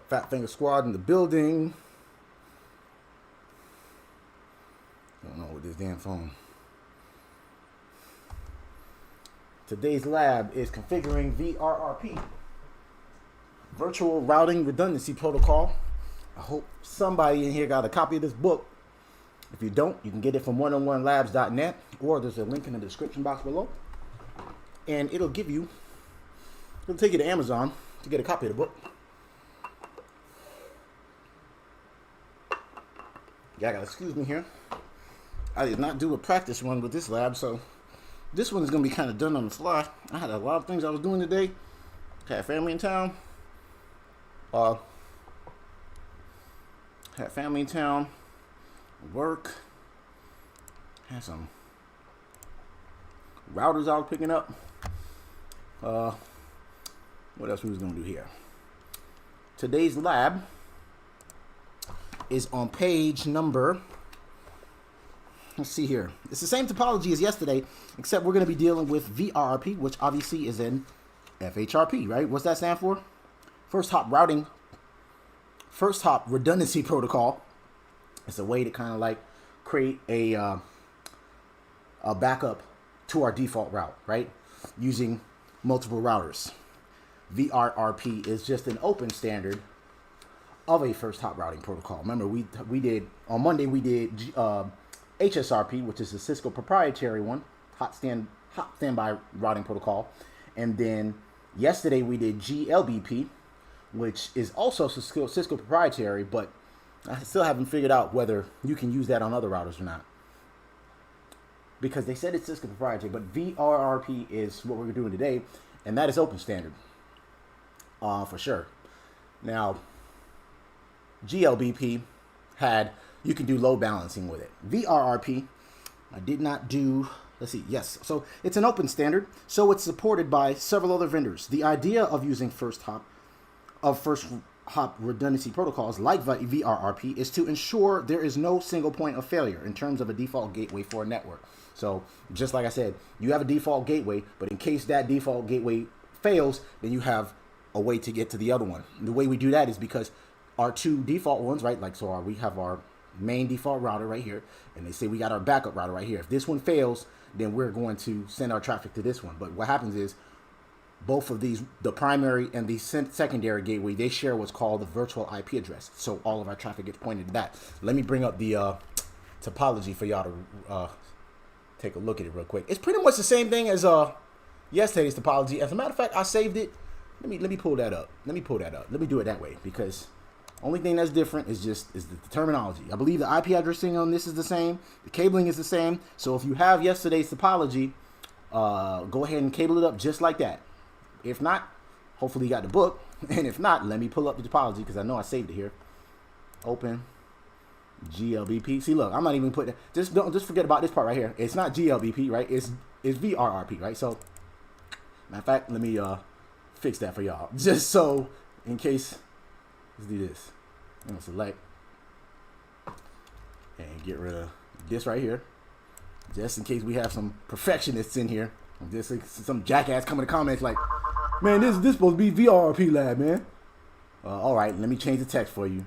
Fat Finger Squad in the building. I don't know with this damn phone. Today's lab is configuring VRRP, Virtual Routing Redundancy Protocol. I hope somebody in here got a copy of this book. If you don't, you can get it from oneononelabs.net, or there's a link in the description box below. And it'll take you to Amazon to get a copy of the book. Yeah, I gotta excuse me here. I did not do a practice run with this lab, so this one is gonna be kind of done on the fly. I had a lot of things I was doing today. Had family in town. Work. Had some routers I was picking up. What else we was gonna do here? Today's lab is on page number, let's see here. It's the same topology as yesterday, except we're gonna be dealing with VRRP, which obviously is in FHRP, right? What's that stand for? First hop redundancy protocol. It's a way to kind of like create a backup to our default route, right? Using multiple routers. VRRP is just an open standard of a first hop routing protocol. Remember, we did on Monday we did HSRP, which is the Cisco proprietary one, hot standby routing protocol, and then yesterday we did GLBP, which is also Cisco proprietary, but I still haven't figured out whether you can use that on other routers or not, because they said it's Cisco proprietary, but VRRP is what we're doing today, and that is open standard for sure. Now, GLBP you can do load balancing with it. VRRP, I did not do, let's see, yes. So it's an open standard, so it's supported by several other vendors. The idea of using first hop redundancy protocols like VRRP is to ensure there is no single point of failure in terms of a default gateway for a network. So just like I said, you have a default gateway, but in case that default gateway fails, then you have a way to get to the other one. And the way we do that is because our two default ones, right? Like, so we have our main default router right here, and they say we got our backup router right here. If this one fails, then we're going to send our traffic to this one. But what happens is both of these, the primary and the secondary gateway, they share what's called the virtual IP address. So all of our traffic gets pointed to that. Let me bring up the topology for y'all to take a look at it real quick. It's pretty much the same thing as yesterday's topology. As a matter of fact, I saved it. Let me pull that up. Let me do it that way, because only thing that's different is the terminology. I believe the IP addressing on this is the same. The cabling is the same. So if you have yesterday's topology, go ahead and cable it up just like that. If not, hopefully you got the book. And if not, let me pull up the topology, because I know I saved it here. Open GLBP. See, look, I'm not even putting it. Just forget about this part right here. It's not GLBP, right? It's VRRP, right? So, matter of fact, let me fix that for y'all, just so in case. Let's do this. I'm gonna select and get rid of this right here, just in case we have some perfectionists in here. Just like some jackass coming to comments like, "Man, this supposed to be VRRP lab, man." All right, let me change the text for you.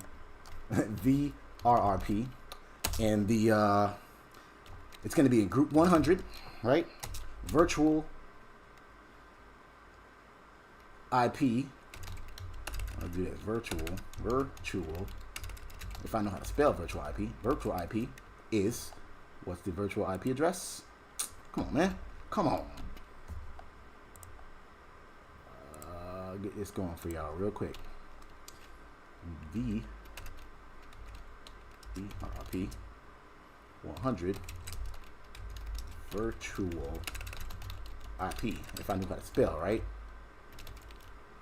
VRRP, and the it's gonna be in group 100, right? Virtual IP. I'll do that. Virtual. If I know how to spell virtual IP. Virtual IP is, what's the virtual IP address? Come on, man. Come on. Get this going for y'all real quick. VRRP 100 virtual IP. If I knew how to spell, right?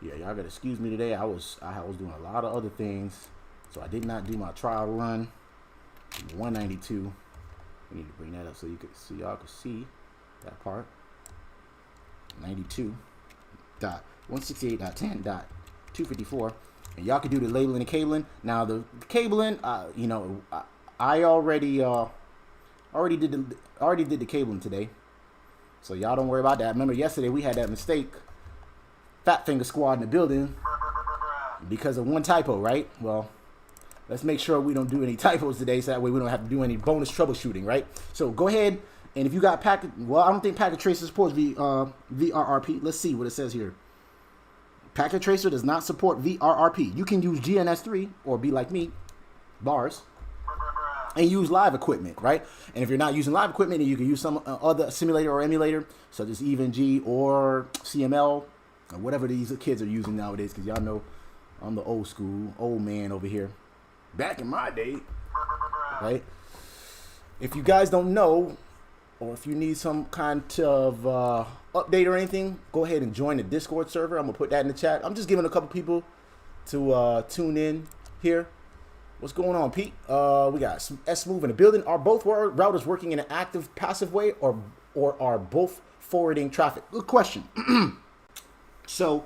Yeah, y'all gotta excuse me today. I was doing a lot of other things, so I did not do my trial run. 192. We need to bring that up so y'all can see that part. 92.168.10.254, and y'all can do the labeling and cabling. Now the cabling, you know, I already did the cabling today, so y'all don't worry about that. Remember yesterday we had that mistake. Fat Finger Squad in the building. because of one typo, right? Well, let's make sure we don't do any typos today, so that way we don't have to do any bonus troubleshooting, right? So go ahead, and if you got packet, well, I don't think Packet Tracer supports VRRP. Let's see what it says here. Packet Tracer does not support VRRP. You can use GNS3 or be like me, bars, and use live equipment, right? And if you're not using live equipment, you can use some other simulator or emulator, such as EvenG or CML, or whatever these kids are using nowadays, because y'all know I'm the old school, old man over here. Back in my day, right? If you guys don't know, or if you need some kind of update or anything, go ahead and join the Discord server. I'm going to put that in the chat. I'm just giving a couple people to tune in here. What's going on, Pete? We got S-Move in the building. Are both routers working in an active, passive way, or are both forwarding traffic? Good question. So,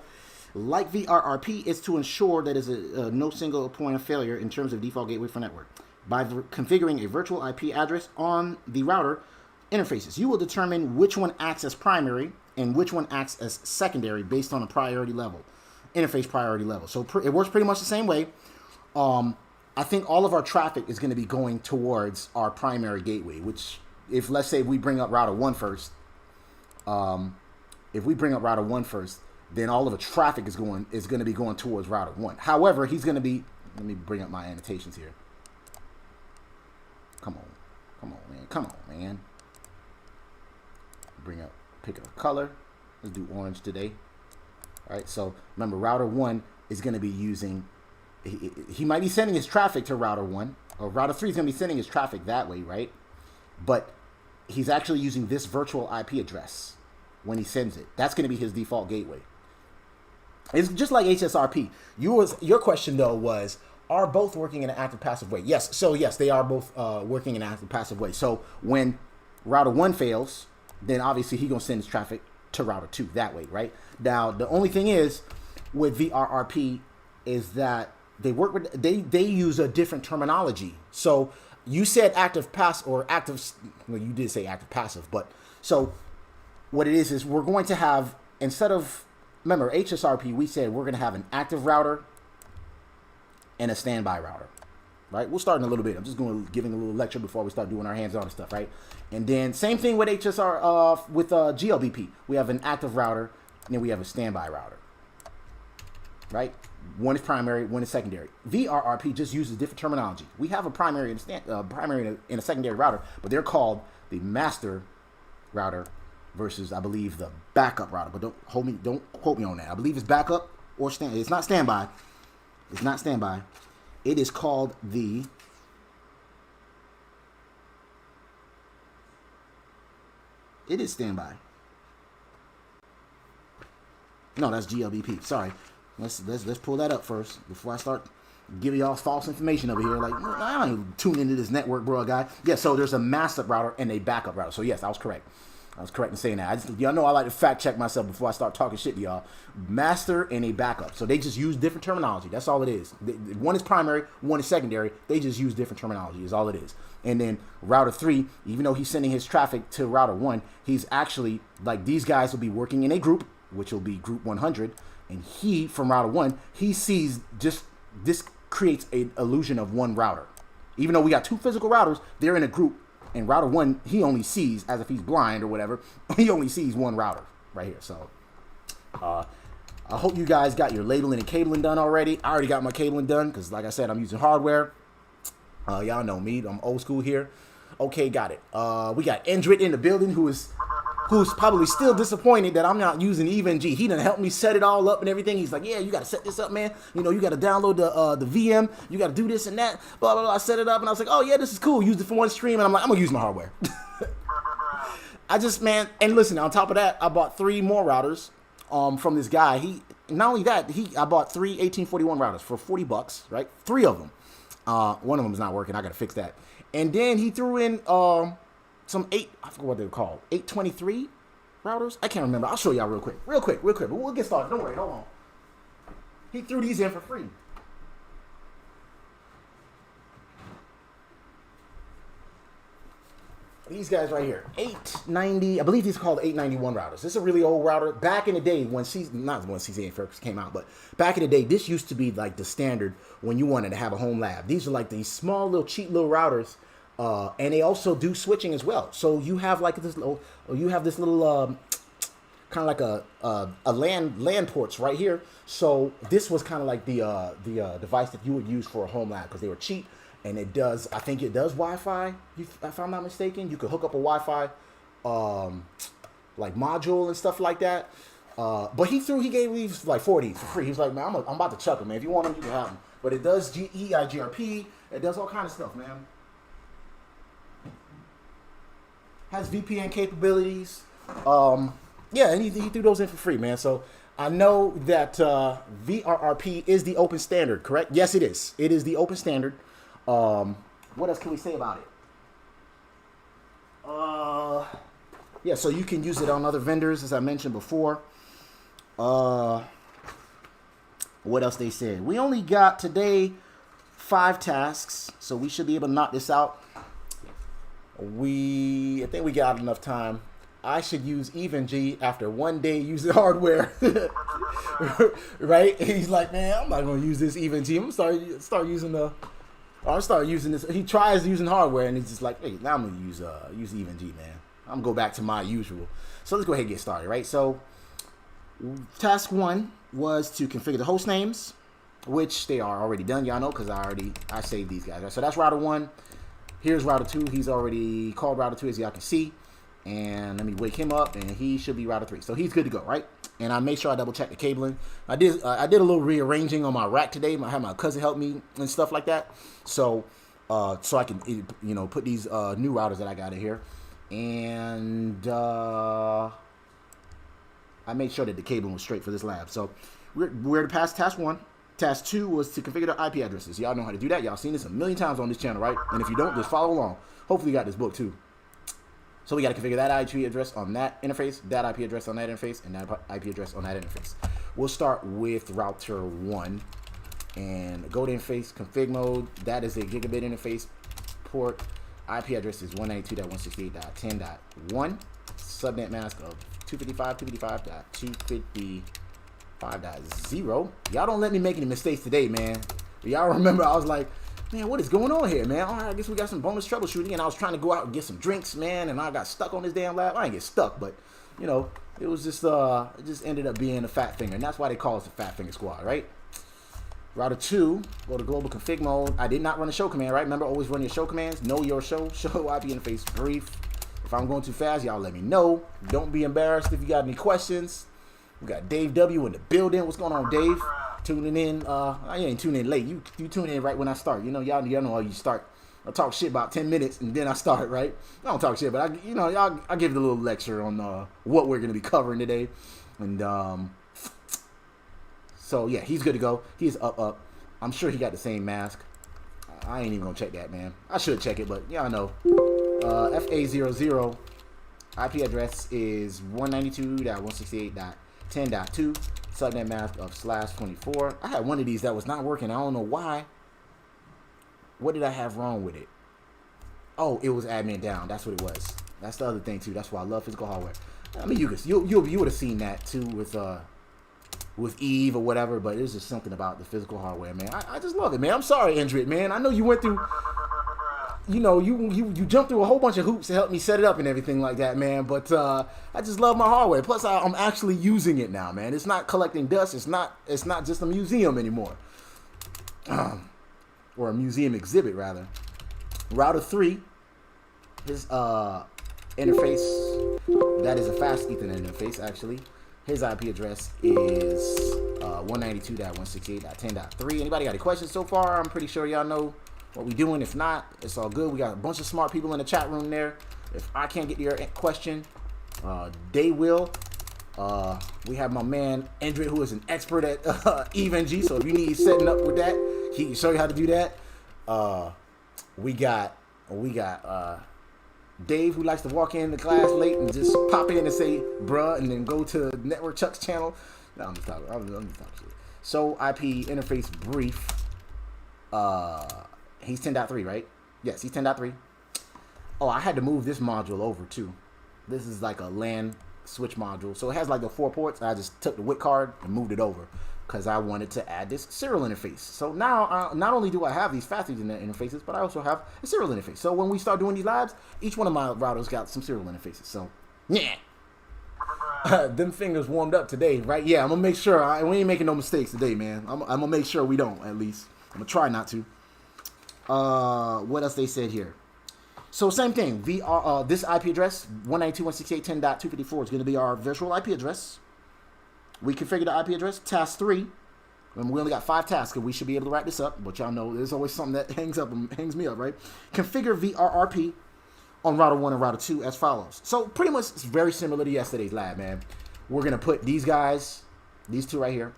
like VRRP, is to ensure that is no single point of failure in terms of default gateway for network. By configuring a virtual IP address on the router interfaces, you will determine which one acts as primary and which one acts as secondary based on a priority level, interface priority level. So it works pretty much the same way. I think all of our traffic is going to be going towards our primary gateway, which, if let's say we bring up router 1 first, then all of the traffic is going to be going towards router 1. However, he's going to be, let me bring up my annotations here. Come on, man. Pick a color. Let's do orange today. All right, so remember, router 1 is going to be using, he might be sending his traffic to router 1, or router 3 is going to be sending his traffic that way, right? But he's actually using this virtual IP address when he sends it. That's going to be his default gateway. It's just like HSRP. Your question, though, was, are both working in an active passive way? Yes. So, yes, they are both working in an active passive way. So, when router 1 fails, then obviously he's going to send his traffic to router 2 that way, right? Now, the only thing is with VRRP is that they use a different terminology. So, you said active passive or active, well, you did say active passive, but so what it is we're going to have, instead of, remember, HSRP, we said we're going to have an active router and a standby router, right? We'll start in a little bit. I'm just going to giving a little lecture before we start doing our hands-on stuff, right? And then same thing with with GLBP. We have an active router, and then we have a standby router, right? One is primary, one is secondary. VRRP just uses different terminology. We have a primary and a secondary router, but they're called the master router versus, I believe, the backup router. But don't quote me on that. I believe it's backup or standby. It's not standby. It's not standby. It is called the It is standby. No, that's GLBP. Sorry. Let's pull that up first before I start giving y'all false information over here. Like, I don't even tune into this NetworkBruh guy. Yeah, so there's a master router and a backup router. So yes, I was correct. I was correct in saying that. Y'all know I like to fact check myself before I start talking shit to y'all. Master and a backup. So they just use different terminology. That's all it is. One is primary, one is secondary. They just use different terminology is all it is. And then router 3, even though he's sending his traffic to router 1, he's actually, like, these guys will be working in a group, which will be group 100. And he, from router 1, he sees just, this creates an illusion of one router. Even though we got two physical routers, they're in a group. And router 1, he only sees, as if he's blind or whatever, he only sees one router right here. So, I hope you guys got your labeling and cabling done already. I already got my cabling done because, like I said, I'm using hardware. Y'all know me. I'm old school here. Okay, got it. We got Endrit in the building who's probably still disappointed that I'm not using EvenG. He done helped me set it all up and everything. He's like, yeah, you got to set this up, man. You know, you got to download the VM. You got to do this and that. Blah, blah, blah. I set it up and I was like, oh, yeah, this is cool. Used it for one stream. And I'm like, I'm going to use my hardware. I just, man, and listen, on top of that, I bought 3 more routers from this guy. Not only that, I bought 3 1841 routers for $40, right? 3 of them. One of them is not working. I got to fix that. And then he threw in some I forget what they're called, 823 routers. I can't remember. I'll show y'all real quick. But we'll get started. Don't worry. Hold on. He threw these in for free. these guys right here, 890, I believe these are called 891 routers. This is a really old router. Back in the day when not when Ccna first came out, but back in the day, this used to be like the standard when you wanted to have a home lab. These are like these small little cheap little routers, and they also do switching as well. So you have like this little, kind of like a LAN ports right here. So this was kind of like the device that you would use for a home lab because they were cheap. And it does, I think it does Wi-Fi, if I'm not mistaken. You could hook up a Wi-Fi like module and stuff like that. But he gave me like 40 for free. He's like, man, I'm about to chuck them, man. If you want them, you can have them. But it does EIGRP. It does all kind of stuff, man. Has VPN capabilities. Yeah, and he threw those in for free, man. So I know that VRRP is the open standard, correct? Yes, it is. It is the open standard. What else can we say about it? Yeah, so you can use it on other vendors, as I mentioned before. What else they said? We only got today 5 tasks, so we should be able to knock this out. I think we got enough time. I should use EvenG after 1 day using hardware. Right? He's like, man, I'm not going to use this EvenG. I'm going to start using this. He tries using hardware, and he's just like, hey, now I'm going to use EvenG, man. I'm going to go back to my usual. So let's go ahead and get started, right? So task 1 was to configure the host names, which they are already done. Y'all know because I saved these guys. Right? So that's router 1. Here's router 2. He's already called router 2, as y'all can see. And let me wake him up, and he should be router 3. So he's good to go, right? And I made sure I double check the cabling. I did a little rearranging on my rack today. I had my cousin help me and stuff like that. So I can put these new routers that I got in here, and I made sure that the cabling was straight for this lab. So we're to pass task 1. Task 2 was to configure the IP addresses. Y'all know how to do that. Y'all seen this a million times on this channel, right? And if you don't, just follow along. Hopefully you got this book too. So we got to configure that IP address on that interface, that IP address on that interface, and that IP address on that interface. We'll start with router 1 and go to interface config mode. That is a gigabit interface port. IP address is 192.168.10.1. Subnet mask of 255.255.255.0. Y'all don't let me make any mistakes today, man. Y'all remember I was like, man, what is going on here, man? All right, I guess we got some bonus troubleshooting, and I was trying to go out and get some drinks, man, and I got stuck on this damn lab. I didn't get stuck, but, it was just, it just ended up being a fat finger, and that's why they call us the Fat Finger Squad, right? Router 2, go to global config mode. I did not run a show command, right? Remember, always run your show commands. Know your show IP interface brief. If I'm going too fast, y'all let me know. Don't be embarrassed if you got any questions. We got Dave W in the building. What's going on, Dave? Tuning in. I ain't tuning in late. You tune in right when I start. Y'all know how you start. I talk shit about 10 minutes and then I start, right? I don't talk shit, but I give it a little lecture on what we're gonna be covering today. And so yeah, he's good to go. He's up. I'm sure he got the same mask. I ain't even gonna check that, man. I should check it, but yeah, I know. FA00 IP address is 192.168.10.2. Subnet mask of /24. I had one of these that was not working. I don't know why. What did I have wrong with it? Oh, it was admin down. That's what it was. That's the other thing too. That's why I love physical hardware. I mean, you would have seen that too with Eve or whatever. But it's just something about the physical hardware, man. I just love it, man. I'm sorry, Android, man. I know you went through. You jumped through a whole bunch of hoops to help me set it up and everything like that, man. But I just love my hardware. Plus, I'm actually using it now, man. It's not collecting dust. It's not just a museum anymore, or a museum exhibit rather. Router 3, his interface, that is a fast Ethernet interface actually. His IP address is 192.168.10.3. Anybody got any questions so far? I'm pretty sure y'all know what we doing. If not, it's all good. We got a bunch of smart people in the chat room there. If I can't get to your question, they will. We have my man Andrew, who is an expert at EvenG. So if you need setting up with that, he can show you how to do that. We got Dave, who likes to walk in the class late and just pop in and say bruh and then go to Network Chuck's channel. No, I'm just talking shit. So IP interface brief. He's 10.3, right? Yes, he's 10.3. Oh, I had to move this module over too. This is like a LAN switch module. So it has like the 4 ports. I just took the WIC card and moved it over because I wanted to add this serial interface. So now, not only do I have these fast Ethernet interfaces, but I also have a serial interface. So when we start doing these labs, each one of my routers got some serial interfaces. So, yeah. Them fingers warmed up today, right? Yeah, I'm going to make sure. We ain't making no mistakes today, man. I'm going to make sure we don't, at least. I'm going to try not to. What else they said here? So same thing. This IP address, 192.168.10.254 is going to be our virtual IP address. We configure the IP address. Task 3. And we only got 5 tasks, and we should be able to wrap this up. But y'all know there's always something that hangs me up, right? Configure VRRP on router 1 and router 2 as follows. So pretty much it's very similar to yesterday's lab, man. We're going to put these guys, these two right here,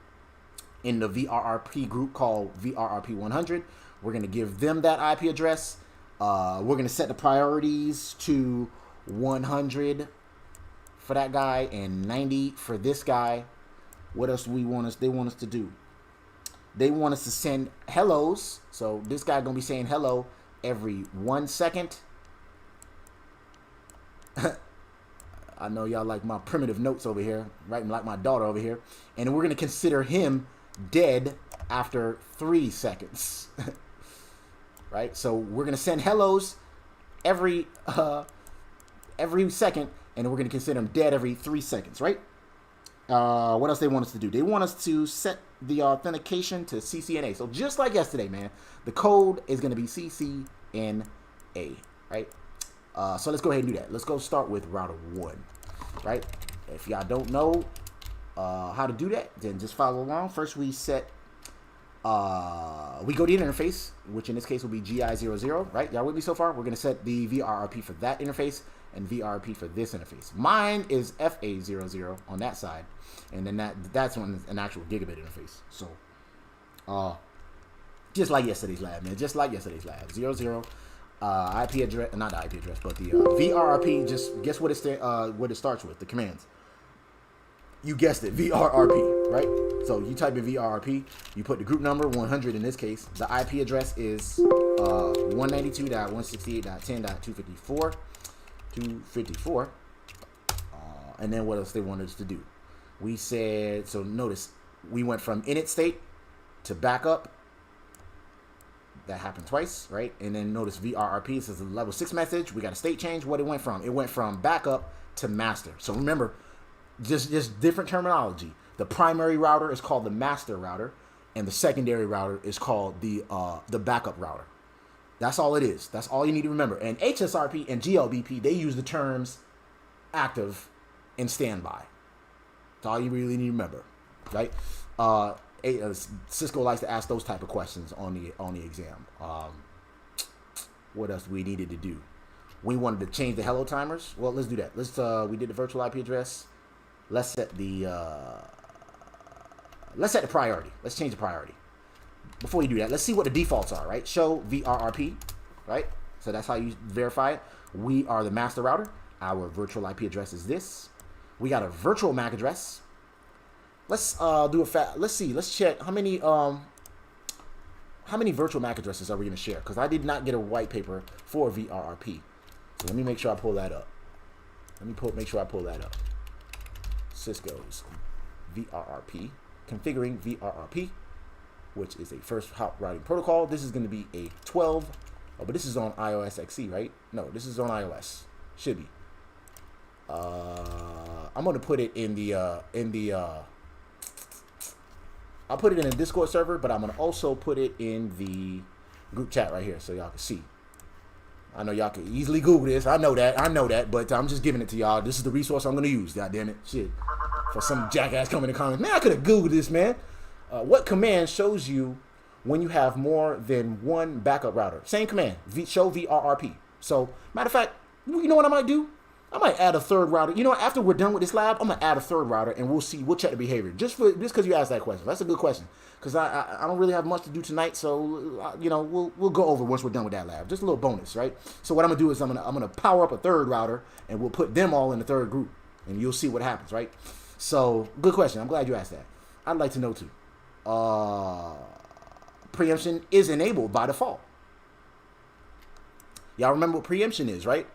in the VRRP group called VRRP 100. We're going to give them that IP address. We're going to set the priorities to 100 for that guy and 90 for this guy. What else do they want us to do? They want us to send hellos. So this guy going to be saying hello every 1 second. I know y'all like my primitive notes over here, right? Like my daughter over here. And we're going to consider him dead after 3 seconds. Right? So we're going to send hellos every second, and we're going to consider him dead every 3 seconds, right? What else they want us to do? They want us to set the authentication to Ccna. So just like yesterday, man, the code is going to be Ccna, right? So let's go ahead and do that. Let's go start with router 1, right? If y'all don't know how to do that, then just follow along. First, we set, we go to the interface, which in this case will be GI00, right? Y'all with me so far? We're going to set the VRRP for that interface and VRRP for this interface. Mine is FA00 on that side, and then that's on an actual gigabit interface. So, just like yesterday's lab, man. Just like yesterday's lab. 00. IP address, not the IP address, but the VRRP. Just guess what it starts with, the commands. You guessed it, VRRP, right? So you type in VRRP, you put the group number 100 in this case. The IP address is 192.168.10.254, and then what else they wanted us to do? We said, so notice we went from init state to backup. That happened twice, right? And then notice VRRP says a level 6 message. We got a state change. What it went from? It went from backup to master. So remember, just different terminology. The primary router is called the master router, and the secondary router is called the backup router. That's all it is. That's all you need to remember. And HSRP and GLBP, they use the terms active and standby. That's all you really need to remember, right? Cisco likes to ask those type of questions on the exam. What else we needed to do? We wanted to change the hello timers. Well, let's do that. We did the virtual IP address. Let's set the priority. Let's change the priority. Before you do that, let's see what the defaults are, right? Show VRRP, right? So that's how you verify it. We are the master router. Our virtual IP address is this. We got a virtual MAC address. Let's let's see. Let's check how many virtual MAC addresses are we going to share? Because I did not get a white paper for VRRP. So let me make sure I pull that up. Make sure I pull that up. Cisco's VRRP, configuring VRRP, which is a first hop routing protocol. This is going to be a 12. Oh, but this is on iOS XE, right? No, this is on iOS. Should be. I'm going to put it I'll put it in a Discord server, but I'm going to also put it in the group chat right here so y'all can see. I know y'all can easily Google this. I know that, but I'm just giving it to y'all. This is the resource I'm going to use, goddammit. Shit. For some jackass coming in the comments. Man, I could have Googled this, man. What command shows you when you have more than one backup router? Same command, show VRRP. So, matter of fact, you know what I might do? I might add a third router. You know what? After we're done with this lab, I'm gonna add a third router, and we'll check the behavior. Just because you asked that question. That's a good question. Because I don't really have much to do tonight, so you know we'll go over once we're done with that lab. Just a little bonus, right? So what I'm gonna do is I'm gonna power up a third router, and we'll put them all in the third group, and you'll see what happens, right? So good question. I'm glad you asked that. I'd like to know too. Preemption is enabled by default. Y'all remember what preemption is, right?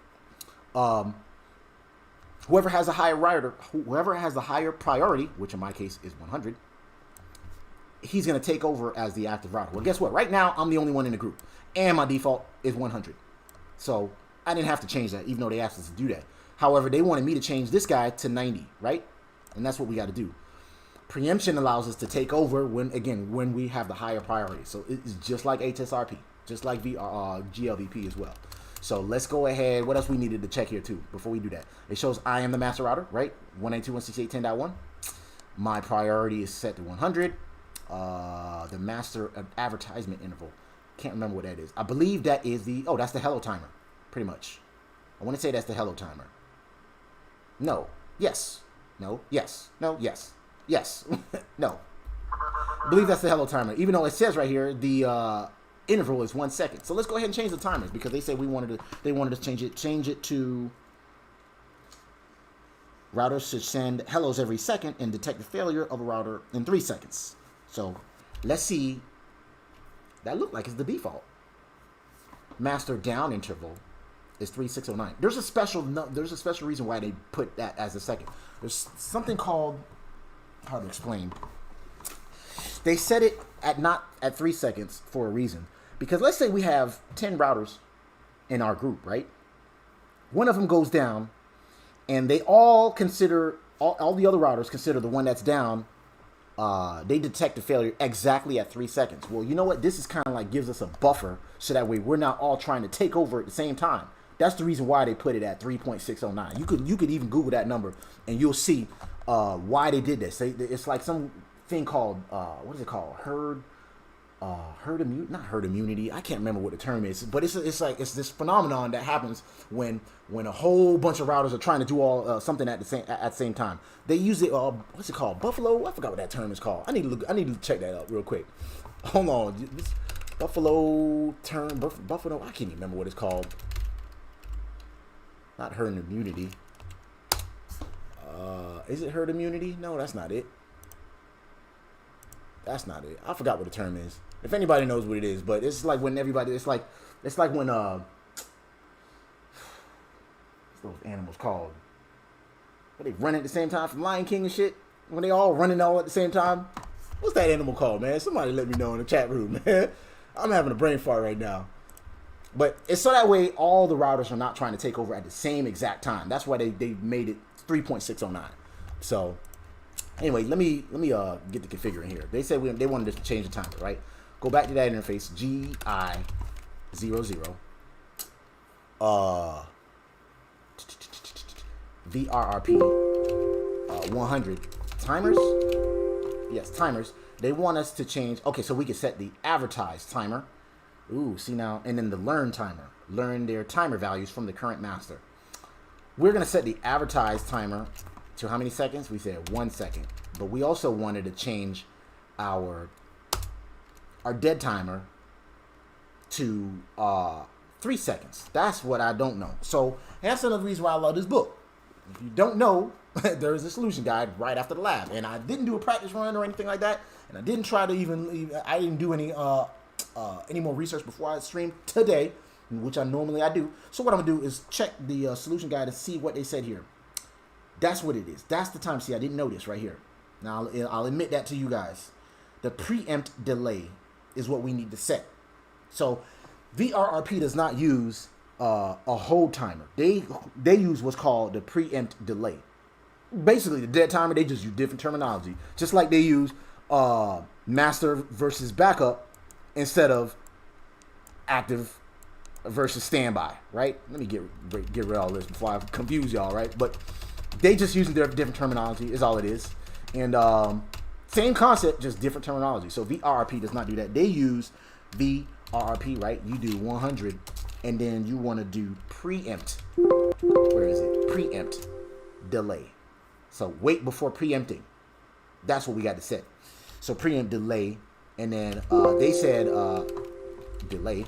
Whoever has a higher priority, which in my case is 100, he's going to take over as the active router. Well, guess what? Right now, I'm the only one in the group, and my default is 100. So I didn't have to change that, even though they asked us to do that. However, they wanted me to change this guy to 90, right? And that's what we got to do. Preemption allows us to take over when we have the higher priority. So it's just like HSRP, just like GLVP as well. So let's go ahead. What else we needed to check here too before we do that? It shows I am the master router, right? 192.168.10.1. My priority is set to 100. The master advertisement interval. Can't remember what that is. I believe that is that's the hello timer, pretty much. I want to say that's the hello timer. No. Yes. No. Yes. No. Yes. Yes. No. I believe that's the hello timer. Even though it says right here the interval is 1 second. So let's go ahead and change the timers because they said they wanted to change it to routers should send hellos every second and detect the failure of a router in 3 seconds. So let's see. That looked like it's the default. Master down interval is 3609. There's a special reason why they put that as the second. There's something called, how to explain. They set it not at 3 seconds for a reason. Because let's say we have 10 routers in our group, right? One of them goes down, and they all consider, all the other routers consider the one that's down, they detect the failure exactly at 3 seconds. Well, you know what? This is kind of like gives us a buffer, so that way we're not all trying to take over at the same time. That's the reason why they put it at 3.609. You could even Google that number, and you'll see why they did this. It's like some thing called, what is it called? Herd immunity. I can't remember what the term is, but it's this phenomenon that happens when a whole bunch of routers are trying to do all something at the same time. They use it. What's it called? Buffalo. I forgot what that term is called. I need to check that out real quick. Hold on. This Buffalo term. Buffalo. I can't even remember what it's called. Not herd immunity. Is it herd immunity? No, that's not it. That's not it. I forgot what the term is. If anybody knows what it is, but it's like when everybody, it's like when what's those animals called? When they run at the same time from Lion King and shit. When they all running all at the same time. What's that animal called, man? Somebody let me know in the chat room, man. I'm having a brain fart right now. But it's so that way all the routers are not trying to take over at the same exact time. That's why they made it 3.609. So anyway, let me get the configure in here. They said they wanted us to change the timer, right? Go back to that interface, GI00, VRRP 100 timers. Yes, timers. They want us to change. Okay, so we can set the advertised timer. Ooh, see now, and then the learn timer. Learn their timer values from the current master. We're gonna set the advertised timer to how many seconds? We said 1 second. But we also wanted to change our dead timer to 3 seconds. That's what I don't know. So that's another reason why I love this book. If you don't know, there is a solution guide right after the lab. And I didn't do a practice run or anything like that. And I didn't try to I didn't do any more research before I streamed today, which I do. So what I'm gonna do is check the solution guide to see what they said here. That's what it is. That's the time. See, I didn't know this right here. Now, I'll admit that to you guys. The preempt delay is what we need to set. So VRRP does not use a hold timer. They use what's called the preempt delay. Basically, the dead timer, they just use different terminology. Just like they use master versus backup instead of active versus standby, right? Let me get rid of all this before I confuse y'all, right? But they just using their different terminology is all it is. And same concept, just different terminology. So VRRP does not do that. They use VRRP, right? You do 100, and then you want to do preempt. Where is it? Preempt delay. So wait before preempting. That's what we got to set. So preempt delay, and then they said delay,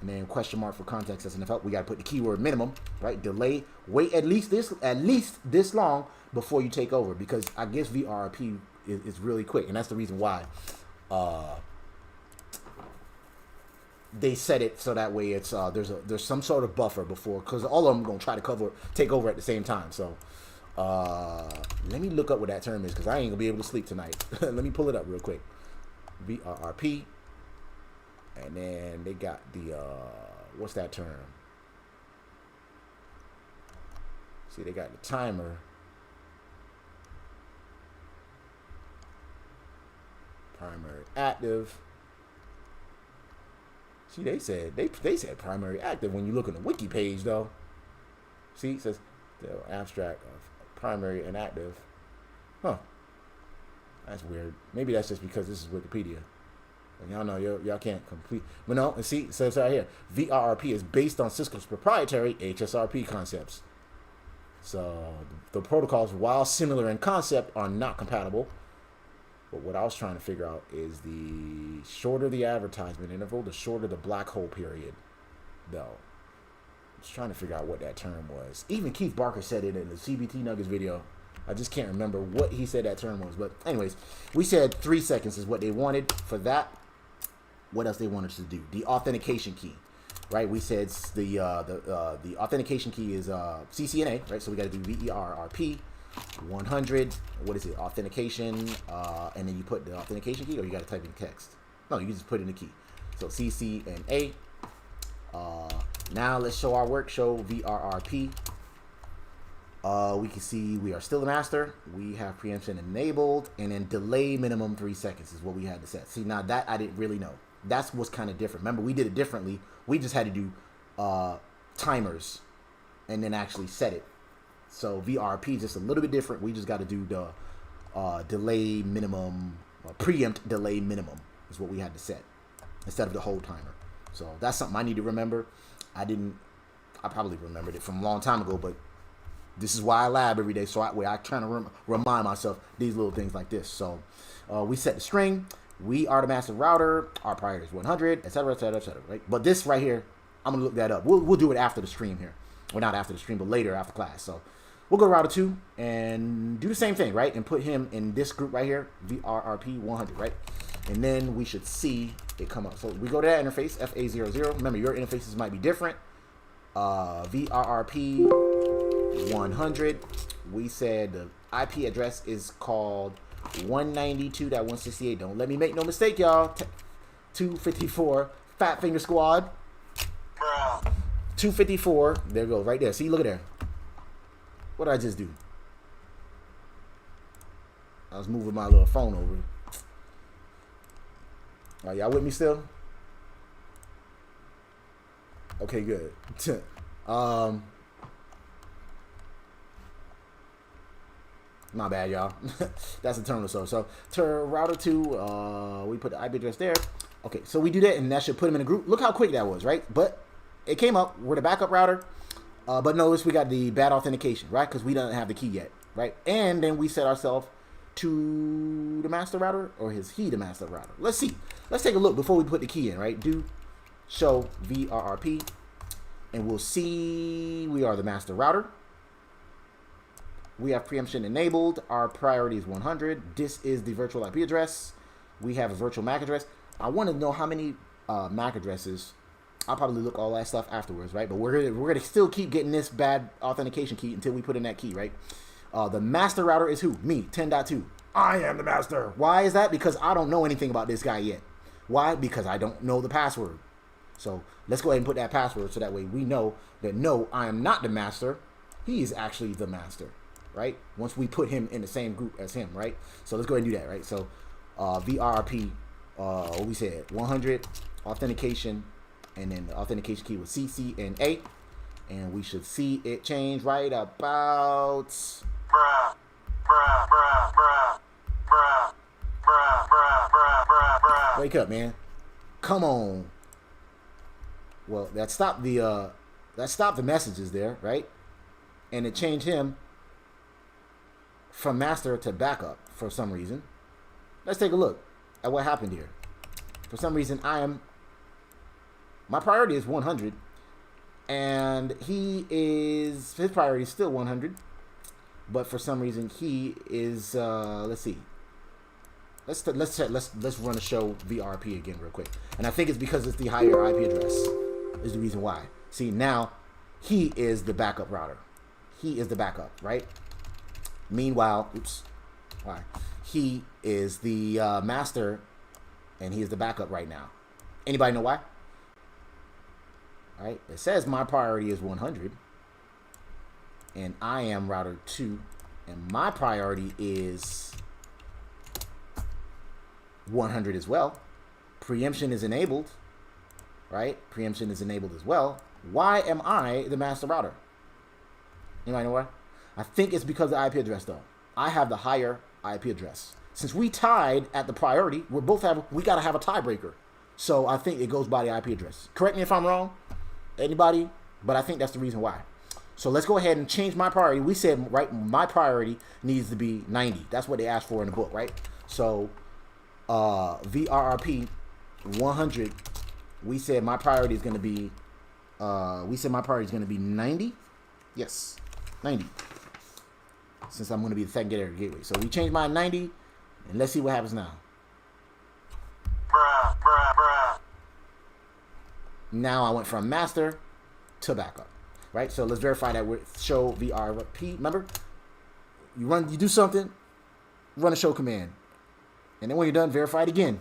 and then question mark for context doesn't help. We got to put the keyword minimum, right? Delay. Wait at least this long before you take over, because I guess VRRP is really quick, and that's the reason why they set it so that way it's there's some sort of buffer before, because all of them gonna try to take over at the same time. So let me look up what that term is, because I ain't gonna be able to sleep tonight. Let me pull it up real quick. VRRP, and then they got the what's that term? See, they got the timer. Primary active. See, they said primary active when you look on the wiki page though. See, it says the abstract of primary and active. Huh. That's weird. Maybe that's just because this is Wikipedia. And y'all know y'all can't complete. But no, and see, it says right here, VRRP is based on Cisco's proprietary HSRP concepts. So the protocols, while similar in concept, are not compatible. But what I was trying to figure out is the shorter the advertisement interval, the shorter the black hole period, though. I was trying to figure out what that term was. Even Keith Barker said it in the CBT Nuggets video. I just can't remember what he said that term was. But anyways, we said 3 seconds is what they wanted for that. What else they wanted to do? The authentication key, right? We said the authentication key is Ccna, right? So we got to do VRRP 100. What is it? Authentication, and then you put the authentication key, or you got to type in text. No, you just put in the key. So Ccna. Now let's show our work. Show VRRP. We can see we are still the master. We have preemption enabled, and then delay minimum 3 seconds is what we had to set. See, now that I didn't really know. That's what's kind of different. Remember, we did it differently. We just had to do timers and then actually set it. So VRP is just a little bit different. We just got to do the delay minimum, preempt delay minimum is what we had to set instead of the whole timer. So that's something I need to remember. I probably remembered it from a long time ago, but this is why I lab every day. So I try to remind myself these little things like this. So we set the string. We are the master router. Our priority is 100, etc., etc., etc. Right? But this right here, I'm gonna look that up. We'll do it after the stream here. Well, not after the stream, but later after class. So we'll go to router 2 and do the same thing, right? And put him in this group right here, VRRP 100, right? And then we should see it come up. So we go to that interface, FA00. Remember, your interfaces might be different. VRRP 100. We said the IP address is called 192.168. Don't let me make no mistake, y'all. 254. Fat Finger Squad. 254. There it goes, right there. See, look at there. What did I just do? I was moving my little phone over. Are y'all with me still? Okay, good. My bad, y'all. That's the terminal. So to router 2, we put the IP address there. Okay, so we do that, and that should put them in a group. Look how quick that was, right? But it came up. We're the backup router. But notice we got the bad authentication, right? Because we don't have the key yet, right? And then we set ourselves to the master router, or is he the master router? Let's see. Let's take a look before we put the key in, right? Do show VRRP, and we'll see we are the master router. We have preemption enabled. Our priority is 100. This is the virtual IP address. We have a virtual MAC address. I want to know how many MAC addresses. I'll probably look all that stuff afterwards, right? But we're gonna still keep getting this bad authentication key until we put in that key, right? The master router is who? Me, 10.2. I am the master. Why is that? Because I don't know anything about this guy yet. Why? Because I don't know the password. So let's go ahead and put that password so that way we know that no, I am not the master. He is actually the master, right? Once we put him in the same group as him, right? So let's go ahead and do that, right? So VRRP, what we said, 100, authentication, and then the authentication key was Ccna, and we should see it change right about. Wake up, man! Come on. Well, that stopped the messages there, right? And it changed him from master to backup for some reason. Let's take a look at what happened here. For some reason, my priority is 100, and his priority is still 100, but for some reason he is, let's see, let's run a show VRRP again real quick. And I think it's because it's the higher IP address is the reason why. See, now he is the backup router. He is the backup, right? Meanwhile, oops, why? He is the master, and he is the backup right now. Anybody know why? All right, it says my priority is 100, and I am router 2, and my priority is 100 as well. Preemption is enabled, right? Preemption is enabled as well. Why am I the master router? Anybody know why? I think it's because of the IP address, though. I have the higher IP address. Since we tied at the priority, we gotta have a tiebreaker. So I think it goes by the IP address. Correct me if I'm wrong, anybody, but I think that's the reason why. So let's go ahead and change my priority. We said, right, my priority needs to be 90. That's what they asked for in the book, right? So VRRP 100, we said my priority is going to be 90. Yes, 90. Since I'm going to be the secondary gateway. So we changed my 90, and let's see what happens now. Now I went from master to backup, right? So let's verify that with show VRRP. Remember, you do something, run a show command. And then when you're done, verify it again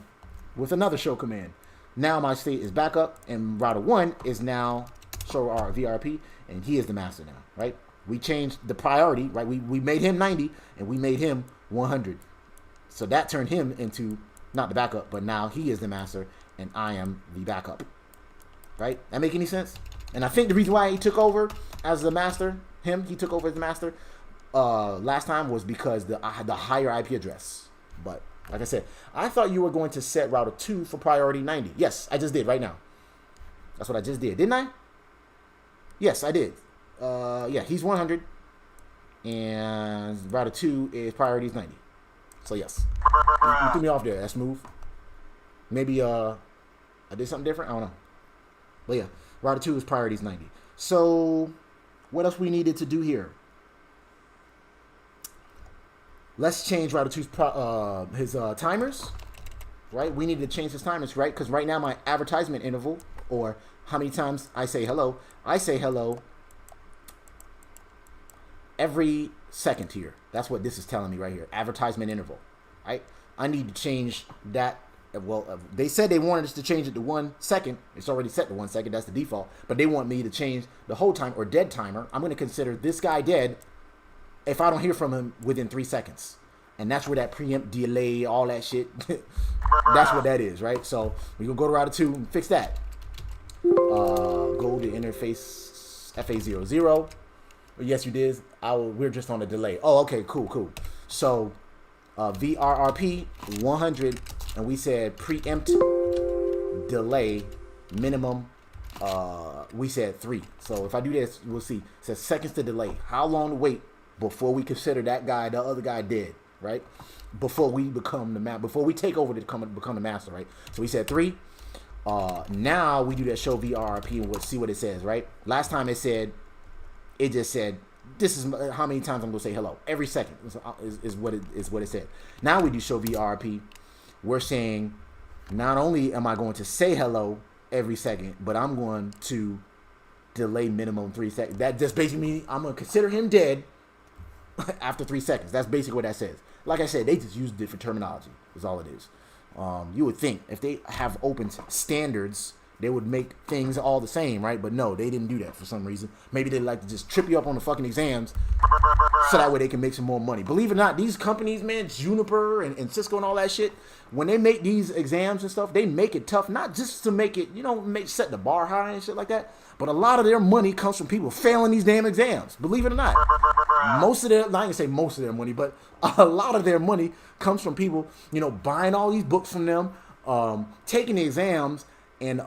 with another show command. Now my state is backup, and router 1 is now show our VRRP, and he is the master now, right? We changed the priority, right? We made him 90, and we made him 100. So that turned him into not the backup, but now he is the master, and I am the backup, right? That make any sense? And I think the reason why he took over as the master, he took over as the master last time was because the higher IP address. But like I said, I thought you were going to set router 2 for priority 90. Yes, I just did right now. That's what I just did, didn't I? Yes, I did. Yeah, he's 100, and router 2 is priority is 90. So yes, you threw me off there. That's smooth. Maybe I did something different. I don't know. But yeah, router 2 is priority is 90. So what else we needed to do here? Let's change router 2's his timers, right? We need to change his timers, right? Because right now my advertisement interval, or how many times I say hello every second here. That's what this is telling me right here. Advertisement interval, right? I need to change that. Well, they said they wanted us to change it to 1 second. It's already set to 1 second. That's the default. But they want me to change the whole time or dead timer. I'm going to consider this guy dead if I don't hear from him within 3 seconds. And that's where that preempt delay, all that shit, that's what that is, right? So we're going to go to router 2 and fix that. Go to interface FA00. Yes, you did. We're just on a delay. Oh, okay, cool. So VRRP 100, and we said preempt delay minimum. We said 3. So if I do this, we'll see. It says seconds to delay. How long to wait before we consider that guy, the other guy, dead, right? Before we become the before we take over to become the master, right? So we said 3. Now we do that show VRRP and we'll see what it says, right? Last time it just said this is how many times I'm gonna say hello every second is what it said. Now we do show VRRP. We're saying not only am I going to say hello every second, but I'm going to delay minimum 3 seconds. That just basically means I'm gonna consider him dead after 3 seconds. That's basically what that says. Like I said, they just use different terminology. Is all it is. You would think if they have open standards, they would make things all the same, right? But no, they didn't do that for some reason. Maybe they like to just trip you up on the fucking exams so that way they can make some more money. Believe it or not, these companies, man, Juniper and Cisco and all that shit, when they make these exams and stuff, they make it tough, not just to make it, set the bar high and shit like that, but a lot of their money comes from people failing these damn exams. Believe it or not. Most of their, not gonna say most of their money, but a lot of their money comes from people, buying all these books from them, taking the exams, and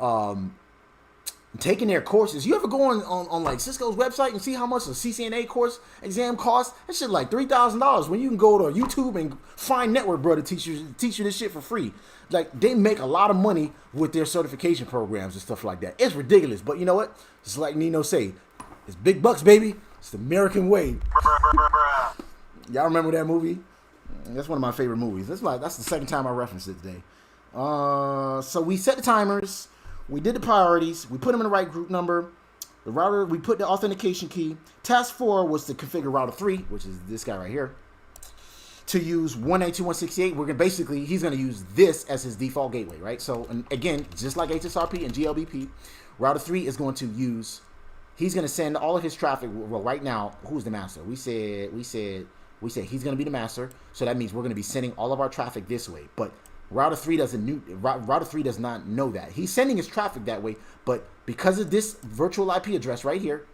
taking their courses. You ever go on like Cisco's website and see how much a CCNA course exam costs? That shit like $3,000 when you can go to YouTube and find NetworkBruh to teach you this shit for free. Like, they make a lot of money with their certification programs and stuff like that. It's ridiculous, but you know what? Just like Nino say, it's big bucks, baby. It's the American way. Y'all remember that movie? That's one of my favorite movies. That's the second time I referenced it today. So we set the timers. We did the priorities. We put them in the right group number. The router, we put the authentication key. Task 4 was to configure router 3, which is this guy right here, to use 192.168. We're gonna basically, he's gonna use this as his default gateway, right? So, and again, just like HSRP and GLBP, router 3 is going to use, he's gonna send all of his traffic. Well, right now, who's the master? We said he's gonna be the master. So that means we're gonna be sending all of our traffic this way. But router 3 router 3 does not know that. He's sending his traffic that way, but because of this virtual IP address right here,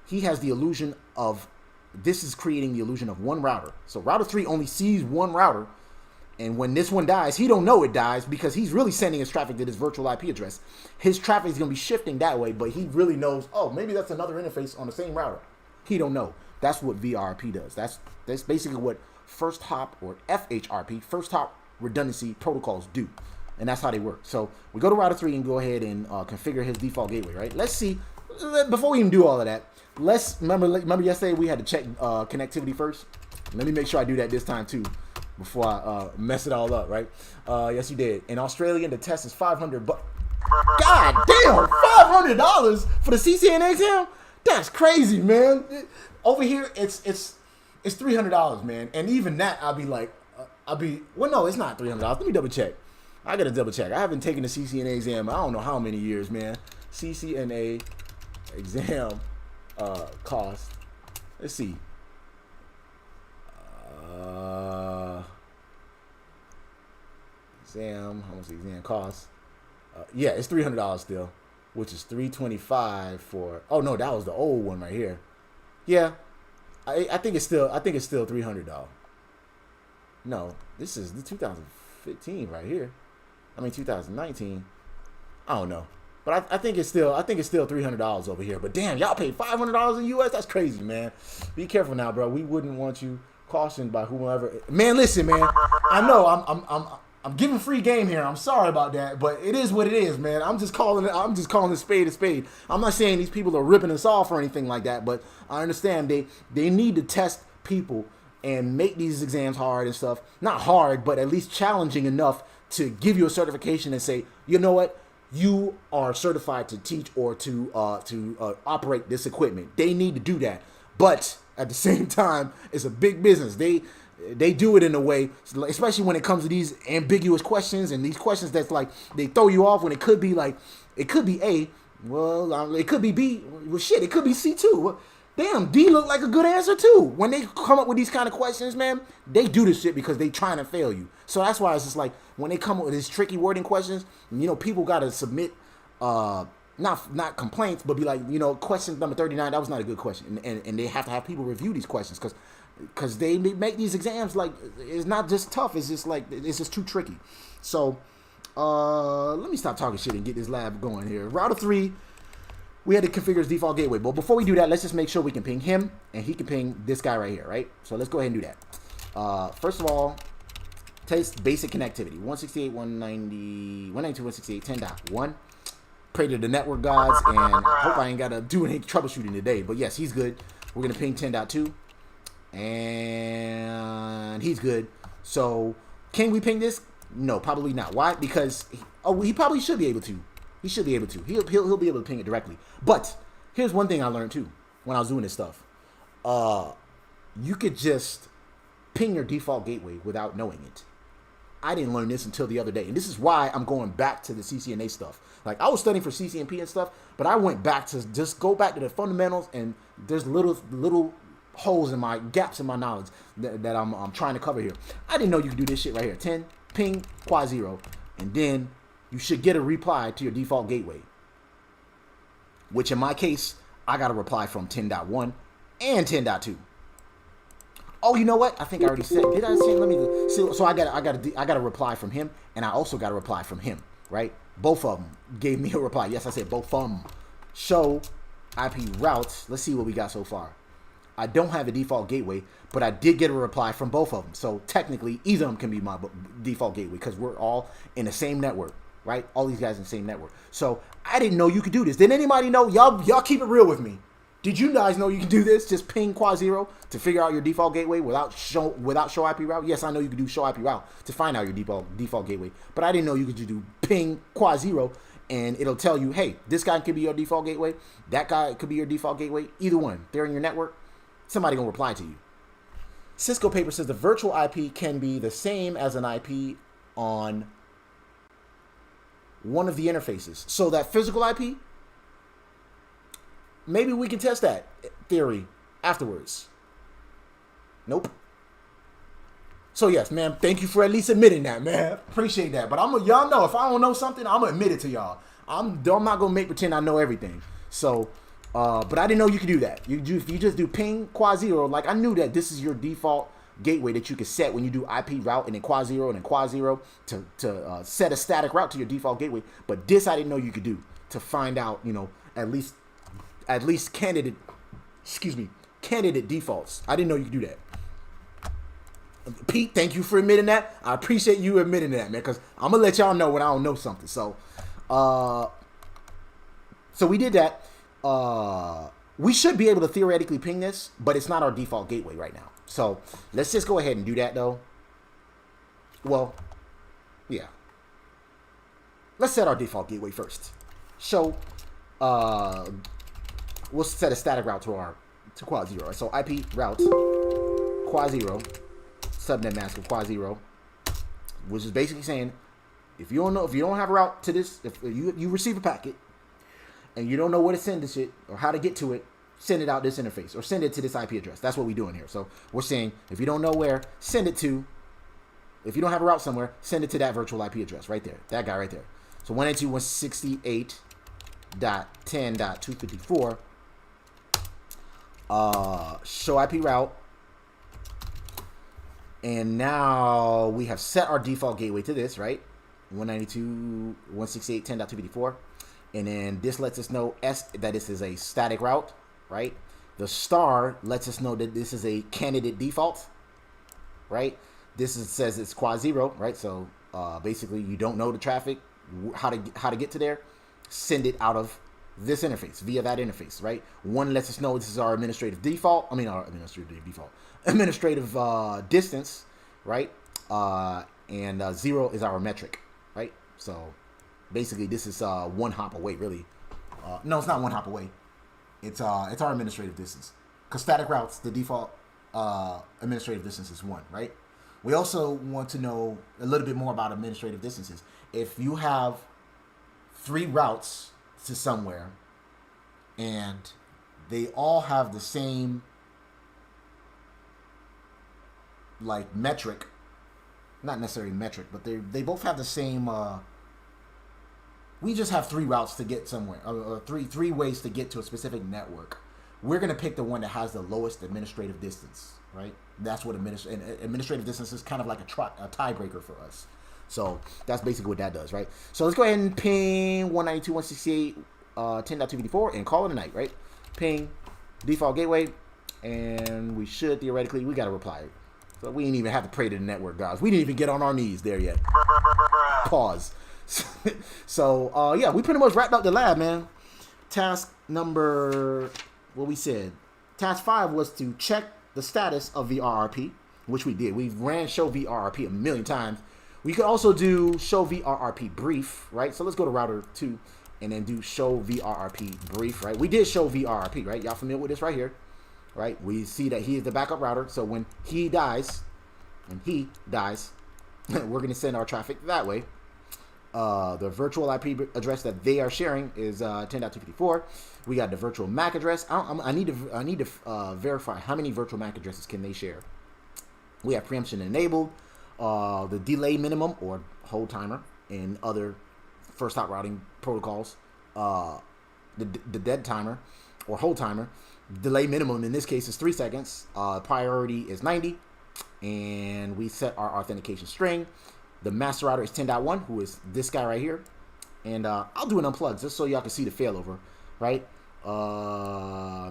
he has the illusion of, this is creating the illusion of one router. So router 3 only sees one router, and when this one dies, he don't know it dies because he's really sending his traffic to this virtual IP address. His traffic is gonna be shifting that way, but he really knows, oh, maybe that's another interface on the same router. He don't know. That's what VRRP does. That's basically what first hop, or FHRP, first hop redundancy protocols do, and that's how they work. So we go to router 3 and go ahead and configure his default gateway, right? Let's see, before we even do all of that, let's remember yesterday we had to check connectivity first. Let me make sure I do that this time too, before I mess it all up, right? Yes, you did. In Australia, the test is $500. God damn, $500 for the Ccna exam? That's crazy, man. Over here, it's $300, man, and even that, I'll be like, well, no, it's not $300. Let me double check. I gotta double check. I haven't taken the Ccna exam, I don't know how many years, man. Ccna exam cost. Let's see. Exam, how much the exam cost? Yeah, it's $300 still, which is $325 for. Oh no, that was the old one right here. Yeah, I think it's still $300. No, this is the 2015 right here. I mean 2019. I don't know, but I think it's still $300 over here. But damn, y'all paid $500 in US. That's crazy, man. Be careful now, bro. We wouldn't want you cautioned by whoever. Man, listen, man. I know I'm giving free game here. I'm sorry about that, but it is what it is, man. I'm just calling it spade a spade. I'm not saying these people are ripping us off or anything like that, but I understand they need to test people and make these exams hard and stuff. Not hard, but at least challenging enough to give you a certification and say, you know what, you are certified to teach or to operate this equipment. They need to do that, but at the same time, it's a big business. They do it in a way, especially when it comes to these ambiguous questions and these questions that's like, they throw you off when it could be like, it could be A, well, it could be B, well, shit, it could be C too. Well, damn, D look like a good answer too. When they come up with these kind of questions, man, they do this shit because they trying to fail you. So that's why it's just like, when they come up with these tricky wording questions, you know, people got to submit, not complaints, but be like, you know, question number 39, that was not a good question. And they have to have people review these questions because they make these exams like, it's not just tough, it's just like, it's just too tricky. So let me stop talking shit and get this lab going here. Router 3, we had to configure his default gateway, but before we do that, let's just make sure we can ping him and he can ping this guy right here, right? So let's go ahead and do that. First of all, test basic connectivity, 192.168, 10.1. Pray to the network gods, and hope I ain't got to do any troubleshooting today, but yes, he's good. We're going to ping 10.2, and he's good. So can we ping this? No, probably not. Why? Because he probably should be able to. He should be able to. He'll be able to ping it directly. But here's one thing I learned too when I was doing this stuff. You could just ping your default gateway without knowing it. I didn't learn this until the other day, and this is why I'm going back to the CCNA stuff. Like, I was studying for CCNP and stuff, but I went back to just go back to the fundamentals, and there's little holes in my gaps in my knowledge that I'm trying to cover here. I didn't know you could do this shit right here. 10 ping quad 0, and then you should get a reply to your default gateway, which in my case, I got a reply from 10.1 and 10.2. Oh, you know what? I think I already said. Did I say? Let me see. So I got a reply from him, and I also got a reply from him. Right? Both of them gave me a reply. Yes, I said both of them. Show IP routes. Let's see what we got so far. I don't have a default gateway, but I did get a reply from both of them. So technically, either of them can be my default gateway because we're all in the same network. Right? All these guys in the same network. So I didn't know you could do this. Did anybody know? Y'all keep it real with me. Did you guys know you can do this? Just ping quad 0 to figure out your default gateway without show IP route. Yes, I know you can do show IP route to find out your default gateway, but I didn't know you could do ping quad 0 and it'll tell you, hey, this guy could be your default gateway. That guy could be your default gateway. Either one, they're in your network. Somebody gonna reply to you. Cisco paper says the virtual IP can be the same as an IP on one of the interfaces. So that physical IP, maybe we can test that theory afterwards. Nope. So yes, man, thank you for at least admitting that, man. Appreciate that. But y'all know if I don't know something, I'm gonna admit it to y'all. I'm not gonna make pretend I know everything. So, but I didn't know you could do that. If you just do ping quad 0, like I knew that this is your default gateway that you can set when you do IP route and then quad 0 and then quad 0 to set a static route to your default gateway. But this I didn't know you could do to find out, you know, at least candidate defaults. I didn't know you could do that. Pete, thank you for admitting that. I appreciate you admitting that, man, because I'm gonna let y'all know when I don't know something. So we did that. We should be able to theoretically ping this, but it's not our default gateway right now. So let's just go ahead and do that, though. Well, yeah. Let's set our default gateway first. So we'll set a static route to quad 0. Right? So IP route quad 0. Subnet mask of quad 0, which is basically saying if you don't have a route to this, if you receive a packet and you don't know where to send this shit or how to get to it, send it out this interface or send it to this IP address. That's what we're doing here. So we're saying if you don't know where, send it to. If you don't have a route somewhere, send it to that virtual IP address right there. That guy right there. So 192.168.10.254. Show IP route. And now we have set our default gateway to this, right? 192.168.10.254. And then this lets us know that this is a static route, right? The star lets us know that this is a candidate default, right? Says it's quad 0, right? So basically you don't know the traffic, how to get to there, send it out of this interface via that interface, right? 1 lets us know this is our administrative default. Administrative distance, right? And 0 is our metric, right? So basically this is 1 hop away, really. No, it's not 1 hop away. It's our administrative distance. Because static routes, the default administrative distance is 1, right? We also want to know a little bit more about administrative distances. If you have 3 routes to somewhere and they all have the same like metric, not necessarily metric, but they both have the same we just have 3 routes to get somewhere, or three ways to get to a specific network. We're going to pick the one that has the lowest administrative distance, right? That's what administrative distance is, kind of like a tiebreaker for us. So that's basically what that does, right? So let's go ahead and ping 192.168.10.254 and call it a night, right? Ping default gateway, and we should theoretically, we got to reply. So we didn't even have to pray to the network, guys. We didn't even get on our knees there yet. Pause. So yeah, we pretty much wrapped up the lab, man. Task number, what we said, task 5 was to check the status of VRRP, which we did. We ran show VRRP a million times. We could also do show VRRP brief, right? So let's go to router 2 and then do show VRRP brief, right? We did show VRRP, right? Y'all familiar with this right here, right? We see that he is the backup router. So when he dies, we're going to send our traffic that way. The virtual IP address that they are sharing is 10.254. We got the virtual MAC address. I need to verify how many virtual MAC addresses can they share. We have preemption enabled, the delay minimum or hold timer, and other first hop routing protocols. The dead timer or hold timer. Delay minimum in this case is 3 seconds. Priority is 90, and we set our authentication string. The master router is 10.1, who is this guy right here. And I'll do an unplug just so y'all can see the failover, right?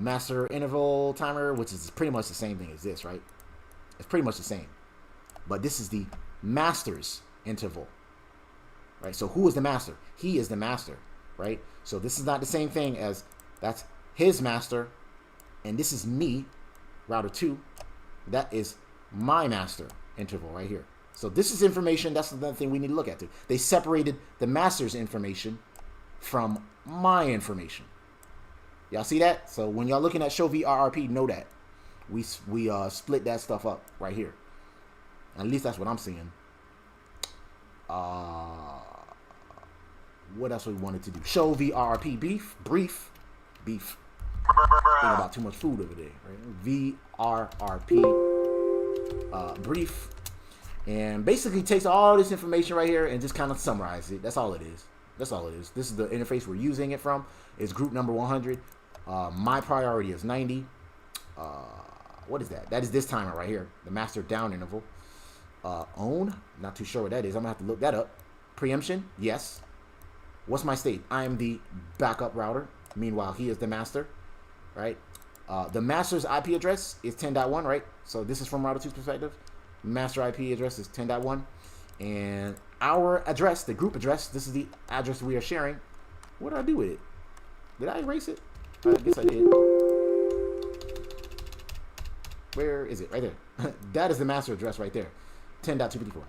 Master interval timer, which is pretty much the same thing as this, right? It's pretty much the same. But this is the master's interval, right? So who is the master? He is the master, right? So this is not the same thing as that's his master and this is me, router 2. That is my master interval right here. So this is information. That's another thing we need to look at too. They separated the master's information from my information. Y'all see that? So when y'all looking at show VRRP, know that we split that stuff up right here. At least that's what I'm seeing. What else we wanted to do? Show VRRP brief. Thinking about too much food over there, right? VRRP brief, and basically takes all this information right here and just kind of summarizes it. That's all it is. That's all it is. This is the interface we're using it from. It's group number 100. My priority is 90. What is that? That is this timer right here, the master down interval. Own, not too sure what that is. I'm gonna have to look that up. Preemption, yes. What's my state? I am the backup router. Meanwhile, he is the master, right? The master's IP address is 10.1, right? So this is from router 2's perspective. Master IP address is 10.1. And our address, the group address, this is the address we are sharing. What did I do with it? Did I erase it? I guess I did. Where is it? Right there. That is the master address right there. 10.254.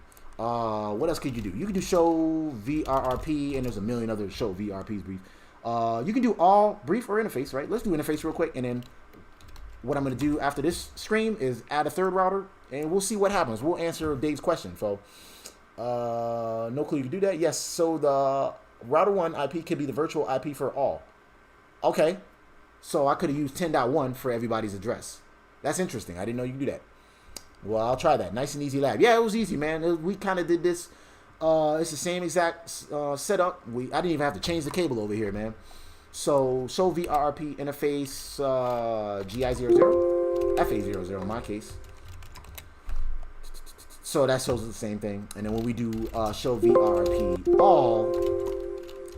What else could you do? You can do show VRRP, and there's a million other show VRRPs brief. You can do all brief or interface, right? Let's do interface real quick, and then what I'm going to do after this stream is add a third router, and we'll see what happens. We'll answer Dave's question. So, no clue you can do that. Yes, so the router 1 IP could be the virtual IP for all. Okay, so I could have used 10.1 for everybody's address. That's interesting. I didn't know you could do that. Well, I'll try that. Nice and easy lab. Yeah, it was easy, man. We kind of did this. It's the same exact setup. I didn't even have to change the cable over here, man. So, show VRRP interface GI00, FA00 in my case. So that shows the same thing. And then when we do show VRRP all,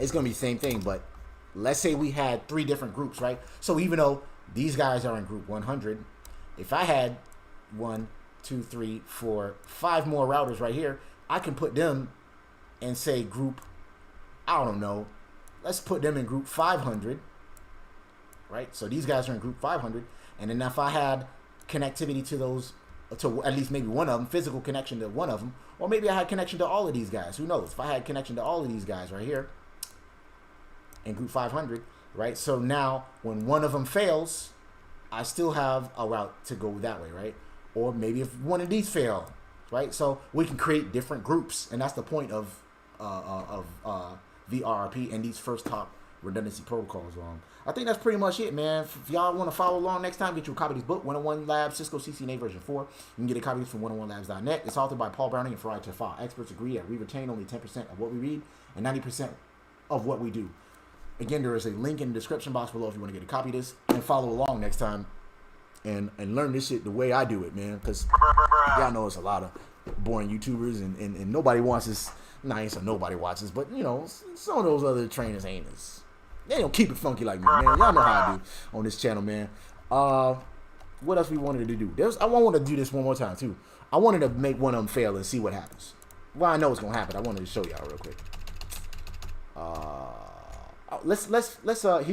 it's going to be the same thing. But let's say we had 3 different groups, right? So even though these guys are in group 100, if I had 1, 2, 3, 4, 5 more routers right here, I can put them and say group, I don't know, let's put them in group 500, right? So these guys are in group 500, and then if I had connectivity to those, to at least maybe one of them, physical connection to one of them, or maybe I had connection to all of these guys, who knows? If I had connection to all of these guys right here in group 500, right? So now when one of them fails, I still have a route to go that way, right? Or maybe if one of these fail, right? So we can create different groups, and that's the point of VRRP and these first top redundancy protocols. I think that's pretty much it, man. If y'all want to follow along next time, get you a copy of this book, 101 Labs, Cisco Ccna version 4. You can get a copy of this from 101labs.net. It's authored by Paul Browning and Farai Tafal. Experts agree that we retain only 10% of what we read and 90% of what we do. Again, there is a link in the description box below if you want to get a copy of this and follow along next time and learn this shit the way I do it, man. Because y'all know it's a lot of boring YouTubers and nobody wants this. Nah, I ain't so nobody watches, but you know, some of those other trainers ain't as, they don't keep it funky like me, man. Y'all know how I do on this channel, man. What else we wanted to do? I want to do this one more time too. I wanted to make one of them fail and see what happens. Well, I know what's gonna happen. I wanted to show y'all real quick.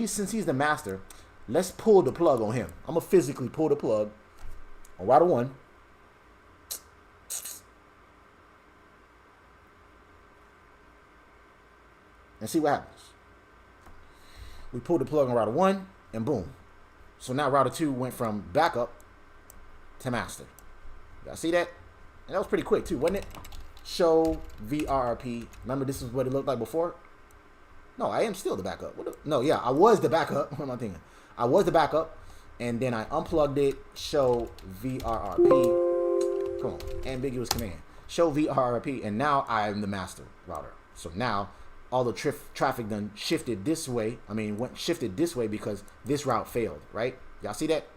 Since he's the master, let's pull the plug on him. I'm gonna physically pull the plug on router 1. And see what happens. We pulled the plug on router 1, and boom. So now router 2 went from backup to master. Y'all see that? And that was pretty quick too, wasn't it? Show VRRP. Remember, this is what it looked like before? No, I am still the backup. No, yeah, I was the backup. What am I thinking? I was the backup, and then I unplugged it. Show VRRP. Come on, ambiguous command. Show VRRP, and now I am the master router. So now all the traffic done shifted this way. I mean, shifted this way because this route failed, right? Y'all see that?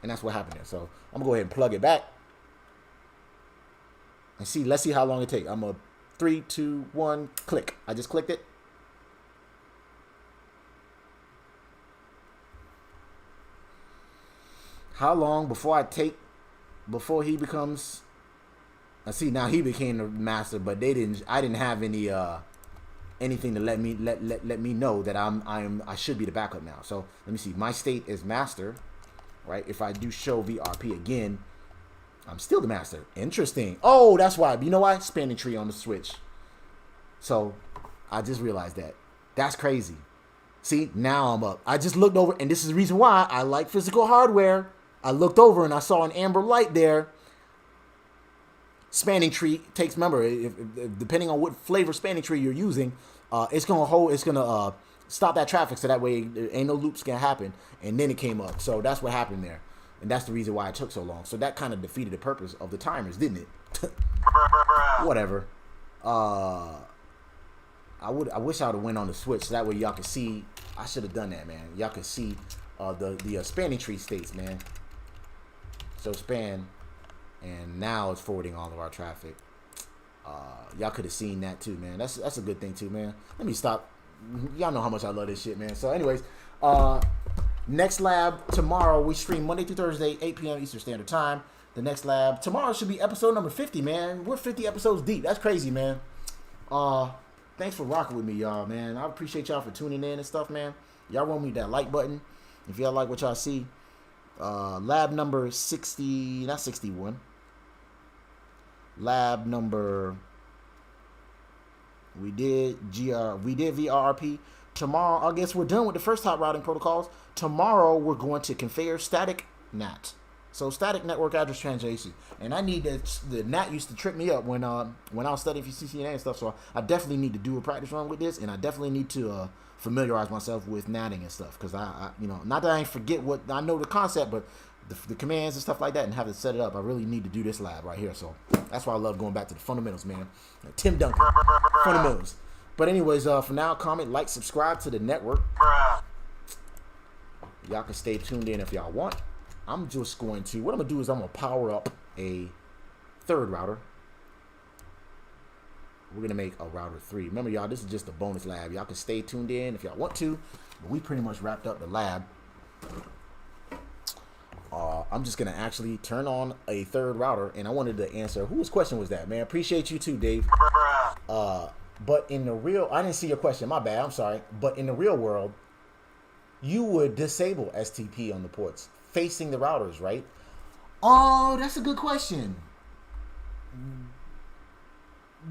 And that's what happened there. So I'm gonna go ahead and plug it back and see. Let's see how long it takes. I'm gonna 3, 2, 1, click. I just clicked it. How long before he becomes? I see now he became the master, but I didn't have any anything to let me know that I should be the backup now. So let me see. My state is master. right? If I do show VRRP again, I'm still the master. Interesting. Oh, that's why. You know why? Spanning tree on the switch. So I just realized that. That's crazy. See, now I'm up. I just looked over, and this is the reason why I like physical hardware. I looked over and I saw an amber light there. Spanning tree takes, remember, if depending on what flavor spanning tree you're using, it's gonna stop that traffic, so that way ain't no loops can happen. And then it came up, so that's what happened there, and that's the reason why it took so long. So that kind of defeated the purpose of the timers, didn't it? Whatever. I wish I would have went on the switch, so that way y'all could see. I should have done that, man. Y'all could see the spanning tree states, man. So span, and now it's forwarding all of our traffic. Y'all could have seen that too, man. That's a good thing too, man. Let me stop. Y'all know how much I love this shit, man. So anyways, next lab tomorrow. We stream Monday through Thursday, 8 p.m. Eastern Standard Time. The next lab tomorrow should be episode number 50, man. We're 50 episodes deep. That's crazy, man. Thanks for rocking with me, y'all, man. I appreciate y'all for tuning in and stuff, man. Y'all roll me that like button if y'all like what y'all see. Lab number 60, not 61. Lab number, we did VRRP. Tomorrow, I guess we're done with the first hot routing protocols. Tomorrow, we're going to configure static NAT. So static network address translation, and I need the NAT used to trip me up when I was studying for Ccna and stuff. So I definitely need to do a practice run with this, and I definitely need to familiarize myself with NATing and stuff, because I not that I ain't forget what I know the concept, but the commands and stuff like that, and have to set it up. I really need to do this lab right here. So that's why I love going back to the fundamentals, man. Tim Duncan, fundamentals. But anyways, for now, comment, like, subscribe to the network. Y'all can stay tuned in if y'all want. I'm just going to, what I'm going to do is I'm going to power up a third router. We're going to make a router 3. Remember, y'all, this is just a bonus lab. Y'all can stay tuned in if y'all want to. But we pretty much wrapped up the lab. I'm just going to actually turn on a third router. And I wanted to answer, whose question was that, man? Appreciate you too, Dave. But in the real, I didn't see your question. My bad. I'm sorry. But in the real world, you would disable STP on the ports facing the routers, right? Oh, that's a good question.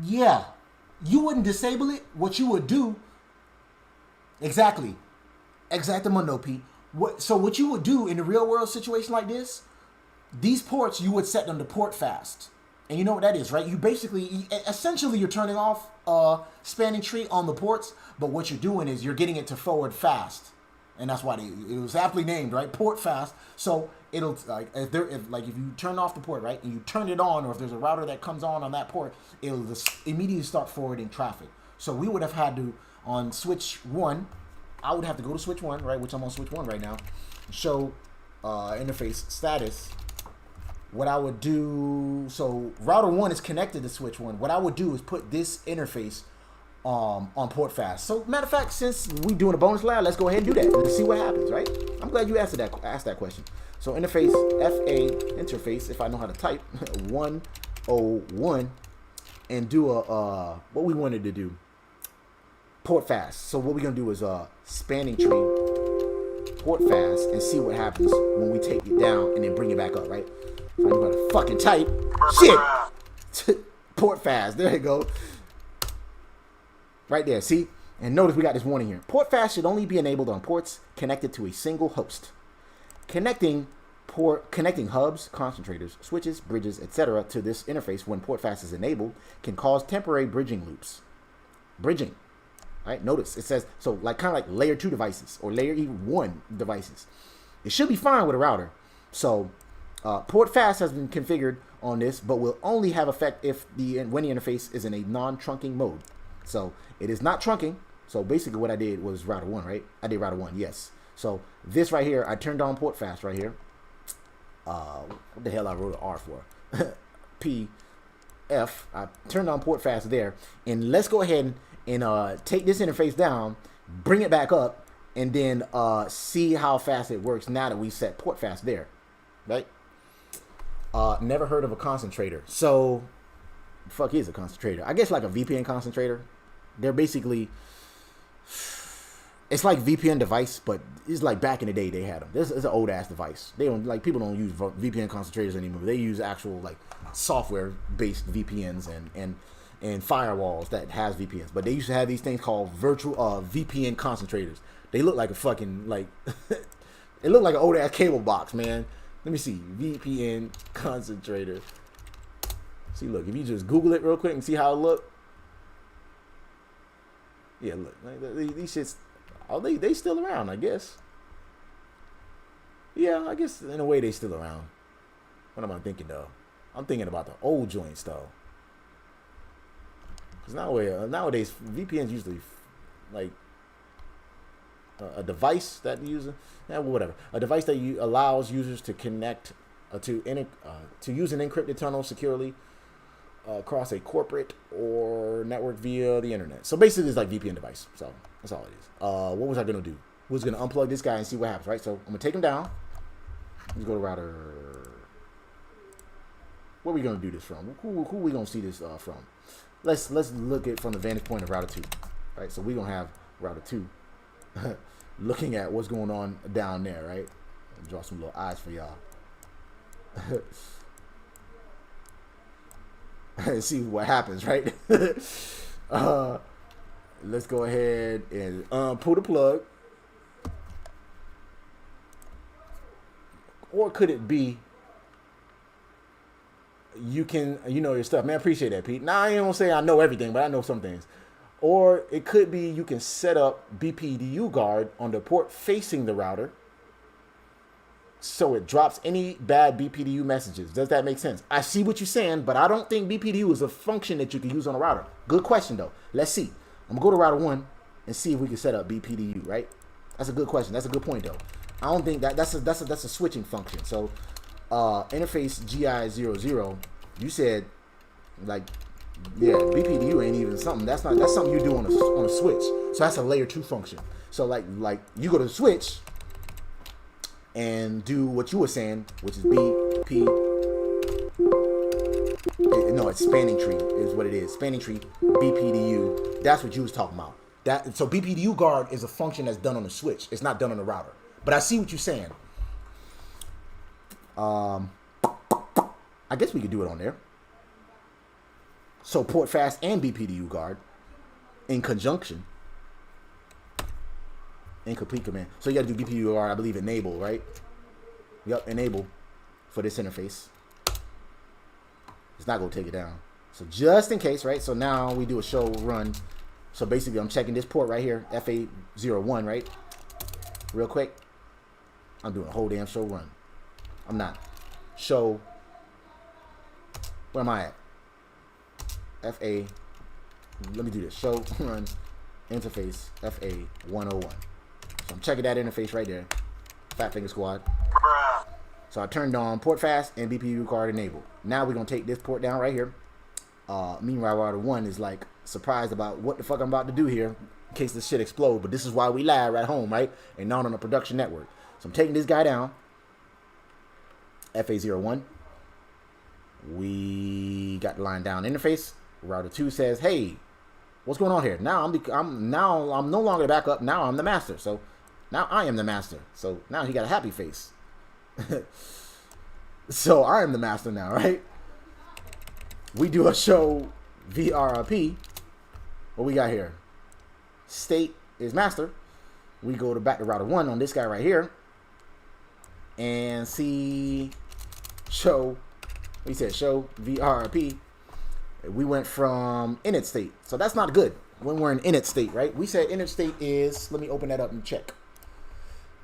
Yeah, you wouldn't disable it. What you would do, exactly, exactamundo, Pete. So what you would do in a real world situation like this, these ports, you would set them to port fast. And you know what that is, right? You basically, essentially, you're turning off spanning tree on the ports, but what you're doing is you're getting it to forward fast. And that's why it was aptly named, right? Port fast. So it'll, like, if you turn off the port, right, and you turn it on, or if there's a router that comes on that port, it'll just immediately start forwarding traffic. So we would have had to, on switch 1, I would have to go to switch 1, right, which I'm on switch 1 right now, show interface status. What I would do, so router 1 is connected to switch 1. What I would do is put this interface on port fast. So matter of fact, since we doing a bonus lab, let's go ahead and do that. Let's see what happens, right? I'm glad you asked that question. So interface FA interface, if I know how to type, 101, and do a what we wanted to do, port fast. So what we're gonna do is spanning tree port fast and see what happens when we take it down and then bring it back up, right? If I know how to fucking type, shit, port fast. There you go. Right there, see? And notice we got this warning here. Port fast should only be enabled on ports connected to a single host. Connecting hubs, concentrators, switches, bridges, etc. to this interface when port fast is enabled can cause temporary bridging loops. Bridging, right? Notice it says, so like kind of like layer 2 devices or layer 1 devices. It should be fine with a router. So port fast has been configured on this, but will only have effect if when the interface is in a non-trunking mode. So it is not trunking. So basically what I did was router 1, right? I did router 1, yes. So this right here, I turned on port fast right here. What the hell I wrote an R for? PF. I turned on port fast there. And let's go ahead and take this interface down, bring it back up, and then see how fast it works now that we set port fast there, right? Never heard of a concentrator. So the fuck is a concentrator? I guess like a VPN concentrator. They're basically, It's like VPN device, but it's like back in the day they had them. This is an old ass device. They don't like people don't use VPN concentrators anymore. They use actual like software based VPNs and firewalls that has VPNs. But they used to have these things called virtual VPN concentrators. They look like a fucking like it looked like an old ass cable box, man. Let me see VPN concentrator. See, look, if you just Google it real quick and see how it look. Yeah, look, like, these shits. Oh, they still around, I guess. Yeah, I guess in a way they still around. What am I thinking though? I'm thinking about the old joints though. Because nowadays VPNs usually like a device that user, whatever, a device that allows users to connect to use an encrypted tunnel securely across a corporate or network via the internet. So basically, it's like VPN device. So that's all it is. What was I gonna do? Was gonna unplug this guy and see what happens, right? So I'm gonna take him down. Let's go to router. Where are we gonna do this from? Who are we gonna see this from? Let's look at it from the vantage point of router 2, right? So we're gonna have router 2 looking at what's going on down there, right? I'll draw some little eyes for y'all. And see what happens, right? Let's go ahead and pull the plug. Or could it be you know your stuff? Man, I appreciate that, Pete. Now, I ain't gonna say I know everything, but I know some things. Or it could be you can set up Bpdu guard on the port facing the router so it drops any bad Bpdu messages. Does that make sense? I see what you're saying, but I don't think Bpdu is a function that you can use on a router. Good question, though. Let's see. I'm going to go to router 1 and see if we can set up Bpdu, right? That's a good question. That's a good point, though. I don't think that's a switching function. So interface GI00, you said, like, yeah, Bpdu ain't even something. That's something you do on a switch. So that's a layer 2 function. So like you go to the switch and do what you were saying, which is no, it's spanning tree is what it is. Spanning tree, Bpdu. That's what you was talking about. So Bpdu guard is a function that's done on the switch. It's not done on the router. But I see what you're saying. I guess we could do it on there. So port fast and Bpdu guard in conjunction. Incomplete command. So you got to do Bpdu guard, I believe, enable, right? Yep, enable for this interface. It's not going to take it down. So just in case, right? So now we do a show run. So basically, I'm checking this port right here, FA01, right? Real quick. I'm doing a whole damn show run. I'm not. Show. Where am I at? FA. Let me do this. Show run interface FA101. So I'm checking that interface right there. Fat Finger Squad. So I turned on port fast and Bpdu guard enabled. Now we're gonna take this port down right here. Meanwhile, router 1 is like surprised about what the fuck I'm about to do here in case this shit explodes. But this is why we live at home, right? And not on a production network. So I'm taking this guy down. FA01. We got the line down interface. Router 2 says, "Hey, what's going on here?" Now I'm no longer the backup. Now I'm the master. So now I am the master. So now he got a happy face. So I am the master now, right? We do a show VRRP. What we got here? State is master. We go back to router 1 on this guy right here. And see show. We said show VRRP. We went from init state. So that's not good when we're in init state, right? We said init state is, let me open that up and check.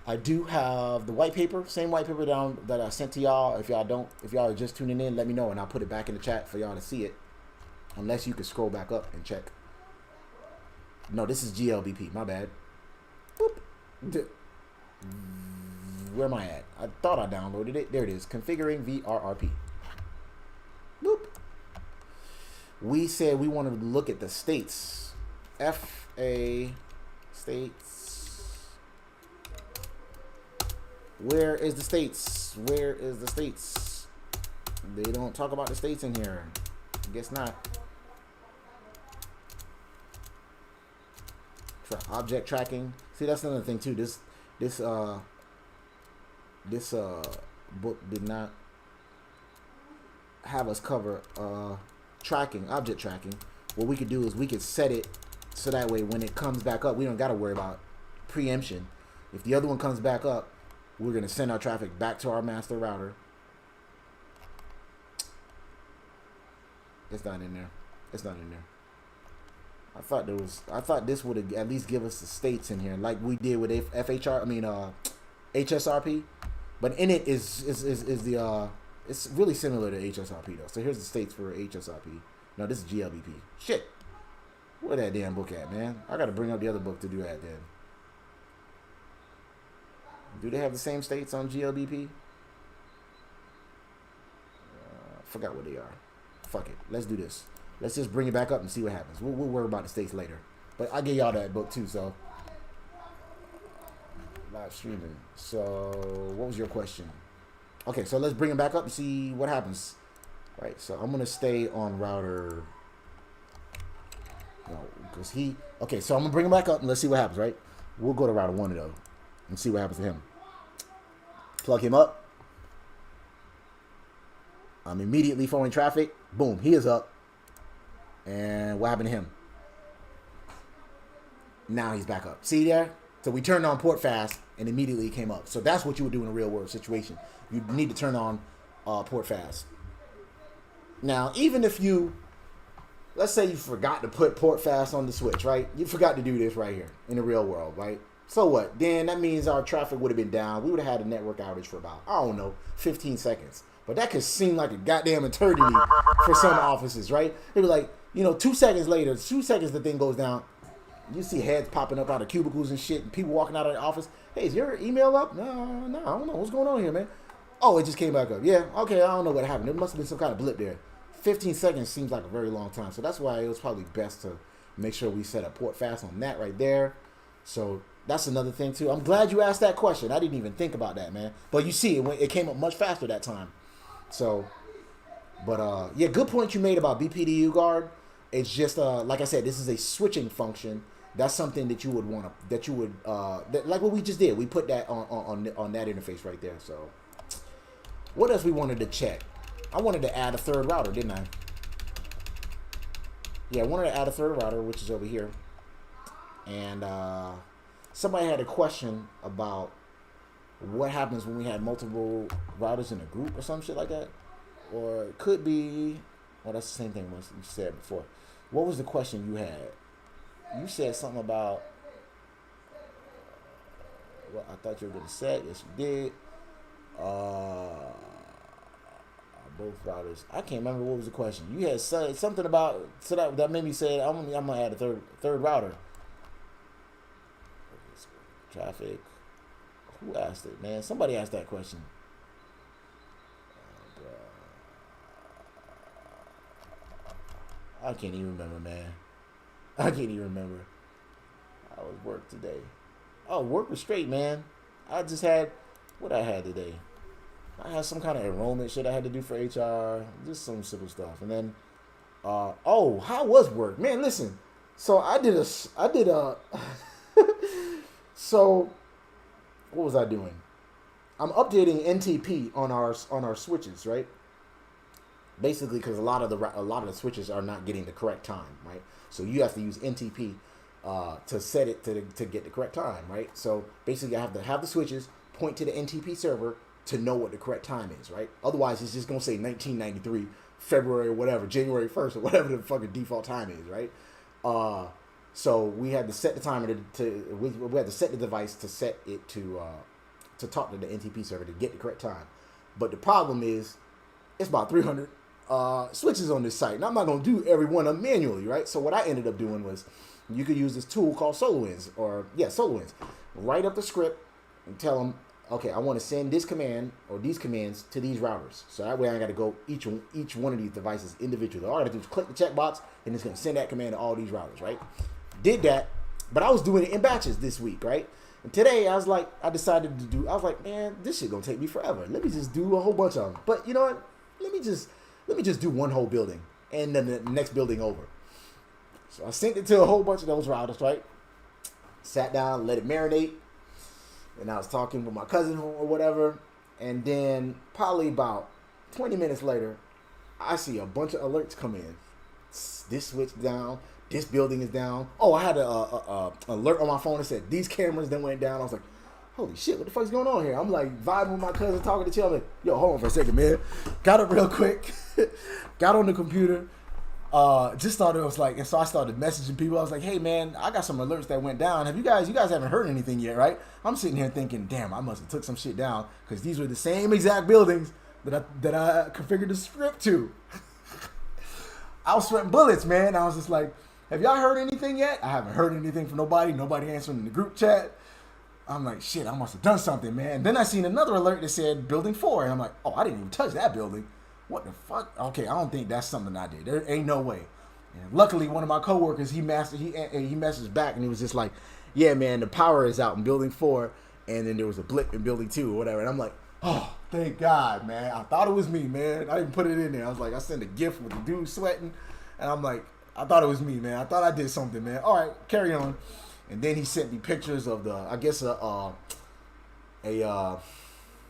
I do have the white paper, same white paper down that I sent to y'all. If y'all are just tuning in, let me know and I'll put it back in the chat for y'all to see it. Unless you can scroll back up and check. No, this is GLBP, my bad. Boop. Where am I at? I thought I downloaded it. There it is. Configuring VRRP. Boop. We said we wanted to look at the states. FA states. Where is the states? Where is the states? They don't talk about the states in here. I guess not. For object tracking. See, that's another thing too. This book did not have us cover tracking, object tracking. What we could do is we could set it so that way when it comes back up, we don't got to worry about preemption. If the other one comes back up, we're going to send our traffic back to our master router. It's not in there. It's not in there. I thought this would at least give us the states in here, like we did with HSRP. But in it is the it's really similar to HSRP though. So here's the states for HSRP. No, this is GLBP. Shit. Where that damn book at, man? I gotta bring up the other book to do that then. Do they have the same states on GLBP? Forgot what they are. Fuck it. Let's do this. Let's just bring it back up and see what happens. We'll worry about the states later. But I'll give y'all that book too, so. Live streaming. So, what was your question? Okay, so let's bring it back up and see what happens. Right, so I'm going to stay on router. No, because okay, so I'm going to bring him back up and let's see what happens, right? We'll go to router 1 though and see what happens to him. Plug him up. I'm immediately flowing traffic. Boom, he is up. And what happened to him? Now he's back up. See there? So we turned on port fast and immediately he came up. So that's what you would do in a real world situation. You need to turn on port fast. Now, even if let's say you forgot to put port fast on the switch, right? You forgot to do this right here in the real world, right? So what? Then that means our traffic would have been down. We would have had a network outage for about, I don't know, 15 seconds. But that could seem like a goddamn eternity for some offices, right? They'd be like, 2 seconds later, 2 seconds the thing goes down. You see heads popping up out of cubicles and shit, and people walking out of the office. Hey, is your email up? No, I don't know. What's going on here, man? Oh, it just came back up. Yeah, okay, I don't know what happened. There must have been some kind of blip there. 15 seconds seems like a very long time. So that's why it was probably best to make sure we set a port fast on that right there. So that's another thing, too. I'm glad you asked that question. I didn't even think about that, man. But you see, it came up much faster that time. So, but, yeah, good point you made about Bpdu guard. It's just, like I said, this is a switching function. That's something that you would want to, like what we just did. We put that on that interface right there. So, what else we wanted to check? I wanted to add a third router, didn't I? Yeah, I wanted to add a third router, which is over here. And somebody had a question about what happens when we had multiple routers in a group or some shit like that. Or it could be, well, that's the same thing you said before. What was the question you had? You said something about, well, I thought you were going to say, yes you did. Both routers. I can't remember what was the question. You had said something about, so that made me say, I'm going to add a third router. Traffic. Who asked it, man? Somebody asked that question. I can't even remember, man. I can't even remember. I was work today. Oh, work was straight, man. I just had what I had today. I had some kind of enrollment shit I had to do for HR. Just some simple stuff. And then, oh, how was work? Man, listen. So I did a so what was I doing? I'm updating NTP on our switches, right? Basically, because a lot of the switches are not getting the correct time, right? So you have to use NTP to set it to get the correct time, right? So basically, I have to have the switches point to the NTP server to know what the correct time is, right? Otherwise, it's just gonna say 1993 February or whatever, January 1st or whatever the fucking default time is, right? So we had to set the timer we had to set the device to set it to talk to the NTP server to get the correct time. But the problem is, it's about 300 switches on this site, and I'm not gonna do every one of them manually, right? So what I ended up doing was, you could use this tool called SolarWinds, SolarWinds. Write up the script and tell them, okay, I want to send this command or these commands to these routers. So that way I got to go each one of these devices individually. All I got to do is click the checkbox, and it's going to send that command to all these routers, right? Did that, but I was doing it in batches this week, right? And today I was like, man, this shit going to take me forever. Let me just do a whole bunch of them. But you know what? Let me just do one whole building and then the next building over. So I sent it to a whole bunch of those routers, right? Sat down, let it marinate, and I was talking with my cousin or whatever, and then probably about 20 minutes later, I see a bunch of alerts come in. This switch down, this building is down. Oh, I had a alert on my phone that said these cameras then went down. I was like, holy shit, what the fuck's going on here? I'm like vibing with my cousin, talking to chill. I'm like, yo, hold on for a second, man. Got up real quick, got on the computer. Just thought it was like, and so I started messaging people. I was like, hey man, I got some alerts that went down. You guys haven't heard anything yet, right? I'm sitting here thinking, damn, I must have took some shit down because these were the same exact buildings that I configured the script to. I was sweating bullets, man. I was just like, have y'all heard anything yet? I haven't heard anything from nobody. Nobody answering in the group chat. I'm like, shit, I must have done something, man. Then I seen another alert that said building 4. And I'm like, oh, I didn't even touch that building. What the fuck? Okay, I don't think that's something I did. There ain't no way. And luckily, one of my coworkers, he messaged back and he was just like, yeah, man, the power is out in building 4. And then there was a blip in building 2 or whatever. And I'm like, oh, thank God, man. I thought it was me, man. I didn't put it in there. I was like, I sent a GIF with the dude sweating. And I'm like, I thought it was me, man. I thought I did something, man. All right, carry on. And then he sent me pictures of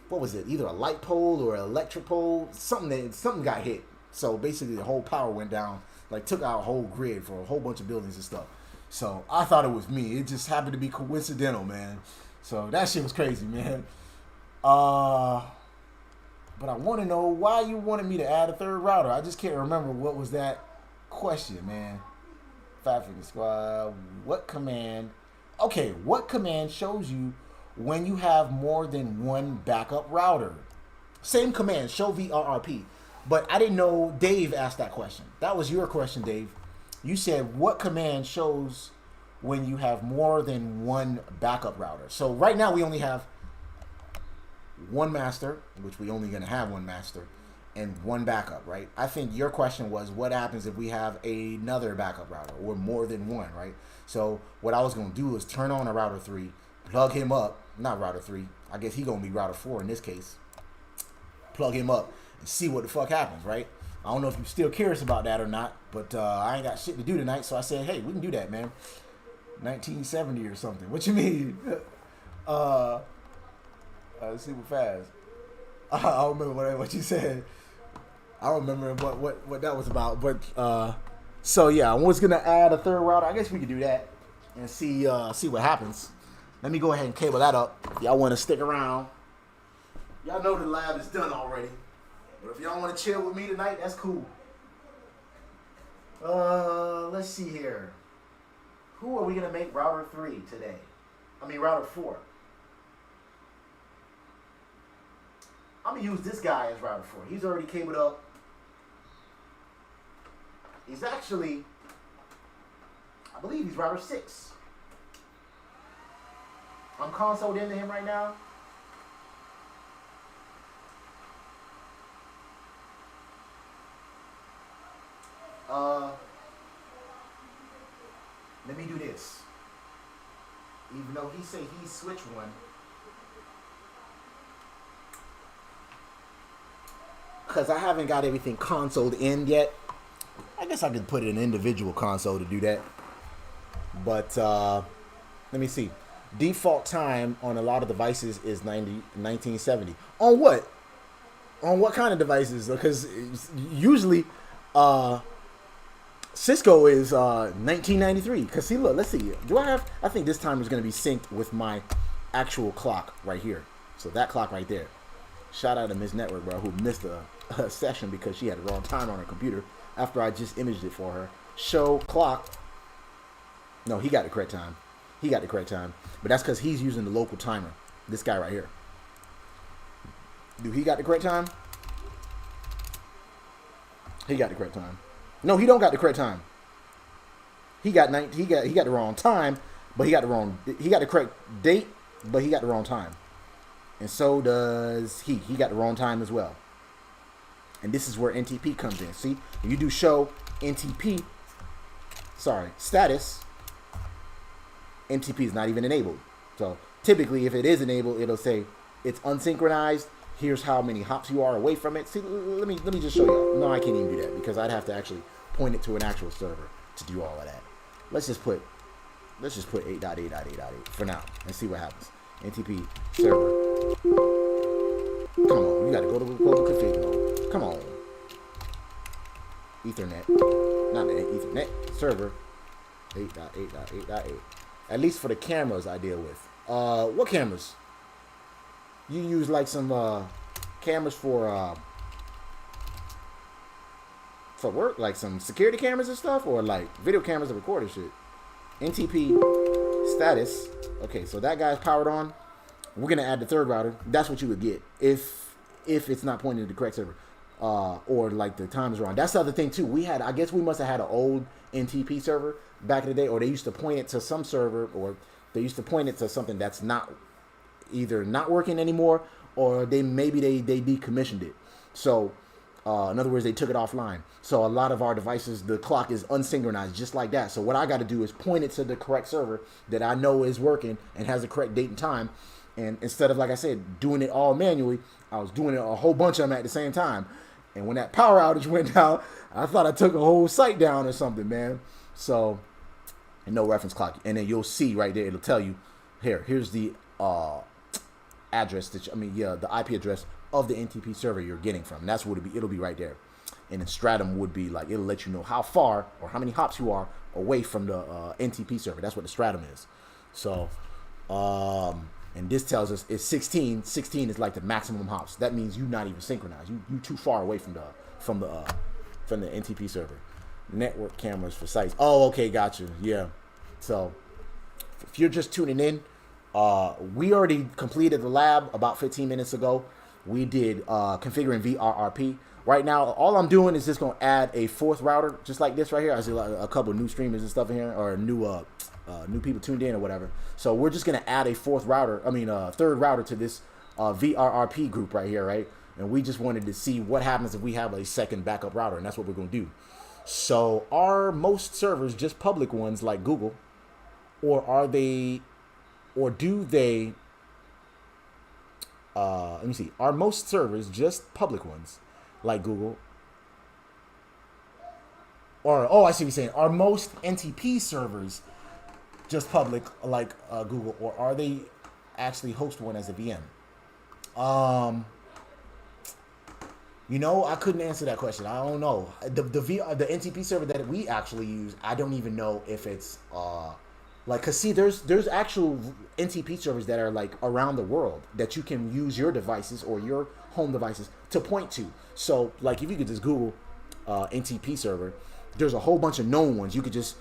what was it? Either a light pole or an electric pole. Something got hit. So basically the whole power went down, like took out a whole grid for a whole bunch of buildings and stuff. So I thought it was me. It just happened to be coincidental, man. So that shit was crazy, man. But I want to know why you wanted me to add a third router. I just can't remember what was that question, man. Traffic squad. What command? Okay, what command shows you when you have more than one backup router? Same command, show VRRP. But I didn't know Dave asked that question. That was your question, Dave. You said what command shows when you have more than one backup router? So right now we only have one master, which we only going to have one master, and one backup, right? I think your question was what happens if we have another backup router or more than one, right? So what I was going to do is turn on a router 3, plug him up, not router 3, I guess he going to be router 4 in this case, plug him up and see what the fuck happens, right? I don't know if you're still curious about that or not, but I ain't got shit to do tonight, so I said, hey, we can do that, man. 1970 or something. What you mean? Super fast. I don't remember what you said. I don't remember what that was about. But so yeah, I was gonna add a third router. I guess we could do that and see what happens. Let me go ahead and cable that up. Y'all want to stick around? Y'all know the lab is done already. But if y'all want to chill with me tonight, that's cool. Let's see here. Who are we gonna make router 3 today? I mean router 4. I'm gonna use this guy as router 4. He's already cabled up. He's actually, I believe he's router 6. I'm consoled into him right now. Let me do this. Even though he say he switched one. Because I haven't got everything consoled in yet. I guess I could put it in an individual console to do that. But let me see. Default time on a lot of devices is 1970. On what? On what kind of devices? Because usually Cisco is 1993. Because see, look, let's see. Do I have? I think this timer is going to be synced with my actual clock right here. So that clock right there. Shout out to Miss NetworkBruh who missed a session because she had the wrong time on her computer after I just imaged it for her. Show clock. No, he got the correct time. He got the correct time. But that's because he's using the local timer. This guy right here. Do he got the correct time? He got the correct time. No, he don't got the correct time. He got the wrong time, but he got the correct date, but he got the wrong time. And so does he. He got the wrong time as well. And this is where NTP comes in. See, if you do show NTP, status, NTP is not even enabled. So typically, if it is enabled, it'll say it's unsynchronized. Here's how many hops you are away from it. See, let me just show you. No, I can't even do that because I'd have to actually point it to an actual server to do all of that. Let's just put let's just put 8.8.8.8 for now and see what happens. NTP server. Come on, you gotta go to config mode. Come on. Ethernet, not the Ethernet server. 8.8.8.8. At least for the cameras I deal with. What cameras? You use like some cameras for work, like some security cameras and stuff, or like video cameras that record and shit. NTP status. Okay, so that guy's powered on. We're gonna add the third router. That's what you would get if it's not pointing to the correct server, or like the time is wrong. That's the other thing too. I guess we must have had an old NTP server back in the day, or they used to point it to some server, or they used to point it to something that's either not working anymore, or maybe they decommissioned it. So in other words, they took it offline. So a lot of our devices, the clock is unsynchronized just like that. So what I got to do is point it to the correct server that I know is working and has the correct date and time. And instead of, like I said, doing it all manually, I was doing it a whole bunch of them at the same time. And when that power outage went down, I thought I took a whole site down or something, man. So, and no reference clock. And then you'll see right there, it'll tell you, here's the address, the IP address of the NTP server you're getting from. And that's what it'll be right there. And then Stratum would be like, it'll let you know how far or how many hops you are away from the NTP server. That's what the Stratum is. So, and this tells us it's 16. 16 is like the maximum hops. That means you're not even synchronized. You too far away from the NTP server. Network cameras for sites. Oh, okay, gotcha. Yeah. So if you're just tuning in, we already completed the lab about 15 minutes ago. We did configuring VRRP. Right now, all I'm doing is just going to add a fourth router, just like this right here. I see a couple of new streamers and stuff in here, or new people tuned in or whatever. So we're just going to add a third router to this VRRP group right here, right? And we just wanted to see what happens if we have a second backup router, and that's what we're going to do. So are most servers just public ones like Google, or do they, let me see, are most servers just public ones like Google? Or, I see what you're saying. Are most NTP servers just public like Google, or are they actually host one as a VM? I couldn't answer that question. I don't know. The NTP server that we actually use, I don't even know if it's cause see, there's actual NTP servers that are like around the world that you can use your devices or your home devices to point to. So like if you could just Google NTP server, there's a whole bunch of known ones. You could just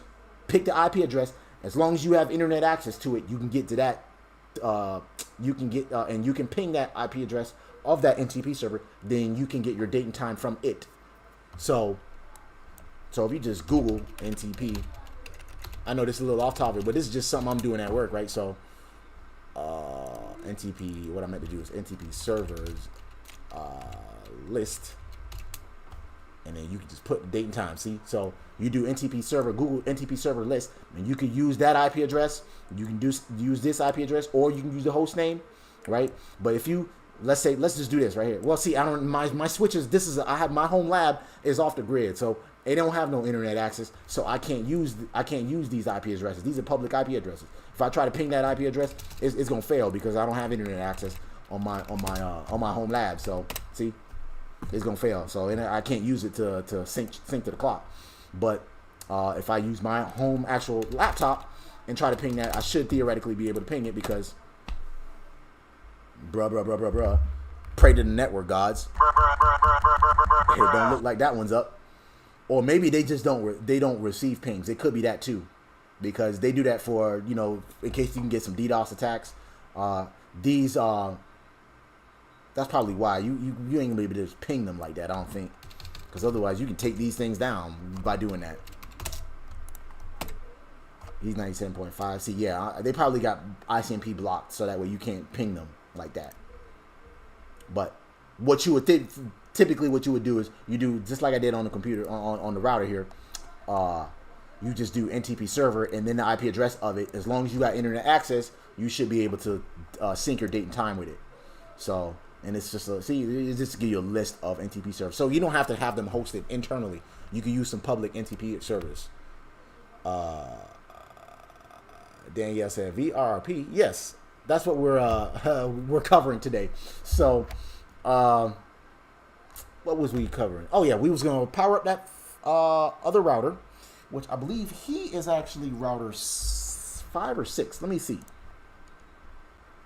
pick the IP address. As long as you have internet access to it, you can get to that. And you can ping that IP address of that NTP server. Then you can get your date and time from it. So if you just Google NTP, I know this is a little off topic, but this is just something I'm doing at work, right? So NTP, what I meant to do is NTP servers list. And then you can just put the date and time. See, so you do NTP server, Google NTP server list, and you can use that IP address. You can use this IP address, or you can use the host name, right? But if you let's just do this right here. Well, see, I don't my switches. I have my home lab is off the grid, so they don't have no internet access, so I can't use these IP addresses. These are public IP addresses. If I try to ping that IP address, it's gonna fail because I don't have internet access on my home lab. So see. It's gonna fail, so I can't use it to sync to the clock. But if I use my home actual laptop and try to ping that, I should theoretically be able to ping it because bruh. Pray to the network gods. It don't look like that one's up, or maybe they just don't receive pings. It could be that too, because they do that for in case you can get some DDoS attacks. That's probably why you ain't gonna be able to just ping them like that. I don't think, because otherwise you can take these things down by doing that. He's 97.5. See, yeah, they probably got ICMP blocked so that way you can't ping them like that. But what you would typically what you would do is you do just like I did on the computer on the router here. You just do NTP server and then the IP address of it. As long as you got internet access, you should be able to sync your date and time with it. So. And it's just it's just to give you a list of NTP servers. So you don't have to have them hosted internally. You can use some public NTP servers. Danielle said VRRP. Yes, that's what we're covering today. So, what was we covering? Oh yeah, we was gonna power up that other router, which I believe he is actually router 5 or 6. Let me see.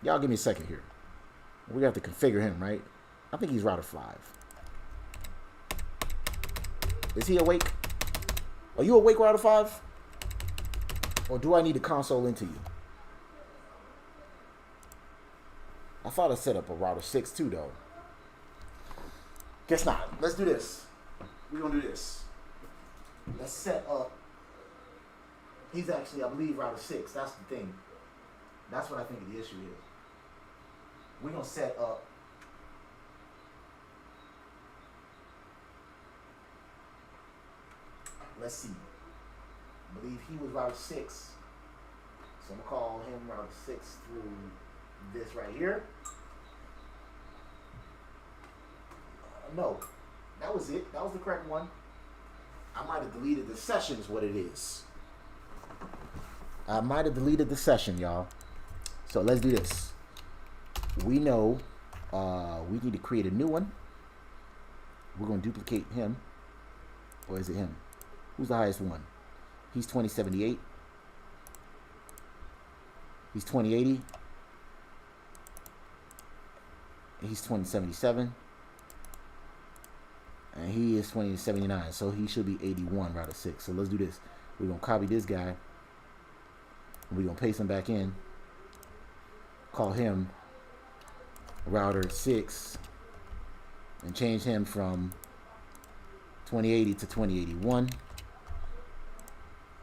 Y'all give me a second here. We have to configure him, right? I think he's router 5. Is he awake? Are you awake, router 5? Or do I need to console into you? I thought I set up a router 6 too, though. Guess not. Let's do this. We're going to do this. Let's set up. He's actually, I believe, router 6. That's the thing. That's what I think the issue is. We're going to set up. Let's see. I believe he was router 6. So I'm going to call him router 6 through this right here. No, that was it. That was the correct one. I might have deleted the session is what it is. I might have deleted the session, y'all. So let's do this. We know we need to create a new one. We're going to duplicate him. Or is it him? Who's the highest one? He's 2078. He's 2080. He's 2077. And he is 2079. So he should be 81 router 6. So let's do this. We're going to copy this guy. We're going to paste him back in. Call him router 6. And change him from 2080 to 2081.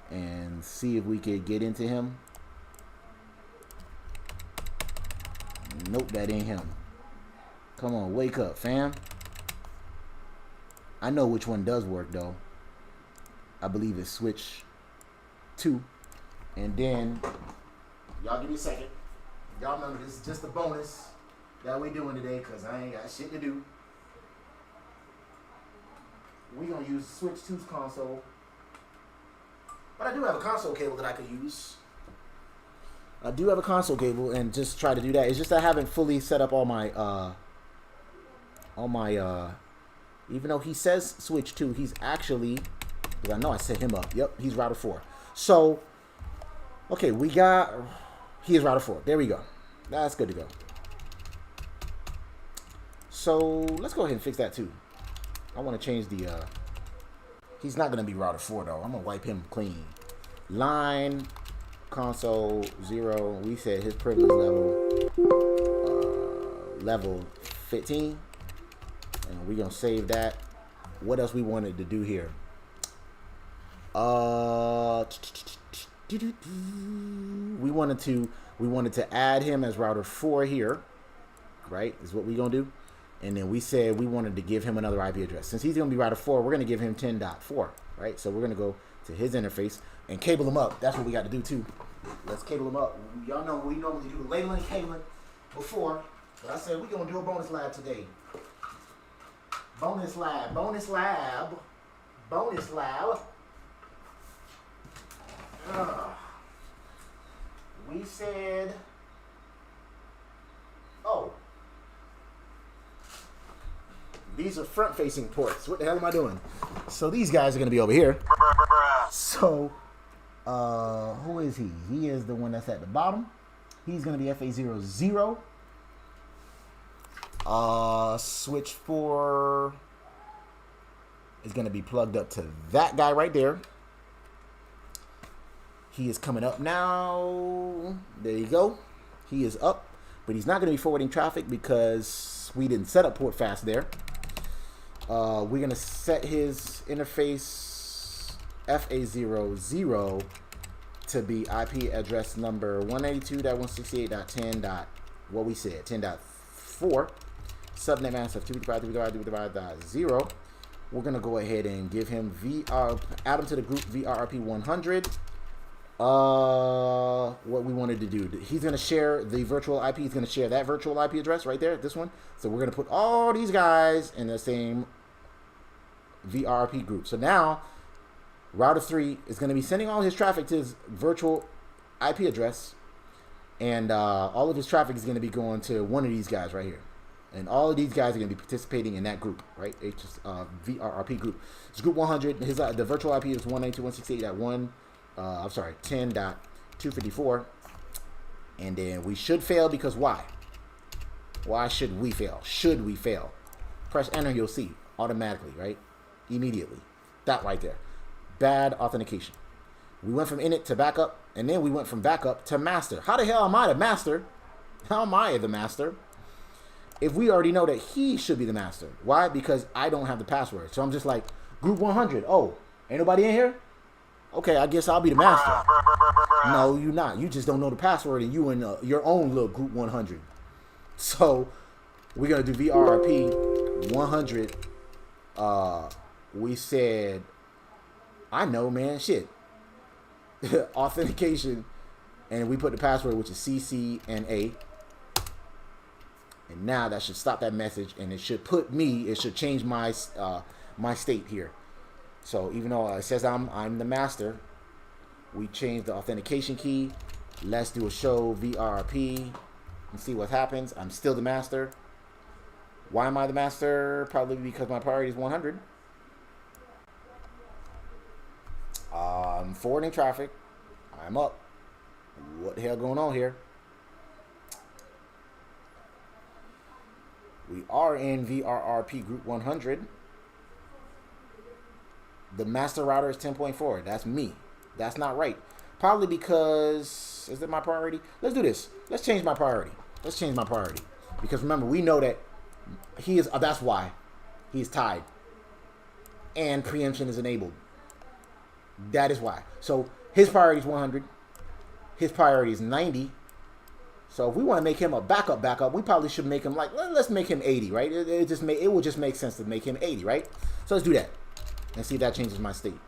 And see if we could get into him. Nope, that ain't him. Come on, wake up, fam. I know which one does work, though. I believe it's switch 2. And then, y'all give me a second. Y'all remember this is just a bonus that we're doing today because I ain't got shit to do. We're going to use switch 2's console. But I do have a console cable that I could use. I do have a console cable and just try to do that. It's just I haven't fully set up all my even though he says switch 2, he's actually, because I know I set him up. Yep, he's router 4. So, okay, he is router 4. There we go. That's good to go. So, let's go ahead and fix that too. I want to change the, he's not going to be router 4 though. I'm going to wipe him clean. Line, console, 0. We said his privilege level 15. And we're going to save that. What else we wanted to do here? We wanted to add him as router 4 here. Right? Is what we're going to do. And then we said we wanted to give him another IP address. Since he's going to be router 4, we're going to give him 10.4. Right? So we're going to go to his interface and cable him up. That's what we got to do too. Let's cable him up. Y'all know we normally do the labeling and cabling before. But I said we're going to do a bonus lab today. Bonus lab, bonus lab, bonus lab. We said, oh, these are front-facing ports. What the hell am I doing? So these guys are going to be over here. So, who is he? He is the one that's at the bottom. He's going to be FA00. Switch 4 is going to be plugged up to that guy right there. He is coming up now. There you go. He is up, but he's not going to be forwarding traffic because we didn't set up port fast there. We're going to set his interface FA00 to be IP address number 192.168.10. What we said, 10.4. Subnet mask of 255.255.0. We're gonna go ahead and give him add him to the group VRRP 100. What we wanted to do, he's gonna share the virtual IP. He's gonna share that virtual IP address right there, this one. So we're gonna put all these guys in the same VRRP group. So now router 3 is gonna be sending all his traffic to his virtual IP address, and all of his traffic is going to be going to one of these guys right here. And all of these guys are going to be participating in that group, right? VRRP group. It's group 100. His the virtual IP is 192.168.1. I'm sorry, 10.254. And then we should fail because why? Why should we fail? Should we fail? Press enter, you'll see automatically, right? Immediately. That right there. Bad authentication. We went from init to backup, and then we went from backup to master. How the hell am I the master? How am I the master? If we already know that he should be the master. Why? Because I don't have the password. So I'm just like, group 100. Oh, ain't nobody in here? Okay, I guess I'll be the master. No, you're not. You just don't know the password, and you in your own little group 100. So we're going to do VRRP 100. We said, I know, man, shit. Authentication. And we put the password, which is Ccna. And now that should stop that message, and it should put me, it should change my my state here. So even though it says I'm the master, we change the authentication key. Let's do a show VRRP and see what happens. I'm still the master. Why am I the master? Probably because my priority is 100. I'm forwarding traffic. I'm up. What the hell going on here? We are in VRRP group 100. The master router is 10.4. That's me. That's not right. Probably because, is it my priority? Let's do this. Let's change my priority. Let's change my priority. Because remember, we know that he is, that's why he's tied. And preemption is enabled. That is why. So his priority is 100. His priority is 90. So if we want to make him a backup, we probably should make him like, let's make him 80, right? It will just make sense to make him 80, right? So let's do that and see if that changes my state.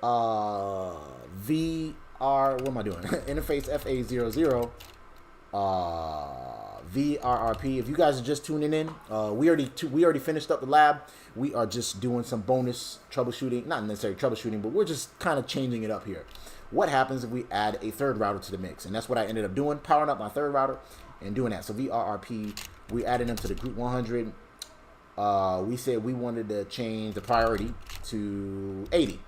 What am I doing? Interface FA00. VRRP. If you guys are just tuning in, we already finished up the lab. We are just doing some bonus troubleshooting, not necessarily troubleshooting, but we're just kind of changing it up here. What happens if we add a third router to the mix? And that's what I ended up doing, powering up my third router and doing that. So VRRP, we added them to the group 100. We said we wanted to change the priority to 80.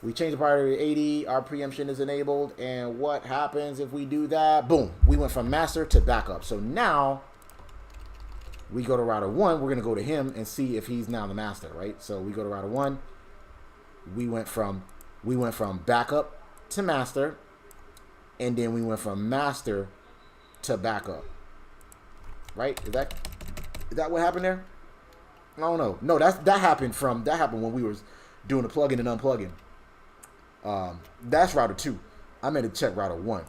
We changed the priority to 80. Our preemption is enabled. And what happens if we do that? Boom. We went from master to backup. So now we go to router 1. We're going to go to him and see if he's now the master, right? So we go to router 1. We went from backup to master, and then we went from master to backup. Right? Is that what happened there? I don't know. No, that happened when we was doing the plugging and unplugging. That's router 2. I meant to check router 1.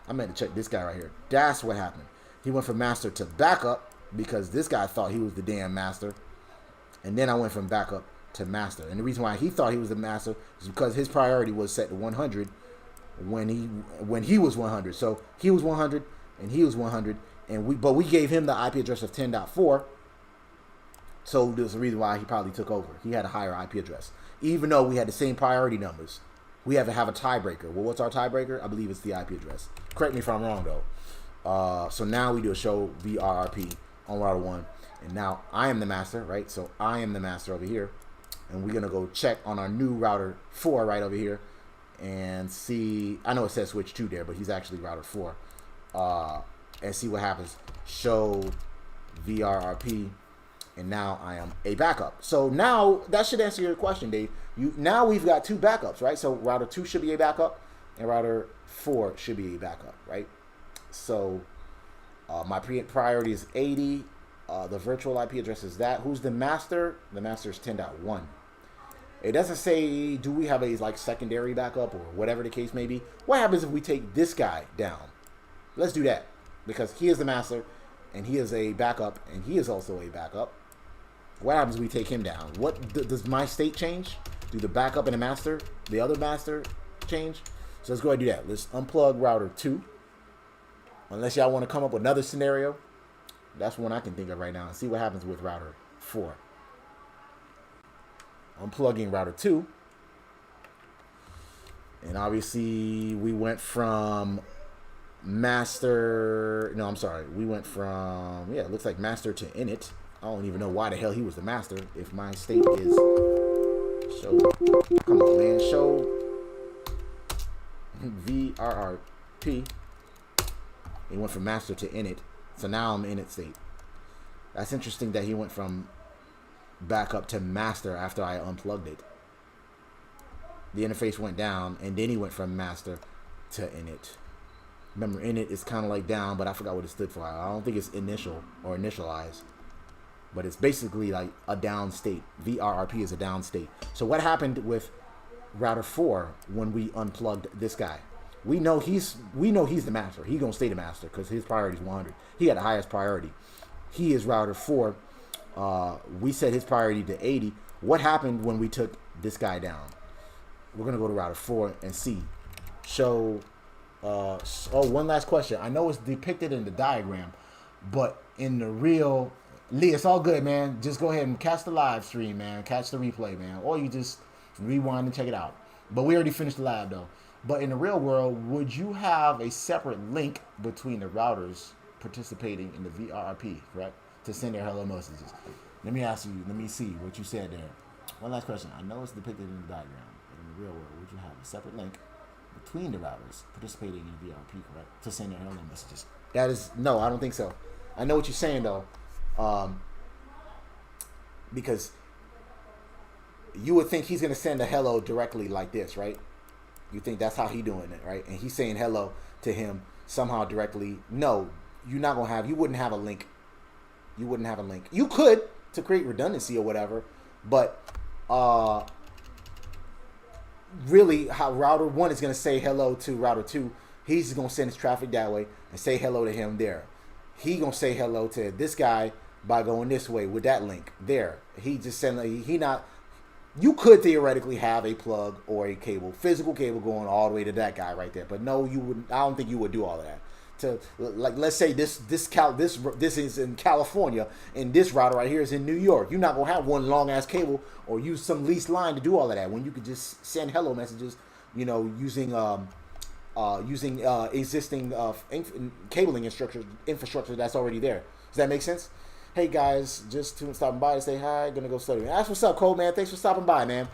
I meant to check this guy right here. That's what happened. He went from master to backup because this guy thought he was the damn master, and then I went from backup to master. And the reason why he thought he was the master is because his priority was set to 100 when he was 100. So he was 100 and he was 100, but we gave him the IP address of 10.4. So there's a reason why he probably took over. He had a higher IP address, even though we had the same priority numbers. We have to have a tiebreaker. Well, what's our tiebreaker? I believe it's the IP address. Correct me if I'm wrong though. So now we do a show VRRP on router 1, and now I am the master, right? So I am the master over here. And we're going to go check on our new router 4 right over here and see. I know it says switch 2 there, but he's actually router 4. And see what happens. Show VRRP. And now I am a backup. So now that should answer your question, Dave. Now we've got 2 backups, right? So router 2 should be a backup and router 4 should be a backup, right? So my priority is 80. The virtual IP address is that. Who's the master? The master is 10.1. It doesn't say, do we have a like secondary backup or whatever the case may be. What happens if we take this guy down? Let's do that because he is the master and he is a backup and he is also a backup. What happens if we take him down? What does my state change? Do the backup and the master, the other master, change? So let's go ahead and do that. Let's unplug router 2. Unless y'all want to come up with another scenario. That's one I can think of right now and see what happens with router 4. Unplugging router 2. And obviously we went from master, no, I'm sorry. We went from, yeah, it looks like master to init. I don't even know why the hell he was the master if my state is show. Come on, man. Show VRRP. He went from master to init. So now I'm init state. That's interesting that he went from backup to master after I unplugged it. The interface went down, and then he went from master to init. Remember, init is kind of like down, but I forgot what it stood for. I don't think it's initial or initialize, but it's basically like a down state. VRRP is a down state. So what happened with router 4 when we unplugged this guy? We know he's the master. He's gonna stay the master because his priority is 100. He had the highest priority. He is router 4. We set his priority to 80. What happened when we took this guy down? We're gonna go to router 4 and see. Show. Oh, one last question. I know it's depicted in the diagram, but in the real, Lee, it's all good, man. Just go ahead and catch the live stream, man. Catch the replay, man. Or you just rewind and check it out. But we already finished the lab, though. But in the real world, would you have a separate link between the routers participating in the VRRP, correct? To send their hello messages. Let me ask you, let me see what you said there. One last question. I know it's depicted in the diagram, but in the real world, would you have a separate link between the routers participating in VRRP, correct? To send their hello messages. That is, no, I don't think so. I know what you're saying, though. Because you would think he's going to send a hello directly like this, right? You think that's how he doing it, right? And he's saying hello to him somehow directly. No, you're not going to have, you wouldn't have a link. You wouldn't have a link. You could to create redundancy or whatever, but really how router 1 is going to say hello to router 2, he's going to send his traffic that way and say hello to him there. He going to say hello to this guy by going this way with that link there. He just send, you could theoretically have a plug or a cable, physical cable going all the way to that guy right there. But no, you wouldn't. I don't think you would do all of that. To, like, let's say this is in California and this router right here is in New York. You're not gonna have one long ass cable or use some leased line to do all of that when you could just send hello messages, you know, using existing cabling infrastructure that's already there. Does that make sense? Hey guys, just stopping by to say hi. Gonna go study. That's what's up, Cole, man. Thanks for stopping by, man.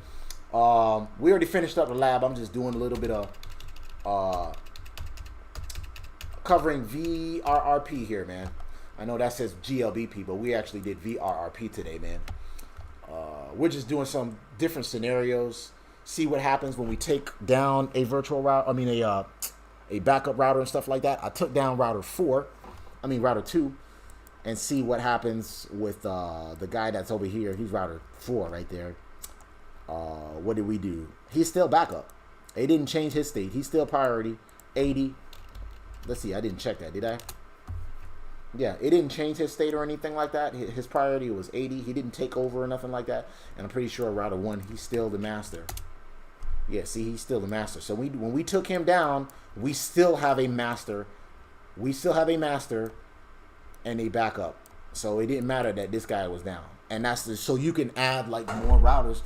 We already finished up the lab. I'm just doing a little bit of covering VRRP here, man. I know that says GLBP, but we actually did VRRP today, man. We're just doing some different scenarios. See what happens when we take down a virtual route. I mean, a backup router and stuff like that. I took down router 2, and see what happens with the guy that's over here. He's router 4 right there. What did we do? He's still backup. It didn't change his state. He's still priority 80. Let's see. I didn't check that, did I? Yeah, it didn't change his state or anything like that. His priority was 80. He didn't take over or nothing like that. And I'm pretty sure router 1, he's still the master. Yeah, see, he's still the master. So when we took him down, we still have a master. We still have a master and a backup. So it didn't matter that this guy was down. And that's so you can add like more routers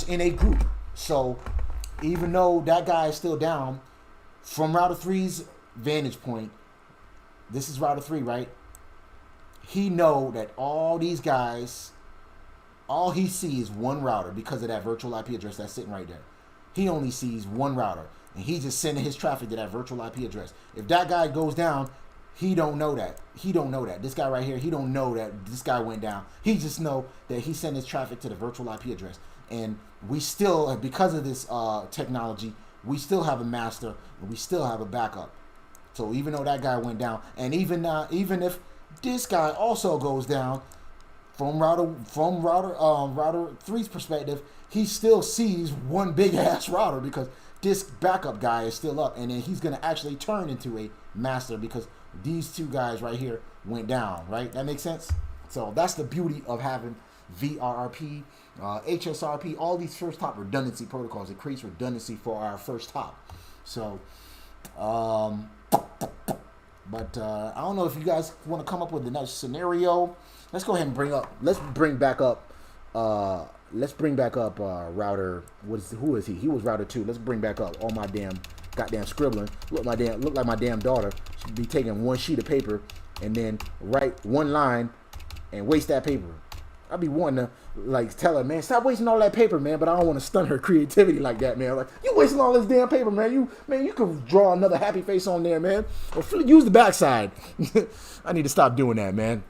in a group. So even though that guy is still down, from router 3's vantage point, this is router 3, right? He know that all these guys, all he sees one router because of that virtual IP address that's sitting right there. He only sees one router, and he's just sending his traffic to that virtual IP address. If that guy goes down, he don't know that. He don't know that. This guy right here, he don't know that this guy went down. He just know that he sent his traffic to the virtual IP address. And we still, because of this technology, we still have a master and we still have a backup. So even though that guy went down, and even if this guy also goes down, from router 3's perspective, he still sees one big ass router because this backup guy is still up, and then he's gonna actually turn into a master because these two guys right here went down, right? That makes sense? So that's the beauty of having VRRP, HSRP, all these first hop redundancy protocols. It creates redundancy for our first hop. So, but I don't know if you guys want to come up with another scenario. Let's go ahead and bring back up Let's bring back up router. Who is he? He was router 2. Let's bring back up all my goddamn scribbling. Look like my damn daughter should be taking one sheet of paper and then write one line and waste that paper. I'd be wanting to like tell her, man, stop wasting all that paper, man. But I don't want to stun her creativity like that, man. Like, you wasting all this damn paper, man. You could draw another happy face on there, man. Or use the backside. I need to stop doing that, man.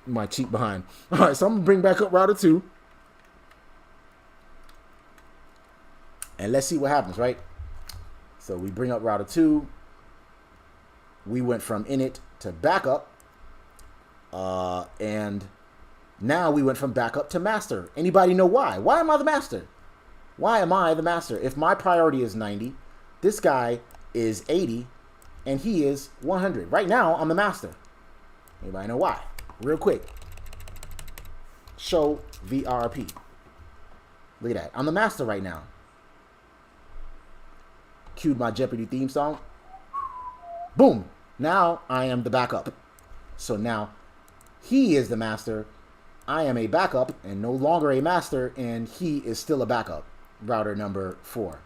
My cheek behind. All right, so I'm gonna bring back up router 2. And let's see what happens, right? So we bring up router 2. We went from init to backup. And now we went from backup to master. Anybody know why? Why am I the master? Why am I the master? If my priority is 90, this guy is 80, and he is 100. Right now, I'm the master. Anybody know why? Real quick. Show VRRP. Look at that. I'm the master right now. Cued my Jeopardy theme song. Boom. Now I am the backup. So now he is the master. I am a backup and no longer a master, and he is still a backup. Router number 4.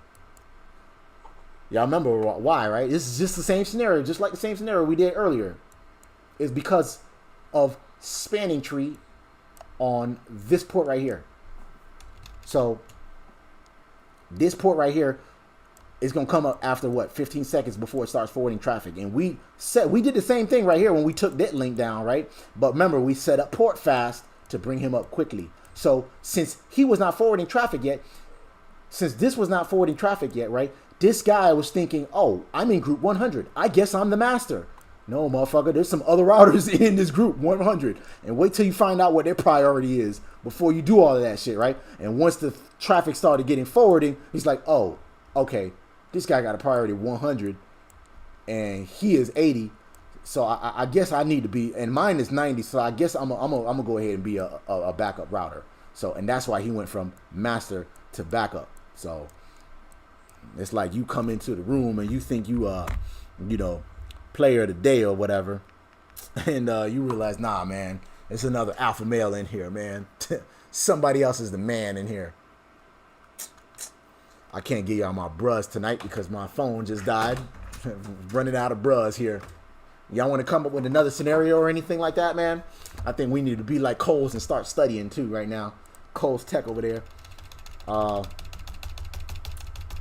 Y'all remember why, right? This is just the same scenario, just like the same scenario we did earlier. It's because of spanning tree on this port right here. So this port right here is going to come up after what, 15 seconds before it starts forwarding traffic. And we did the same thing right here when we took that link down, right? But remember, we set up port fast to bring him up quickly. So since he was not forwarding traffic yet, since this was not forwarding traffic yet, right? This guy was thinking, oh, I'm in group 100. I guess I'm the master. No, motherfucker, there's some other routers in this group 100. And wait till you find out what their priority is before you do all of that shit, right? And once the traffic started getting forwarding, he's like, oh, okay, this guy got a priority 100 and he is 80. So I guess I need to be, and mine is 90. So I guess I'm gonna go ahead and be a backup router. So, and that's why he went from master to backup. So it's like you come into the room and you think you know, player of the day or whatever, and you realize, nah, man, it's another alpha male in here, man. Somebody else is the man in here. I can't give y'all my bruhs tonight because my phone just died. Running out of bruhs here. Y'all want to come up with another scenario or anything like that, man? I think we need to be like Coles and start studying too right now. Coles Tech over there.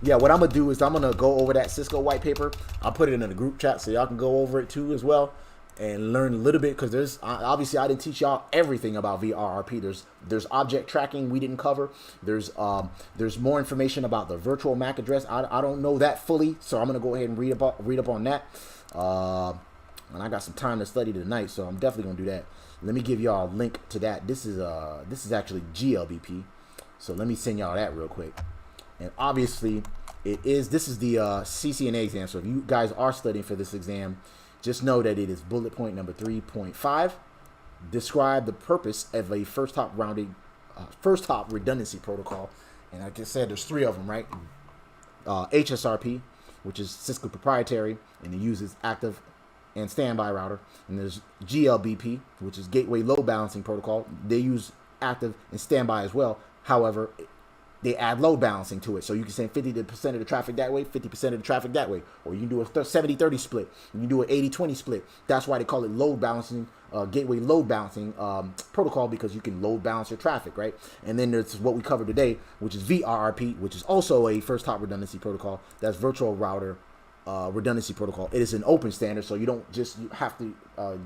Yeah, what I'm going to do is I'm going to go over that Cisco white paper. I'll put it in the group chat so y'all can go over it too as well and learn a little bit, because there's obviously I didn't teach y'all everything about VRRP. There's object tracking we didn't cover. There's more information about the virtual MAC address. I don't know that fully, so I'm going to go ahead and read up on that. And I got some time to study tonight, so I'm definitely going to do that. Let me give y'all a link to that. This is actually GLBP. So let me send y'all that real quick. And obviously, this is the Ccna exam. So if you guys are studying for this exam, just know that it is bullet point number 3.5. Describe the purpose of a first hop redundancy protocol. And like I said, there's 3 of them, right? HSRP, which is Cisco proprietary, and it uses active and standby router. And there's GLBP, which is gateway load balancing protocol. They use active and standby as well. However, they add load balancing to it. So you can send 50% of the traffic that way, 50% of the traffic that way. Or you can do a 70-30 split. You can do an 80-20 split. That's why they call it load balancing, gateway load balancing protocol, because you can load balance your traffic, right? And then there's what we covered today, which is VRRP, which is also a first hop redundancy protocol. That's virtual router redundancy protocol. It is an open standard, so you don't just have to,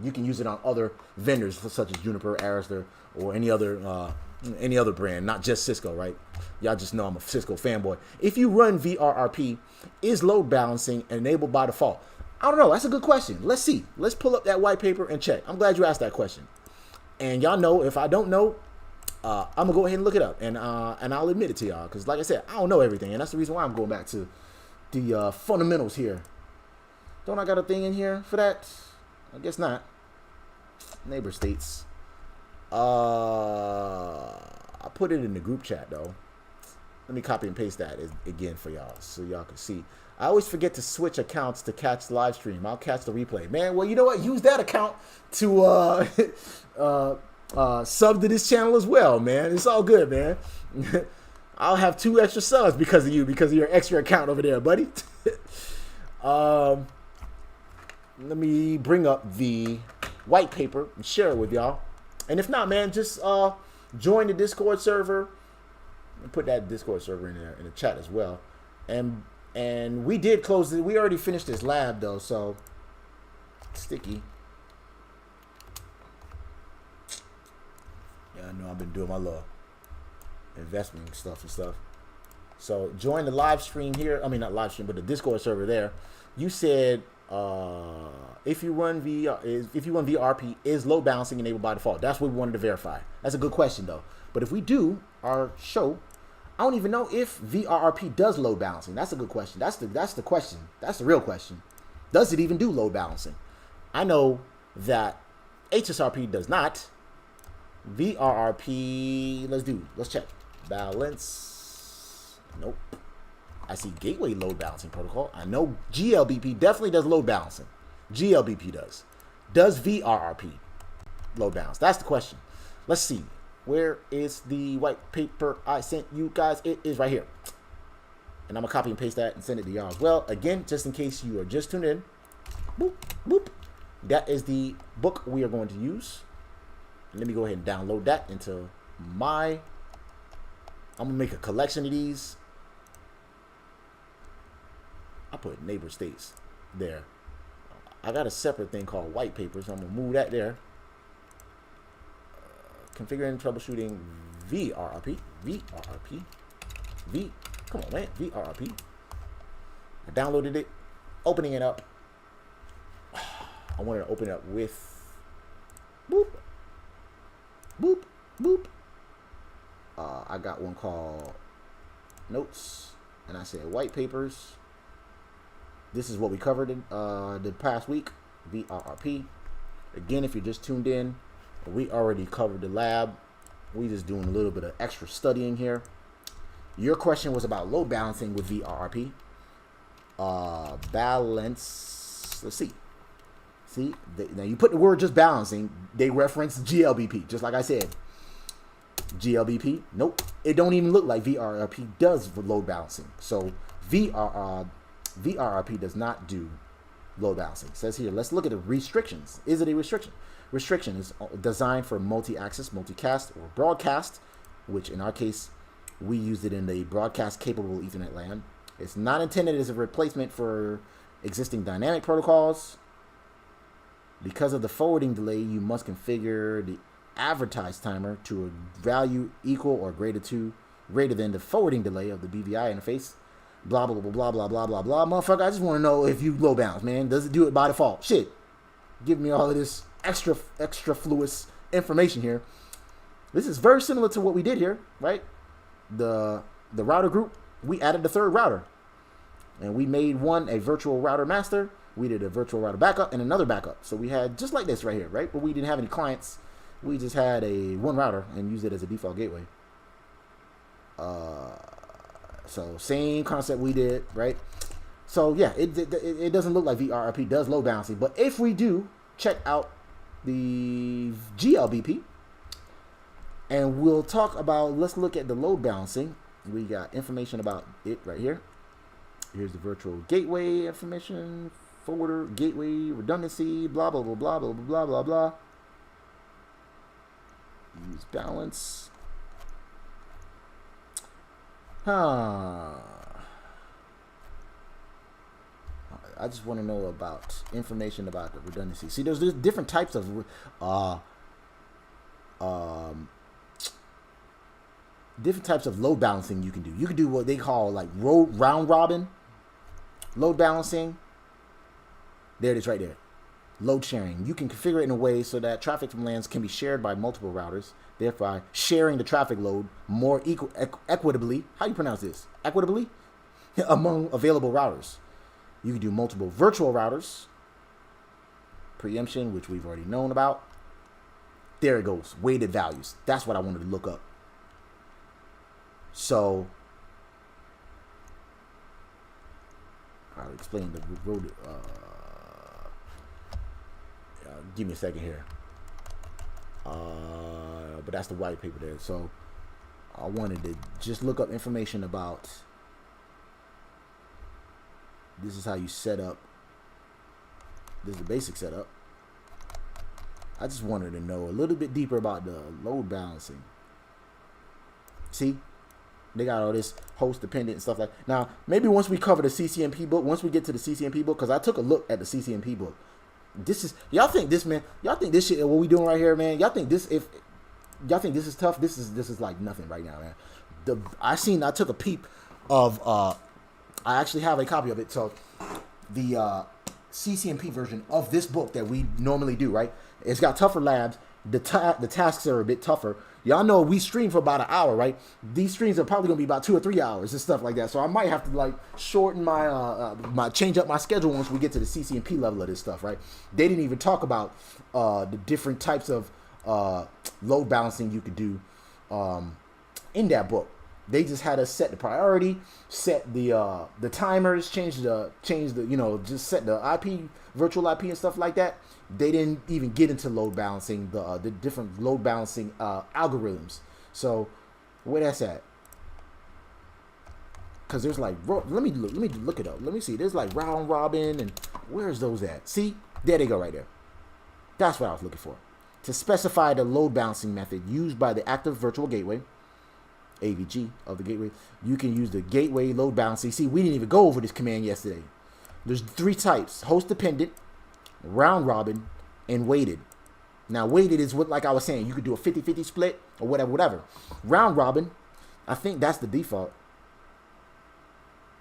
you can use it on other vendors such as Juniper, Arista, or any other brand, not just Cisco, right? Y'all just know I'm a Cisco fanboy. If you run VRRP, is load balancing enabled by default? I don't know. That's a good question. Let's see. Let's pull up that white paper and check. I'm glad you asked that question. And y'all know, if I don't know, I'm gonna go ahead and look it up, and I'll admit it to y'all, because like I said, I don't know everything, and that's the reason why I'm going back to the fundamentals here. Don't I got a thing in here for that? I guess not. Neighbor states. I put it in the group chat though. Let me copy and paste that again for y'all so y'all can see. I always forget to switch accounts to catch the live stream. I'll catch the replay. Man, well, you know what? Use that account to sub to this channel as well, man. It's all good, man. I'll have 2 extra subs because of you, because of your extra account over there, buddy. Let me bring up the white paper and share it with y'all. And if not, man, just join the Discord server. Put that Discord server in there in the chat as well. And we did close it. We already finished this lab though, so sticky. Yeah, I know I've been doing my little investment stuff and stuff. So join the live stream here. I mean, not live stream, but the Discord server there. You said if you run VRRP, is load balancing enabled by default? That's what we wanted to verify. That's a good question though. But if we do our show, I don't even know if VRRP does load balancing. That's a good question. That's the question. That's the real question. Does it even do load balancing? I know that HSRP does not. VRRP, let's check. Balance. Nope. I see gateway load balancing protocol. I know GLBP definitely does load balancing. GLBP does. Does VRRP load balance? That's the question. Let's see. Where is the white paper I sent you guys? It is right here. And I'm going to copy and paste that and send it to y'all as well. Again, just in case you are just tuned in. Boop, boop. That is the book we are going to use. Let me go ahead and download that into my... I'm going to make a collection of these. I put neighbor states there. I got a separate thing called white paper, so I'm going to move that there. Configuring troubleshooting VRRP. Come on, man. VRRP. I downloaded it. Opening it up. I wanted to open it up with boop. Boop. Boop. I got one called notes. And I said white papers. This is what we covered in the past week. VRRP. Again, if you're just tuned in, we already covered the lab. We just doing a little bit of extra studying here. Your question was about load balancing with VRRP. Balance. Let's see. See, now you put the word just balancing. They reference GLBP, just like I said. GLBP. Nope. It don't even look like VRRP does load balancing. So VRRP does not do load balancing. It says here, let's look at the restrictions. Is it a restriction? Restriction is designed for multi-access, multicast, or broadcast, which in our case, we used it in the broadcast-capable Ethernet LAN. It's not intended as a replacement for existing dynamic protocols. Because of the forwarding delay, you must configure the advertised timer to a value equal or greater than the forwarding delay of the BVI interface. Blah, blah, blah, blah, blah, blah, blah, blah. Motherfucker, I just want to know if you load balance, man. Does it do it by default? Shit. Give me all of this extra fluous information here. This is very similar to what we did here, right? The router group, we added the third router. And we made one a virtual router master. We did a virtual router backup and another backup. So we had just like this right here, right? But we didn't have any clients. We just had one router and used it as a default gateway. So same concept we did, right? So yeah, it doesn't look like VRRP does load balancing. But if we do, check out the GLBP. And we'll talk about, let's look at the load balancing. We got information about it right here. Here's the virtual gateway information, forwarder, gateway, redundancy, blah, blah, blah, blah, blah, blah, blah, blah. Use balance. I just want to know about information about the redundancy. See, there's different types of load balancing you can do. You can do what they call like round robin load balancing. There it is right there. Load sharing. You can configure it in a way so that traffic from LANs can be shared by multiple routers, thereby sharing the traffic load more equitably. How do you pronounce this? Equitably? Among available routers. You can do multiple virtual routers. Preemption, which we've already known about. There it goes. Weighted values. That's what I wanted to look up. So, I'll explain the road. Give me a second here. but that's the white paper there. So I wanted to just look up information about, this is how you set up, this is the basic setup. I just wanted to know a little bit deeper about the load balancing. See, they got all this host dependent and stuff like that. Now, maybe once we cover the CCNP book, once we get to the CCNP book, because I took a look at the CCNP book. This is, y'all think this, man, y'all think this shit, what we doing right here, man, y'all think this, if y'all think this is tough, this is like nothing right now, man. I took a peep of, I actually have a copy of it. So the CCNP version of this book that we normally do, right? It's got tougher labs. The tasks are a bit tougher. Y'all know we stream for about an hour, right? These streams are probably gonna be about 2 or 3 hours and stuff like that. So I might have to like shorten my change up my schedule once we get to the CCNP level of this stuff, right? They didn't even talk about the different types of load balancing you could do in that book. They just had us set the priority, set the timers, change the just set the IP, virtual IP and stuff like that. They didn't even get into load balancing, the different load balancing algorithms. So where that's at? Because there's like, let me look it up. Let me see. There's like round robin, and where's those at? See, there they go right there. That's what I was looking for. To specify the load balancing method used by the active virtual gateway, AVG of the gateway, you can use the gateway load balancing. See, we didn't even go over this command yesterday. There's 3 types: host dependent, round robin, and weighted. Now weighted is what, like I was saying, you could do a 50-50 split or whatever. Round robin, I think that's the default.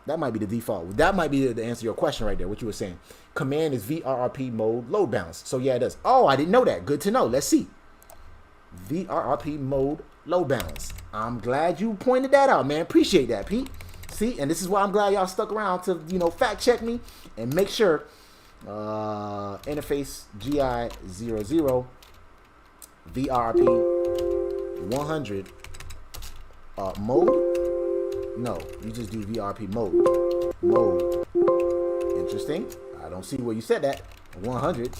That might be the default. That might be the answer to your question right there, what you were saying. Command is VRRP mode load balance. So yeah, it does. Oh, I didn't know that. Good to know. Let's see. VRRP mode load balance. I'm glad you pointed that out, man. Appreciate that, Pete. See, and this is why I'm glad y'all stuck around to, fact check me and make sure interface GI00 VRRP 100 mode. No, you just do VRRP mode. Interesting. I don't see where you said that. 100.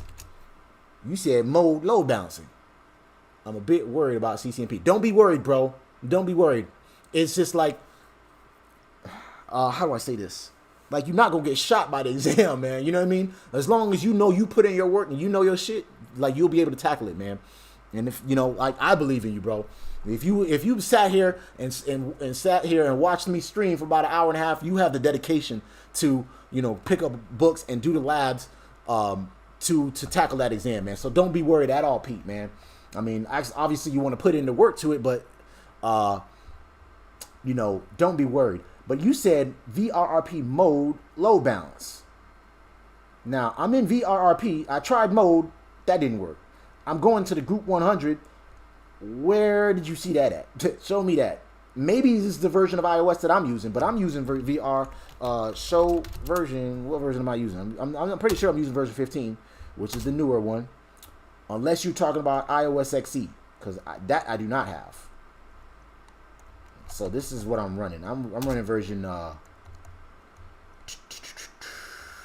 You said mode load balancing. I'm a bit worried about CCNP. Don't be worried, bro. Don't be worried. It's just like, how do I say this? Like, you're not going to get shot by the exam, man. You know what I mean? As long as you know you put in your work and you know your shit, like, you'll be able to tackle it, man. And if, like, I believe in you, bro. If you sat here and sat here and watched me stream for about an hour and a half, you have the dedication to, pick up books and do the labs to tackle that exam, man. So don't be worried at all, Pete, man. I mean, obviously you want to put in the work to it, but, don't be worried. But you said VRRP mode load balance. Now, I'm in VRRP. I tried mode. That didn't work. I'm going to the group 100. Where did you see that at? Show me that. Maybe this is the version of iOS that I'm using, but I'm using VR. Show version. What version am I using? I'm pretty sure I'm using version 15, which is the newer one. Unless you're talking about iOS XE, because that I do not have. So this is what I'm running. I'm running version.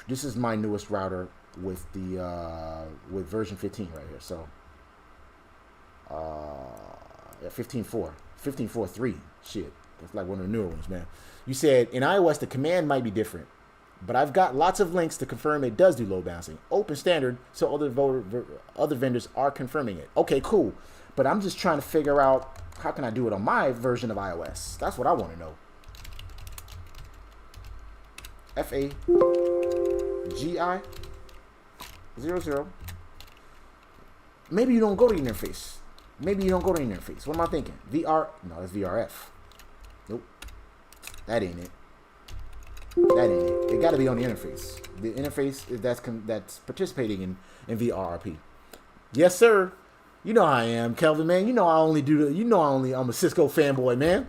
This is my newest router with the with version 15 right here. So yeah, 15.4, 15.4.3. Shit, that's like one of the newer ones, man. You said in iOS the command might be different, but I've got lots of links to confirm it does do load balancing. Open standard, so other vendors are confirming it. Okay, cool. But I'm just trying to figure out how can I do it on my version of iOS. That's what I want to know. FAGI00. Maybe you don't go to the interface. Maybe you don't go to the interface. What am I thinking? No, that's VRF. Nope. That ain't it. That ain't it. It got to be on the interface. The interface that's participating in VRRP. Yes, sir. You know how I am, Kelvin, man. I'm a Cisco fanboy, man.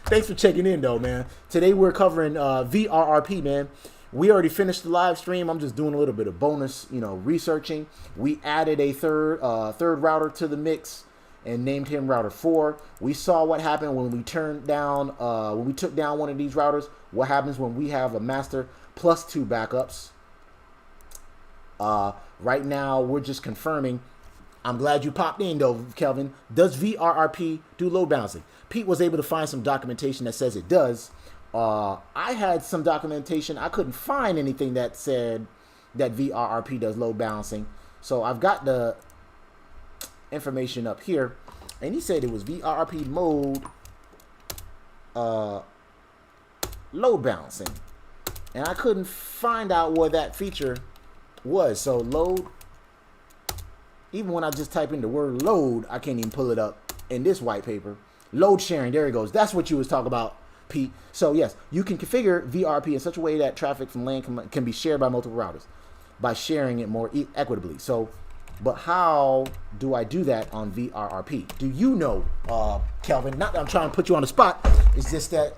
Thanks for checking in, though, man. Today we're covering VRRP, man. We already finished the live stream. I'm just doing a little bit of bonus, researching. We added a third router to the mix and named him router 4. We saw what happened when we took down one of these routers. What happens when we have a master plus 2 backups. Right now, we're just confirming I'm glad you popped in though, Kelvin. Does VRRP do load balancing? Pete was able to find some documentation that says it does. I had some documentation. I couldn't find anything that said that VRRP does load balancing. So I've got the information up here, and he said it was VRRP mode load balancing, and I couldn't find out what that feature was. So load, even when I just type in the word load, I can't even pull it up in this white paper. Load sharing, there it goes. That's what you was talking about, Pete. So yes, you can configure VRRP in such a way that traffic from LAN can be shared by multiple routers by sharing it more equitably. So, but how do I do that on VRRP? Do you know, Kelvin? Not that I'm trying to put you on the spot. It's just that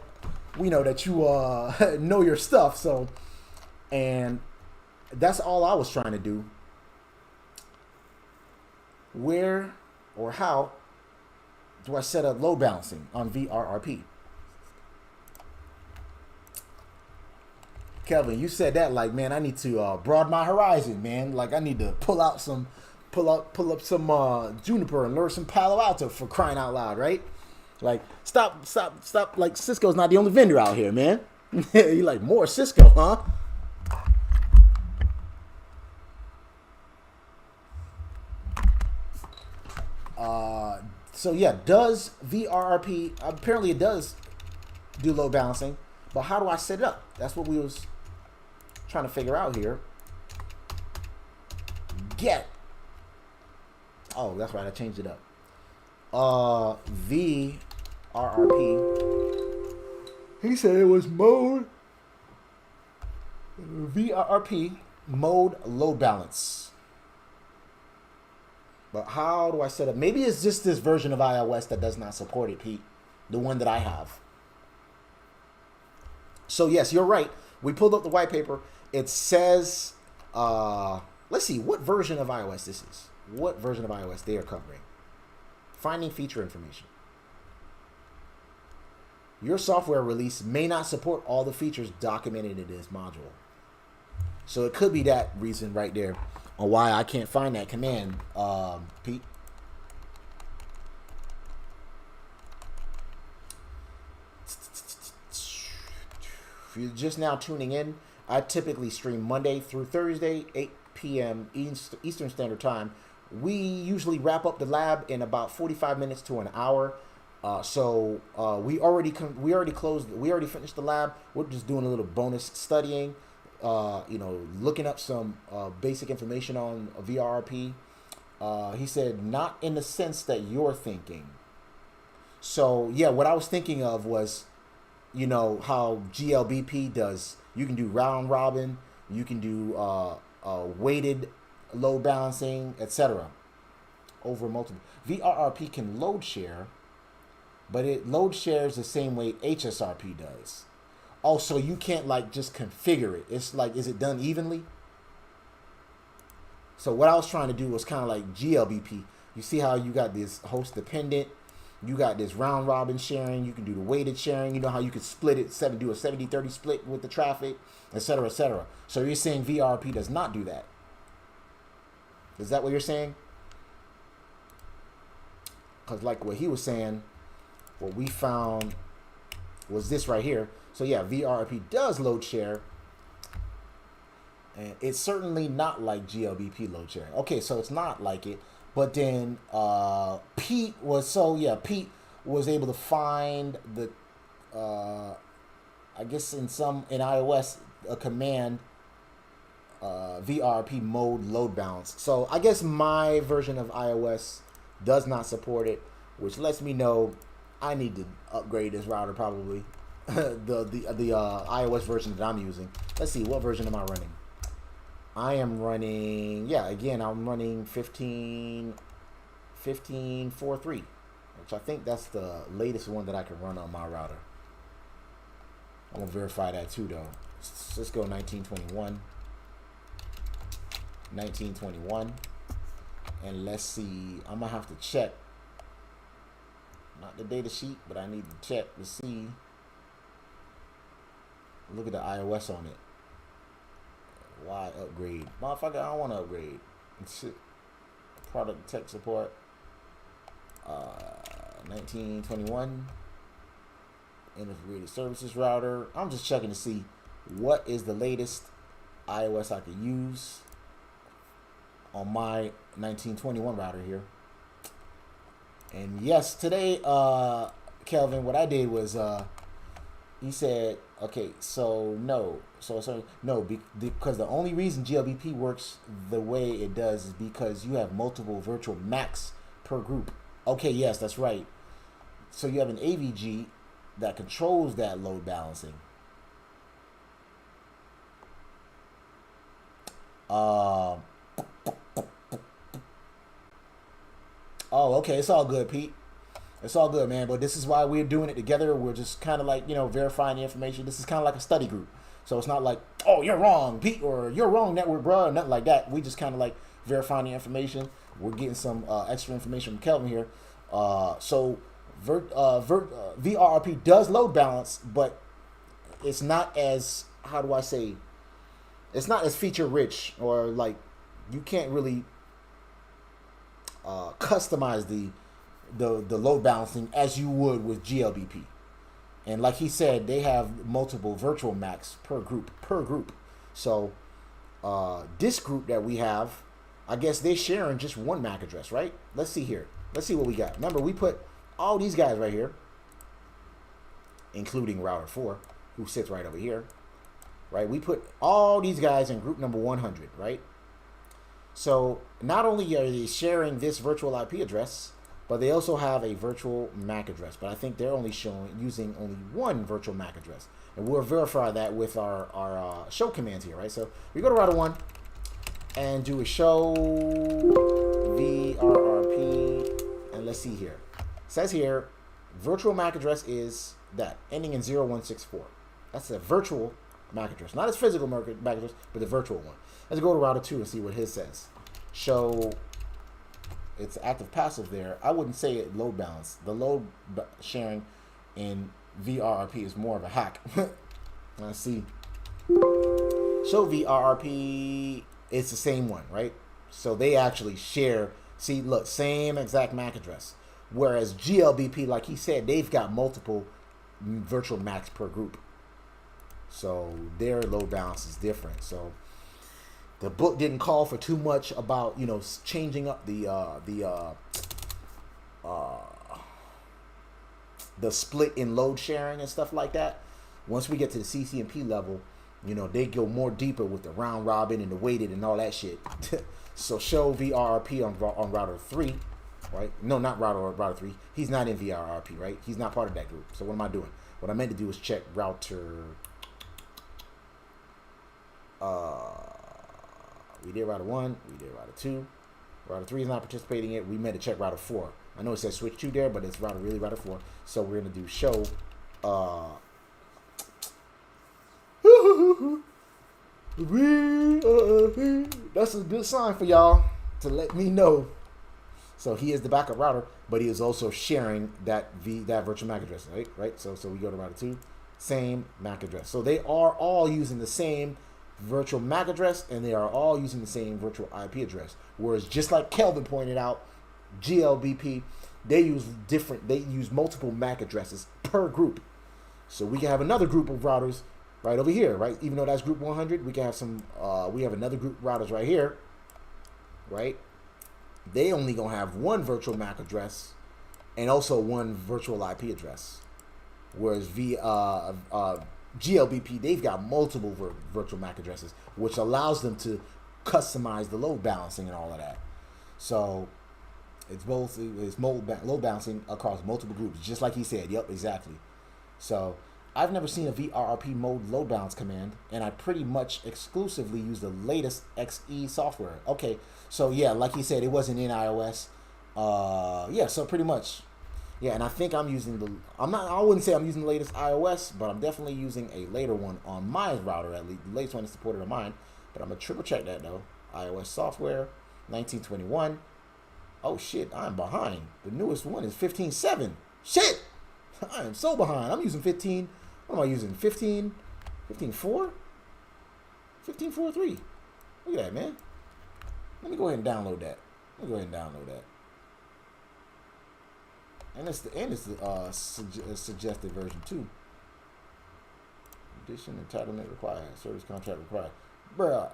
we know that you know your stuff. So, and that's all I was trying to do. Where or how do I set up load balancing on VRRP? Kelvin, you said that like, man, I need to broaden my horizon, man. Like I need to pull up some Juniper and learn some Palo Alto, for crying out loud, right? Like stop. Like Cisco's not the only vendor out here, man. You like more Cisco, huh? So yeah, does VRRP, apparently it does do load balancing, but how do I set it up? That's what we was trying to figure out here. Oh, that's right, I changed it up. VRRP, he said it was mode, VRRP mode load balance. But how do I set up? Maybe it's just this version of iOS that does not support it, Pete. The one that I have. So yes, you're right. We pulled up the white paper. It says, let's see what version of iOS this is. What version of iOS they are covering. Finding feature information. Your software release may not support all the features documented in this module. So it could be that reason right there on why I can't find that command, Pete. If you're just now tuning in, I typically stream Monday through Thursday, 8 p.m. Eastern Standard Time. We usually wrap up the lab in about 45 minutes to an hour. So we already finished the lab. We're just doing a little bonus studying. Looking up some basic information on VRRP. He said, not in the sense that you're thinking. So, yeah, what I was thinking of was, how GLBP does. You can do round robin. You can do weighted load balancing, etc. over multiple. VRRP can load share, but it load shares the same way HSRP does. Also, you can't like just configure it. It's like, is it done evenly? So what I was trying to do was kind of like GLBP. You see how you got this host dependent, you got this round robin sharing, you can do the weighted sharing, you know how you could split it, do a 70-30 split with the traffic, etc., etc. So you're saying VRRP does not do that. Is that what you're saying? Because like what he was saying, what we found was this right here. So yeah, VRRP does load share, and it's certainly not like GLBP load sharing. Okay, so it's not like it, but then Pete was able to find the I guess in iOS a command VRRP mode load balance. So I guess my version of iOS does not support it, which lets me know I need to upgrade this router probably. the iOS version that I'm using. Let's see, what version am I running? I am running, I'm running 15.4.3, which I think that's the latest one that I can run on my router. I'm gonna verify that too though. Let's go 1921, and let's see. I'm gonna have to check, not the data sheet, but I need to check to see. Look at the iOS on it. Why upgrade? Motherfucker, I don't want to upgrade. It's product tech support. 1921 integrated services router. I'm just checking to see what is the latest iOS I could use on my 1921 router here. And yes, today, Kelvin, what I did was, he said, okay, so no, because the only reason GLBP works the way it does is because you have multiple virtual Macs per group. Okay, yes, that's right. So you have an AVG that controls that load balancing. Oh, okay, it's all good, Pete. It's all good, man. But this is why we're doing it together. We're just kind of like, you know, verifying the information. This is kind of like a study group. So it's not like, oh, you're wrong, Pete, or you're wrong, NetworkBruh, or nothing like that. We just kind of like verifying the information. We're getting some extra information from Kelvin here. So VRRP does load balance, but it's not as, how do I say, it's not as feature rich, or like you can't really customize the load balancing as you would with GLBP. And like he said, they have multiple virtual Macs per group. So this group that we have, I guess they're sharing just one MAC address, right? Let's see here. Let's see what we got. Remember, we put all these guys right here, including router 4, who sits right over here, right? We put all these guys in group number 100, right? So not only are they sharing this virtual IP address, but they also have a virtual MAC address. But I think they're only using only one virtual MAC address. And we'll verify that with our show commands here, right? So we go to router 1 and do a show VRRP, and let's see here. It says here, virtual MAC address is that, ending in 0164. That's a virtual MAC address. Not his physical MAC address, but the virtual one. Let's go to router 2 and see what his says. Show, it's active passive there. I wouldn't say it load balance. The load sharing in VRRP is more of a hack. Let's see. Show VRRP, it's the same one, right? So they actually share, see, look, same exact MAC address. Whereas GLBP, like he said, they've got multiple virtual Macs per group. So their load balance is different. So the book didn't call for too much about, you know, changing up the split in load sharing and stuff like that. Once we get to the CCNP level, you know, they go more deeper with the round robin and the weighted and all that shit. So show VRRP on router 3, right? No, not router 3. He's not in VRRP, right? He's not part of that group. So what am I doing? What I meant to do is check router. We did router 1. We did router 2. Router 3 is not participating yet. We meant to check router 4. I know it says switch 2 there, but it's really router 4. So we're gonna do show. That's a good sign for y'all to let me know. So he is the backup router, but he is also sharing that virtual MAC address, right? So we go to router 2, same MAC address. So they are all using the same virtual MAC address, and they are all using the same virtual IP address. Whereas, just like Kelvin pointed out, GLBP, they use multiple MAC addresses per group. So we can have another group of routers right over here, right? Even though that's group 100, we can have some. We have another group of routers right here, right? They only gonna have one virtual MAC address and also one virtual IP address. Whereas GLBP, they've got multiple virtual MAC addresses, which allows them to customize the load balancing and all of that. So it's load balancing across multiple groups, just like he said. Yep, exactly. So I've never seen a VRRP mode load balance command, and I pretty much exclusively use the latest XE software. Okay, so yeah, like he said, it wasn't in iOS. Yeah, so pretty much. Yeah, and I think I'm using I wouldn't say I'm using the latest iOS, but I'm definitely using a later one on my router, at least. The latest one is supported on mine, but I'm going to triple check that though. iOS software, 1921. Oh shit, I'm behind. The newest one is 15.7. Shit! I am so behind. I'm using 15. What am I using? 15? 15.4? 15.4.3. Look at that, man. Let me go ahead and download that. Let me go ahead and download that. And it's the suggested version too. Addition, entitlement required, service contract required. Bruh.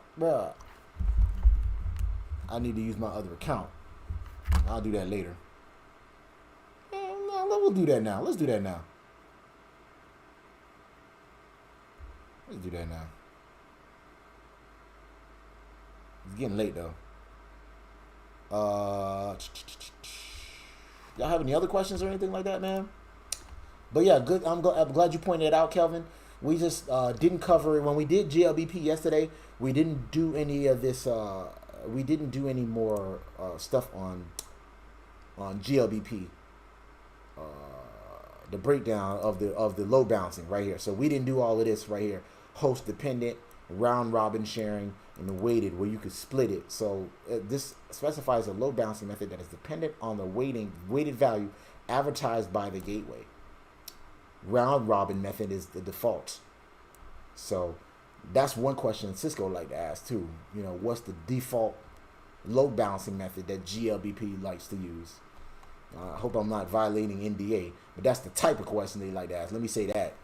I need to use my other account. I'll do that later. No, we'll do that now. Let's do that now. Let's do that now. It's getting late though. Y'all have any other questions or anything like that, man? But yeah, good. I'm glad you pointed it out, Kelvin. We just didn't cover it when we did GLBP yesterday. We didn't do any of this. We didn't do any more stuff on GLBP. The breakdown of the load balancing right here. So we didn't do all of this right here. Host dependent, round robin sharing, and the weighted where you could split it. So this specifies a load balancing method that is dependent on the weighted value advertised by the gateway. Round robin method is the default. So that's one question Cisco like to ask too. You know, what's the default load balancing method that GLBP likes to use? I hope I'm not violating NDA, but that's the type of question they like to ask. Let me say that.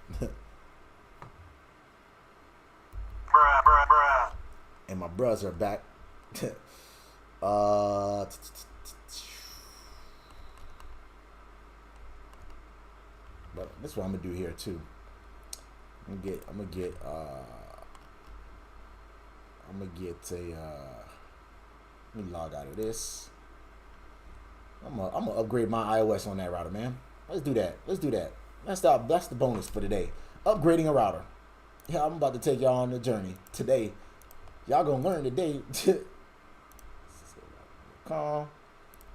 And my bros are back. But this is what I'm gonna do here too. I'm gonna get let me log out of this. I'm gonna upgrade my iOS on that router, man. Let's do that. That's the bonus for today. Upgrading a router. Yeah, I'm about to take y'all on the journey today. Y'all gonna learn today. Call.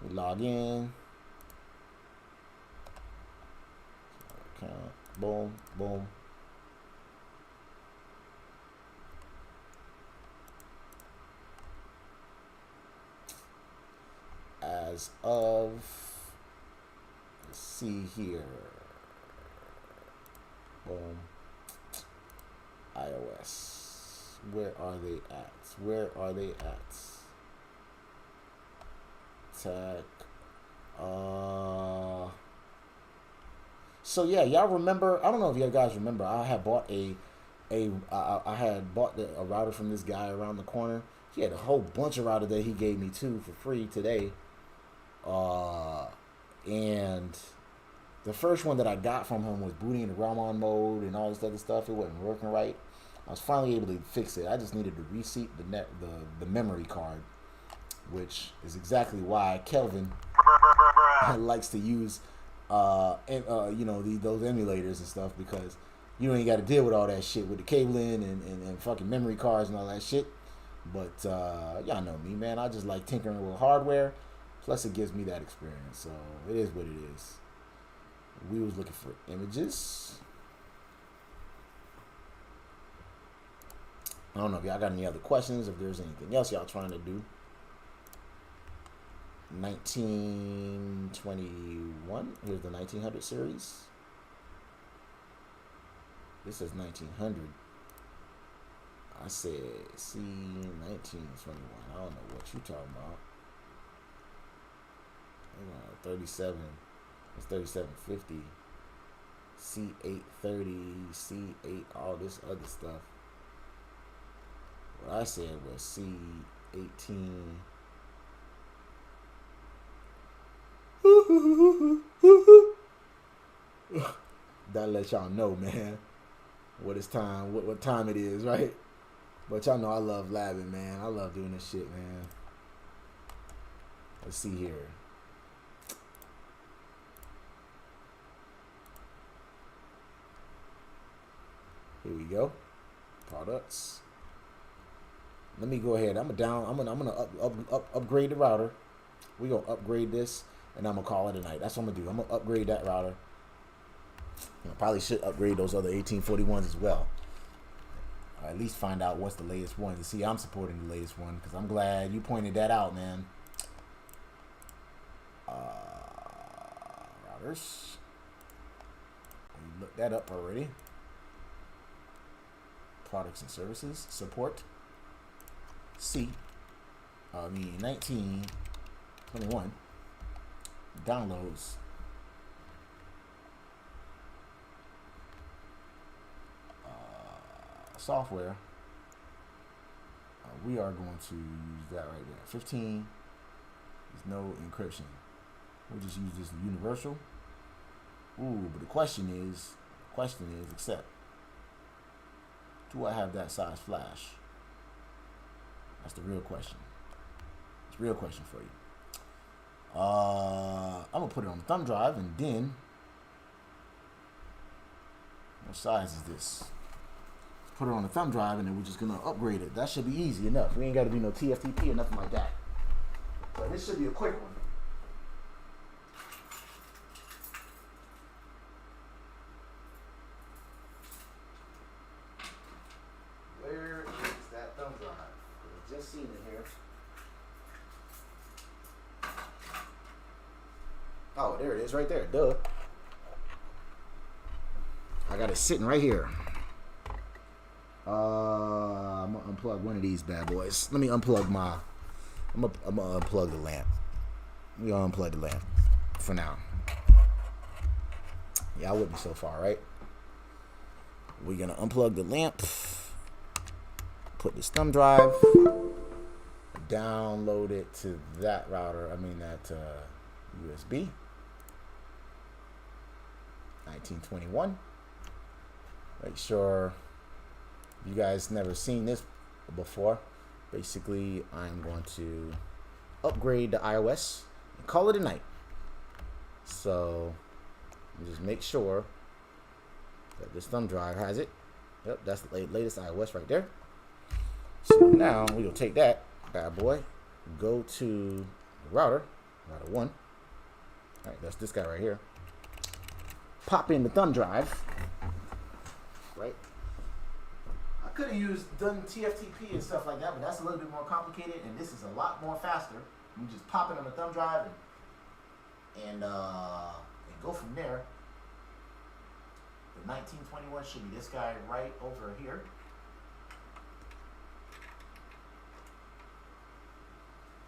We log in. Boom, boom. As of, let's see here. Boom. iOS. Where are they at? Tech. So yeah, y'all remember? I don't know if you guys remember. I had bought a router from this guy around the corner. He had a whole bunch of routers that he gave me too for free today. And the first one that I got from him was booting into Ramon mode and all this other stuff. It wasn't working right. I was finally able to fix it. I just needed to reseat the memory card, which is exactly why Kelvin likes to use those emulators and stuff, because you ain't got to deal with all that shit with the cabling and fucking memory cards and all that shit. But y'all know me, man. I just like tinkering with hardware. Plus, it gives me that experience. So it is what it is. We was looking for images. I don't know if y'all got any other questions, if there's anything else y'all trying to do. 1921. Here's the 1900 series. This is 1900. I said, C 1921. I don't know what you talking about. 37. It's 3750. C830, C8, all this other stuff. What I said was C18. That let y'all know, man, what it's time, what time it is, right? But y'all know I love labbing, man. I love doing this shit, man. Let's see here. Here we go. Products. Let me go ahead. I'm gonna upgrade the router. We're gonna upgrade this, and I'm gonna call it a night. That's what I'm gonna do. I'm gonna upgrade that router. I probably should upgrade those other 1841s as well. Or at least find out what's the latest one. To see, I'm supporting the latest one because I'm glad you pointed that out, man. Routers. We looked that up already. Products and services support. 19. 21 downloads software. We are going to use that right there. 15 is no encryption. We'll just use this universal. Ooh, but the question is, accept. Do I have that size flash? That's the real question. It's a real question for you. I'm gonna put it on the thumb drive, and then what size is this? Put it on the thumb drive, and then we're just gonna upgrade it. That should be easy enough. We ain't got to do no TFTP or nothing like that. So this should be a quick one. Where is that thumb drive? I just seen it here. Oh, there it is, right there. Duh. I got it sitting right here. I'm gonna unplug one of these bad boys. Let me unplug my. I'm gonna unplug the lamp. We gonna unplug the lamp for now. Y'all with me so far, right? We're gonna unplug the lamp. Put this thumb drive. Download it to that router. I mean that USB. 1921. Make sure you guys never seen this before. Basically, I'm going to upgrade the iOS and call it a night. So just make sure that this thumb drive has it. Yep, that's the latest iOS right there. So now we're gonna take that bad boy, go to the router 1. All right, that's this guy right here. Pop in the thumb drive. Right. I could have done TFTP and stuff like that, but that's a little bit more complicated, and this is a lot more faster. You just pop it on the thumb drive and go from there. The 1921 should be this guy right over here.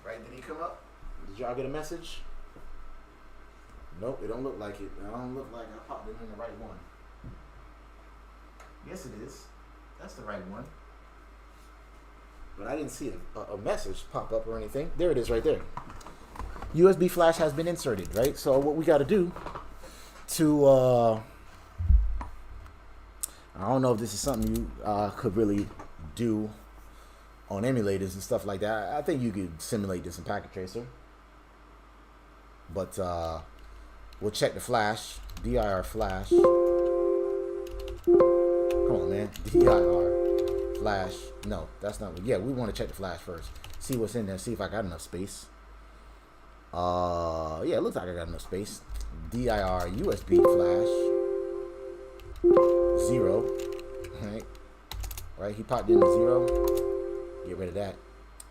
Right? Did he come up? Did y'all get a message? Nope, it don't look like it. It don't look like I popped it in the right one. Yes, it is. That's the right one. But I didn't see a message pop up or anything. There it is right there. USB flash has been inserted, right? So what we got to do to, I don't know if this is something you could really do on emulators and stuff like that. I think you could simulate this in Packet Tracer. But we'll check the flash, dir flash. Come on, man. dir flash. No, that's not. Yeah, we want to check the flash first. See what's in there. See if I got enough space. Yeah, it looks like I got enough space. dir USB flash 0. Right. He popped in the 0. Get rid of that.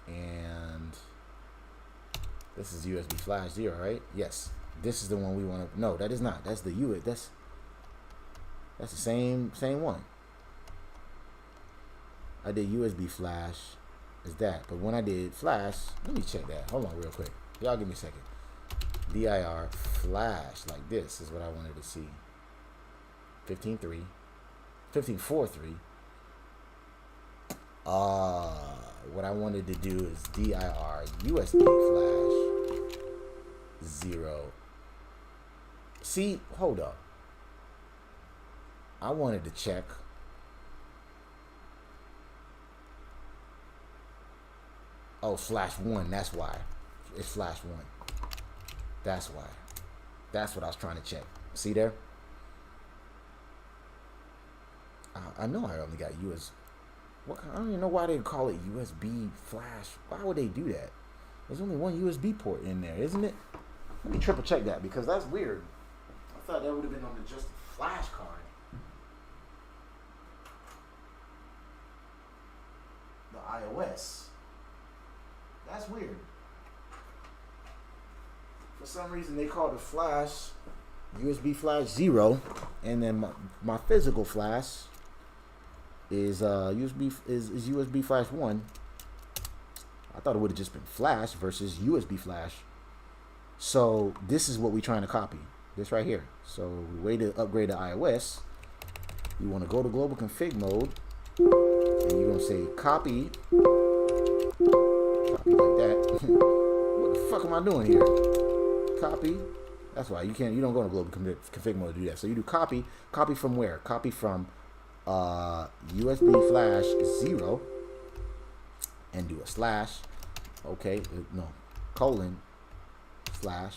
And this is USB flash 0, right? Yes. This is the one we want to. No, that is not. That's the US. That's the same one. I did USB flash. Is that? But when I did flash, let me check that. Hold on, real quick. Y'all give me a second. dir flash like this is what I wanted to see. 15.3, 15.4.3. What I wanted to do is dir USB flash 0. See, hold up. I wanted to check. Oh, flash 1. That's why. It's flash 1. That's why. That's what I was trying to check. See there? I know I only got USB. I don't even know why they call it USB flash. Why would they do that? There's only one USB port in there, isn't it? Let me triple check that because that's weird. I thought that would have been on the just flash card. The iOS. That's weird. For some reason they called it flash, USB flash 0, and then my physical flash is USB flash 1. I thought it would have just been flash versus USB flash. So this is what we're trying to copy. This right here. So the way to upgrade to iOS, you want to go to global config mode, and you're gonna say copy like that. What the fuck am I doing here? Copy. That's why you don't go to global config mode to do that. So you do copy from where? Copy from USB flash 0 and do a slash. Okay, no, colon slash.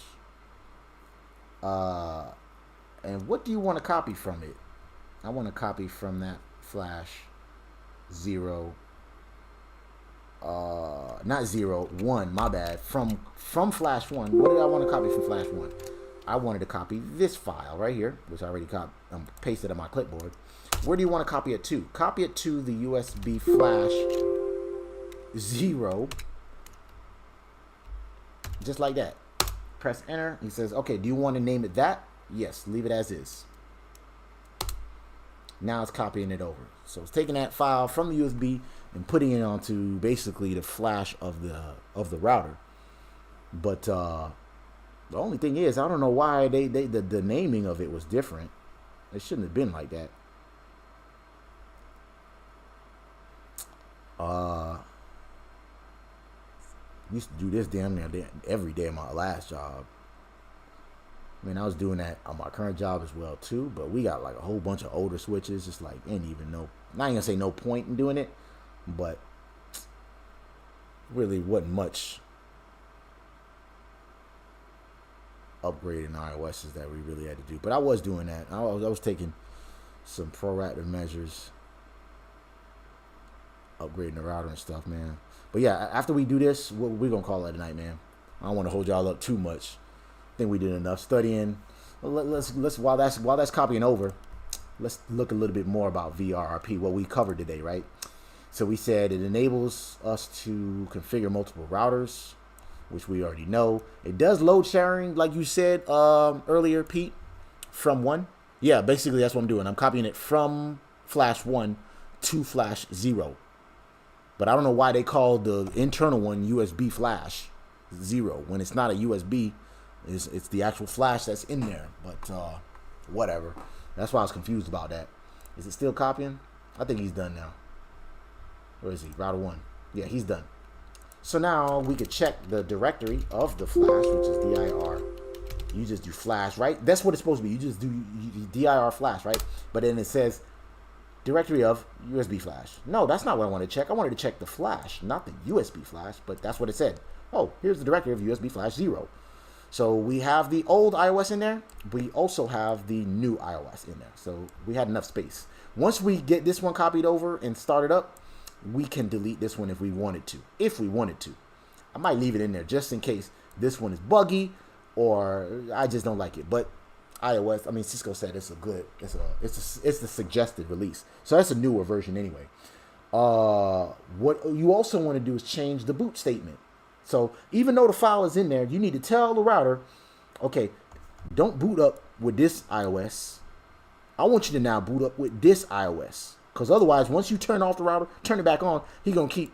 And what do you want to copy from it? I want to copy from that flash 0. Not 0, 1, my bad. From flash 1. What did I want to copy from flash 1? I wanted to copy this file right here, which I already pasted on my clipboard. Where do you want to copy it to? Copy it to the USB flash 0. Just like that. Press enter. He says, okay, do you want to name it that? Yes, leave it as is. Now it's copying it over. So it's taking that file from the USB and putting it onto basically the flash of the router. But the only thing is, I don't know why the naming of it was different. It shouldn't have been like that. Used to do this damn near every day of my last job. I mean, I was doing that on my current job as well too, but we got like a whole bunch of older switches. It's like, ain't even not even gonna say no point in doing it, but really wasn't much upgrading iOSs that we really had to do. But I was doing that. I was taking some proactive measures, upgrading the router and stuff, man. But yeah, after we do this, we're gonna call it a night, man. I don't want to hold y'all up too much. I think we did enough studying. Let's while that's copying over, let's look a little bit more about VRRP, what we covered today, right? So we said it enables us to configure multiple routers, which we already know. It does load sharing, like you said earlier, Pete, from 1. Yeah, basically that's what I'm doing. I'm copying it from flash 1 to flash 0. But I don't know why they call the internal one USB flash 0 when it's not a USB. It's the actual flash that's in there. But whatever. That's why I was confused about that. Is it still copying? I think he's done now. Where is he? Router 1. Yeah, he's done. So now we could check the directory of the flash, which is dir. You just do flash, right? That's what it's supposed to be. You just do dir flash, right? But then it says directory of USB flash. No, that's not what I wanted to check. I wanted to check the flash, not the USB flash, but that's what it said. Oh, here's the directory of USB flash 0. So we have the old iOS in there. We also have the new iOS in there. So we had enough space. Once we get this one copied over and started up, we can delete this one if we wanted to. I might leave it in there just in case this one is buggy or I just don't like it. But iOS, I mean, Cisco said it's the suggested release. So that's a newer version anyway. What you also want to do is change the boot statement. So even though the file is in there, you need to tell the router, okay, don't boot up with this iOS. I want you to now boot up with this iOS. Because otherwise, once you turn off the router, turn it back on, he's gonna keep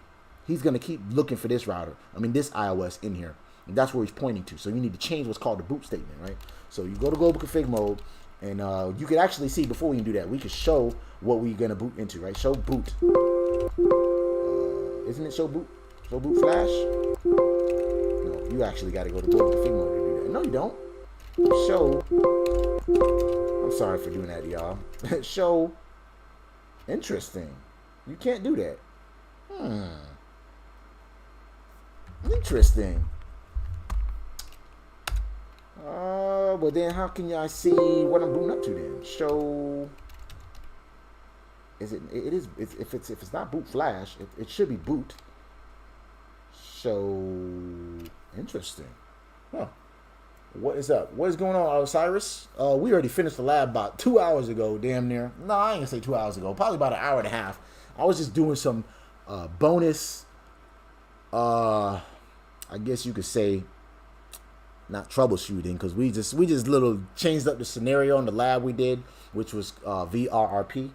looking for this router. I mean, this iOS in here. And that's where he's pointing to. So you need to change what's called the boot statement, right? So you go to global config mode, and you can actually see before we can do that, we can show what we're gonna boot into, right? Show boot. Isn't it show boot? Show boot flash? No, you actually got to go to global config mode to do that. No, you don't. Show. I'm sorry for doing that, y'all. Show. Interesting. You can't do that. Interesting. But then how can y'all see what I'm booting up to then? Show. If it's not boot flash, it should be boot. Show. Interesting. Huh. What is up? What is going on, Osiris? We already finished the lab about 2 hours ago, damn near. No, I ain't gonna say 2 hours ago. Probably about an hour and a half. I was just doing some bonus, I guess you could say, not troubleshooting, because we just little changed up the scenario in the lab we did, which was VRRP,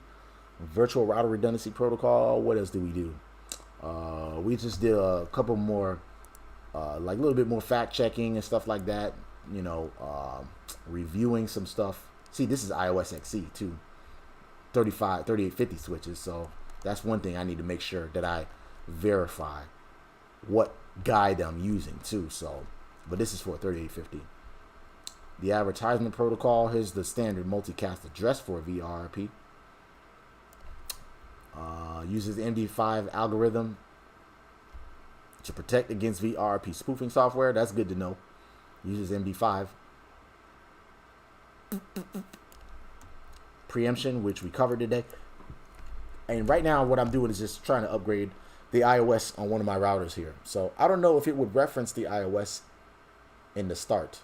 Virtual Router Redundancy Protocol. What else did we do? We just did a couple more, like a little bit more fact checking and stuff like that. you know, reviewing some stuff. See, this is iOS XE too, 3850 switches. So that's one thing I need to make sure that I verify what guide I'm using too. So, but this is for 3850. The advertisement protocol, here's the standard multicast address for VRRP. Uses the MD5 algorithm to protect against VRRP spoofing software. That's good to know. Uses MD5. Preemption, which we covered today. And right now what I'm doing is just trying to upgrade the iOS on one of my routers here. So I don't know if it would reference the iOS in the start.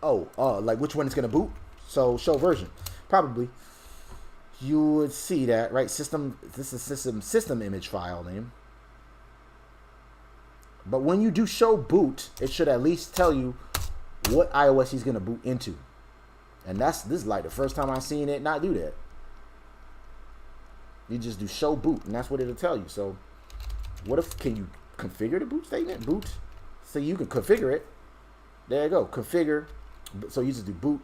Like which one is going to boot? So show version. Probably. You would see that, right? System, this is system image file name. But when you do show boot, it should at least tell you what iOS he's going to boot into. And this is like the first time I've seen it not do that. You just do show boot, and that's what it'll tell you. So what if, can you configure the boot statement? Boot. So you can configure it. There you go. Configure. So you just do boot,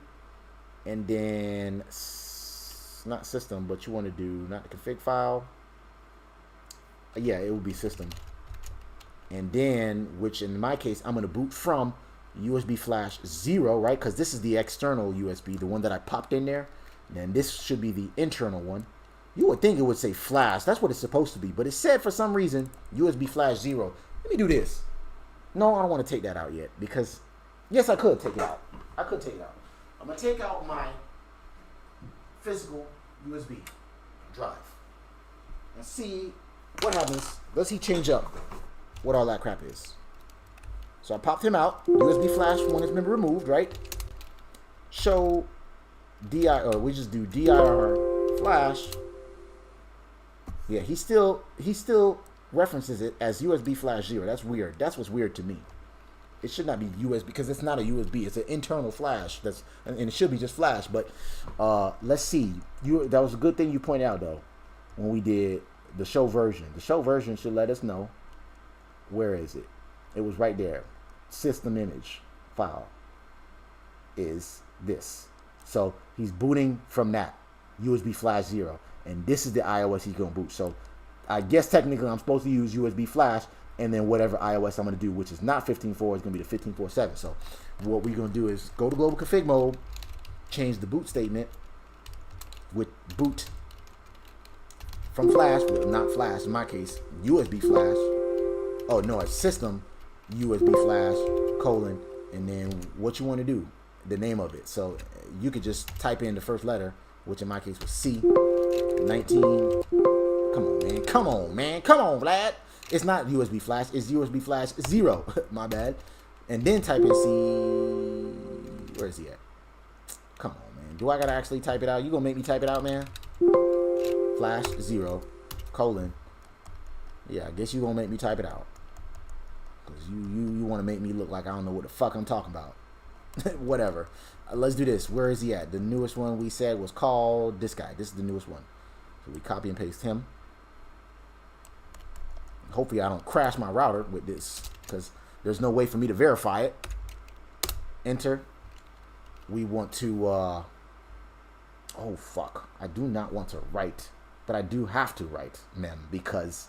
and then not system, but you want to do not the config file. Yeah, it will be system. And then, which in my case, I'm going to boot from USB flash 0, right? Because this is the external USB, the one that I popped in there. And this should be the internal one. You would think it would say flash. That's what it's supposed to be. But it said for some reason, USB flash 0. Let me do this. No, I don't want to take that out yet. Because, yes, I could take it out. I could take it out. I'm going to take out my physical USB drive and see what happens. Does he change up what all that crap is? So I popped him out. USB flash one has been removed, right? Show DIR, or we just do DIR flash. Yeah, he still references it as USB flash 0. That's weird. That's what's weird to me. It should not be USB because it's not a USB. It's an internal flash. And it should be just flash. But let's see. That was a good thing you pointed out though when we did the show version. The show version should let us know. Where is it? It was right there. System image file is this. So he's booting from that USB flash 0, and this is the iOS he's gonna boot. So I guess technically I'm supposed to use USB flash, and then whatever iOS I'm going to do, which is not 15.4, is going to be the 15.4.7. So what we're going to do is go to global config mode, change the boot statement with boot from flash, but not flash in my case, USB flash. Oh no, it's system USB flash colon, and then what you want to do, the name of it. So you could just type in the first letter, which in my case was C, 19. Come on, man. Come on, man. Come on, Vlad. It's not USB flash, it's USB flash 0. My bad. And then type in C. Where is he at? Come on, man. Do I gotta actually type it out? You gonna make me type it out, man? Flash 0 colon. Yeah, I guess you gonna make me type it out. Cause you wanna make me look like I don't know what the fuck I'm talking about. Whatever. Let's do this. Where is he at? The newest one we said was called this guy. This is the newest one. So we copy and paste him. Hopefully I don't crash my router with this, because there's no way for me to verify it. Enter. We want to oh fuck, I do not want to write, but I do have to write mem because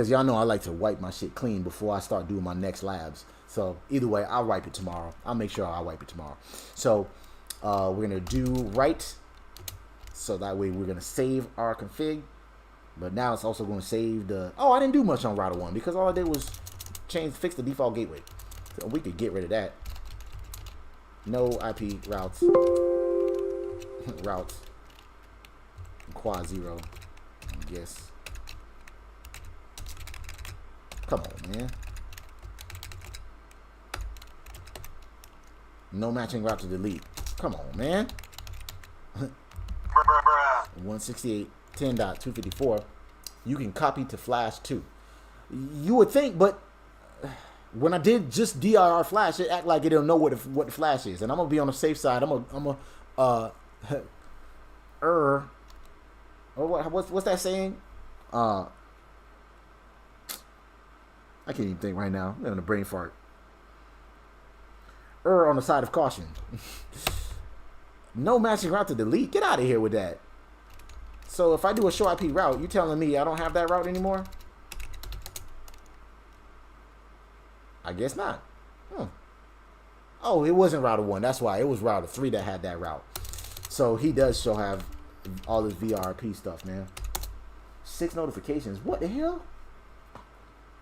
y'all know I like to wipe my shit clean before I start doing my next labs. So either way, I'll wipe it tomorrow. I'll make sure I wipe it tomorrow. So we're going to do write, so that way we're going to save our config, but now it's also going to save the, I didn't do much on router 1 because all I did was fix the default gateway. So we could get rid of that. No IP routes, quad 0, I guess. Come on, man. No matching route to delete. Come on, man. 168.10.254. You can copy to flash too. You would think, but when I did just DIR flash, it act like it don't know what the flash is. And I'm gonna be on the safe side. What's that saying? I can't even think right now. I'm having a brain fart. On the side of caution. No matching route to delete. Get out of here with that. So if I do a show IP route, you telling me I don't have that route anymore? I guess not. Oh, it wasn't router 1. That's why. It was router 3 that had that route. So he does still have all this VRRP stuff, man. 6 notifications. What the hell?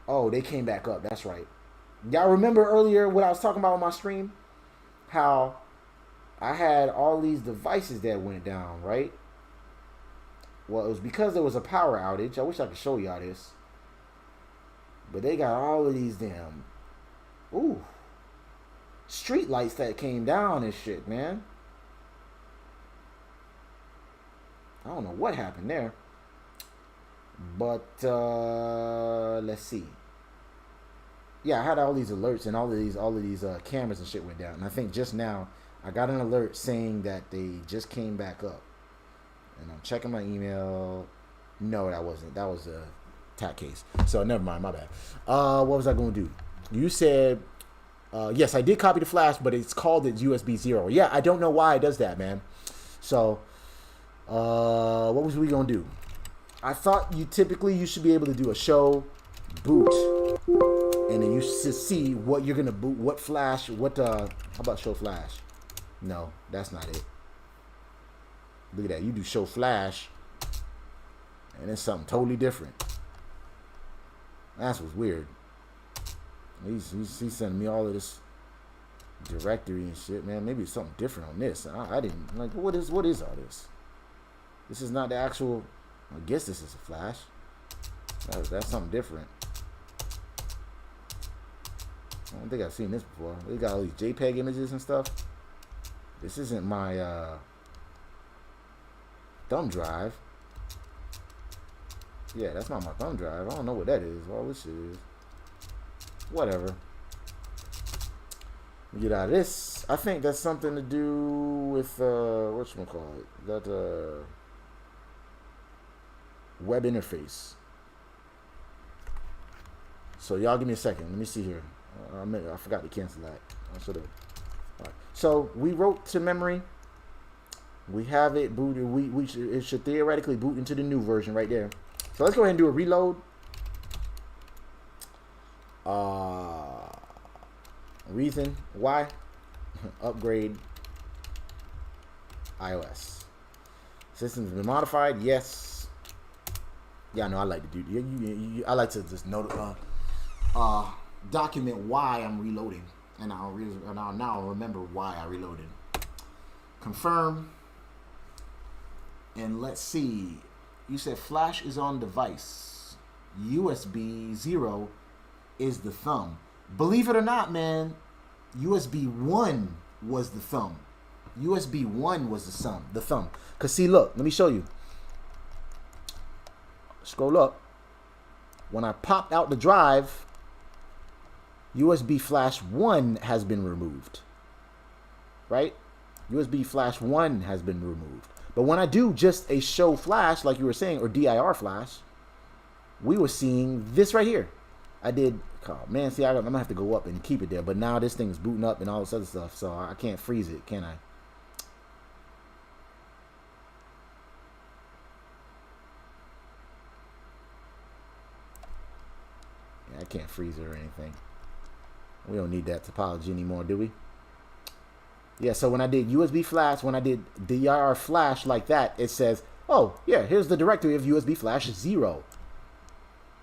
Oh, they came back up. That's right. Y'all remember earlier what I was talking about on my stream? How I had all these devices that went down, right? Well, it was because there was a power outage. I wish I could show y'all this. But they got all of these damn... Ooh. Street lights that came down and shit, man. I don't know what happened there. But, let's see. Yeah, I had all these alerts and all of these cameras and shit went down. And I think just now I got an alert saying that they just came back up. And I'm checking my email. No, that wasn't. That was a attack case. So never mind, my bad. What was I going to do? You said, yes, I did copy the flash, but it's called it USB 0. Yeah, I don't know why it does that, man. So, what was we going to do? I thought you should be able to do a show boot, and then you should see what you're gonna boot, what flash, what how about show flash? No, that's not it. Look at that, you do show flash, and it's something totally different. That's what's weird. He's sending me all of this directory and shit, man. Maybe it's something different on this. I didn't like. What is all this? This is not the actual. I guess this is a flash. That's something different. I don't think I've seen this before. They got all these JPEG images and stuff. This isn't my thumb drive. Yeah, that's not my thumb drive. I don't know what that is. All this shit is. Whatever. Get out of this. I think that's something to do with whatchamacallit? That web interface. So y'all give me a second. Let me see here. I forgot to cancel that. I should have. All right. So we wrote to memory. We have it booted. It should theoretically boot into the new version right there. So let's go ahead and do a reload. Reason why? Upgrade iOS. System's been modified. Yes. Yeah, no, I like to do. I like to just note, document why I'm reloading, and I'll now remember why I reloaded. Confirm, and let's see. You said flash is on device. USB 0 is the thumb. Believe it or not, man, USB 1 was the thumb. USB 1 was the thumb. Cause see, look, let me show you. Scroll up. When I popped out the drive, USB flash 1 has been removed. Right? USB flash 1 has been removed. But when I do just a show flash, like you were saying, or DIR flash, we were seeing this right here. I did, oh, man, see, I'm going to have to go up and keep it there. But now this thing is booting up and all this other stuff, so I can't freeze it, can I? Yeah, I can't freeze it or anything. We don't need that topology anymore, do we? Yeah, so when I did USB flash, when I did DIR flash like that, it says, oh, yeah, here's the directory of USB flash 0.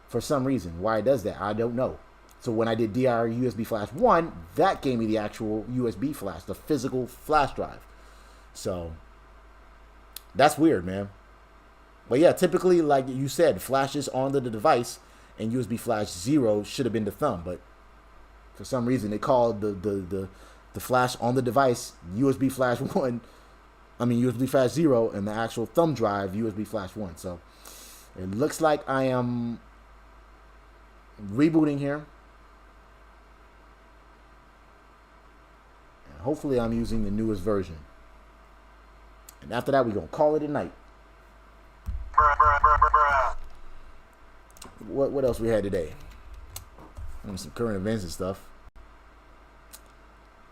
For some reason, why it does that, I don't know. So when I did DIR USB flash 1, that gave me the actual USB flash, the physical flash drive. So that's weird, man. But yeah, typically, like you said, flash is on the device, and USB flash 0 should have been the thumb. But for some reason, they called the flash on the device USB flash 1. I mean USB flash 0, and the actual thumb drive USB flash 1. So it looks like I am rebooting here. And hopefully I'm using the newest version. And after that, we're going to call it a night. What else we had today? some current events and stuff.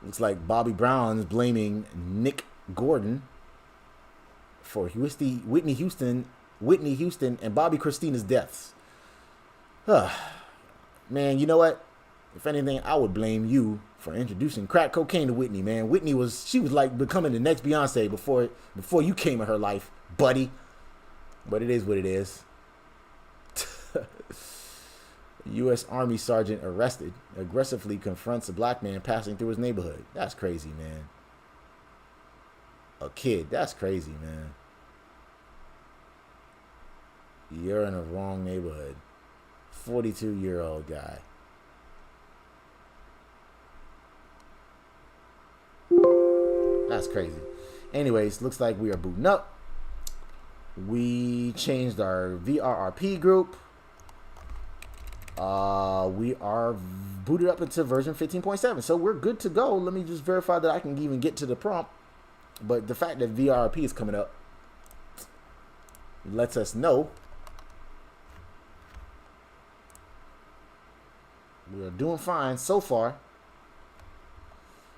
Looks like Bobby Brown is blaming Nick Gordon for Whitney Houston and Bobby Christina's deaths. Man, you know what? If anything, I would blame you for introducing crack cocaine to Whitney, man. She was like becoming the next Beyonce before you came in her life, buddy. But it is what it is. U.S. Army sergeant arrested, aggressively confronts a black man passing through his neighborhood. That's crazy, man. A kid, that's crazy, man. You're in a wrong neighborhood. 42-year-old guy. That's crazy. Anyways, looks like we are booting up. We changed our VRRP group. We are booted up into version 15.7. So we're good to go. Let me just verify that I can even get to the prompt. But the fact that VRRP is coming up lets us know we are doing fine so far.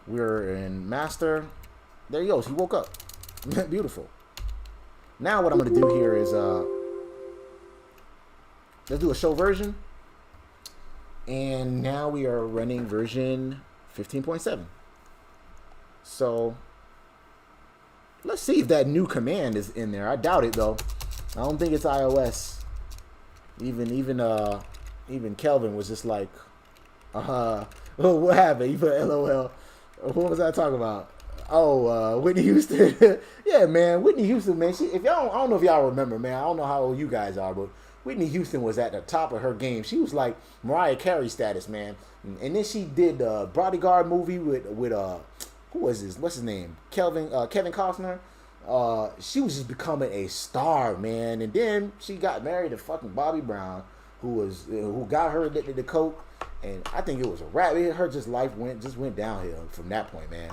We're in master. There he goes. He woke up. Beautiful. Now what I'm going to do here is let's do a show version. And now we are running version 15.7. So let's see if that new command is in there. I doubt it though. I don't think it's iOS. Even Kelvin was just like, oh, what happened? You put LOL. What was I talking about? Oh, Whitney Houston. Yeah, man, Whitney Houston, man. I don't know if y'all remember, man. I don't know how old you guys are, but Whitney Houston was at the top of her game. She was like Mariah Carey status, man. And then she did the Bodyguard movie with who was this? What's his name? Kevin Costner. She was just becoming a star, man. And then she got married to fucking Bobby Brown, who got her addicted to coke. And I think it was a wrap. Her life went downhill from that point, man.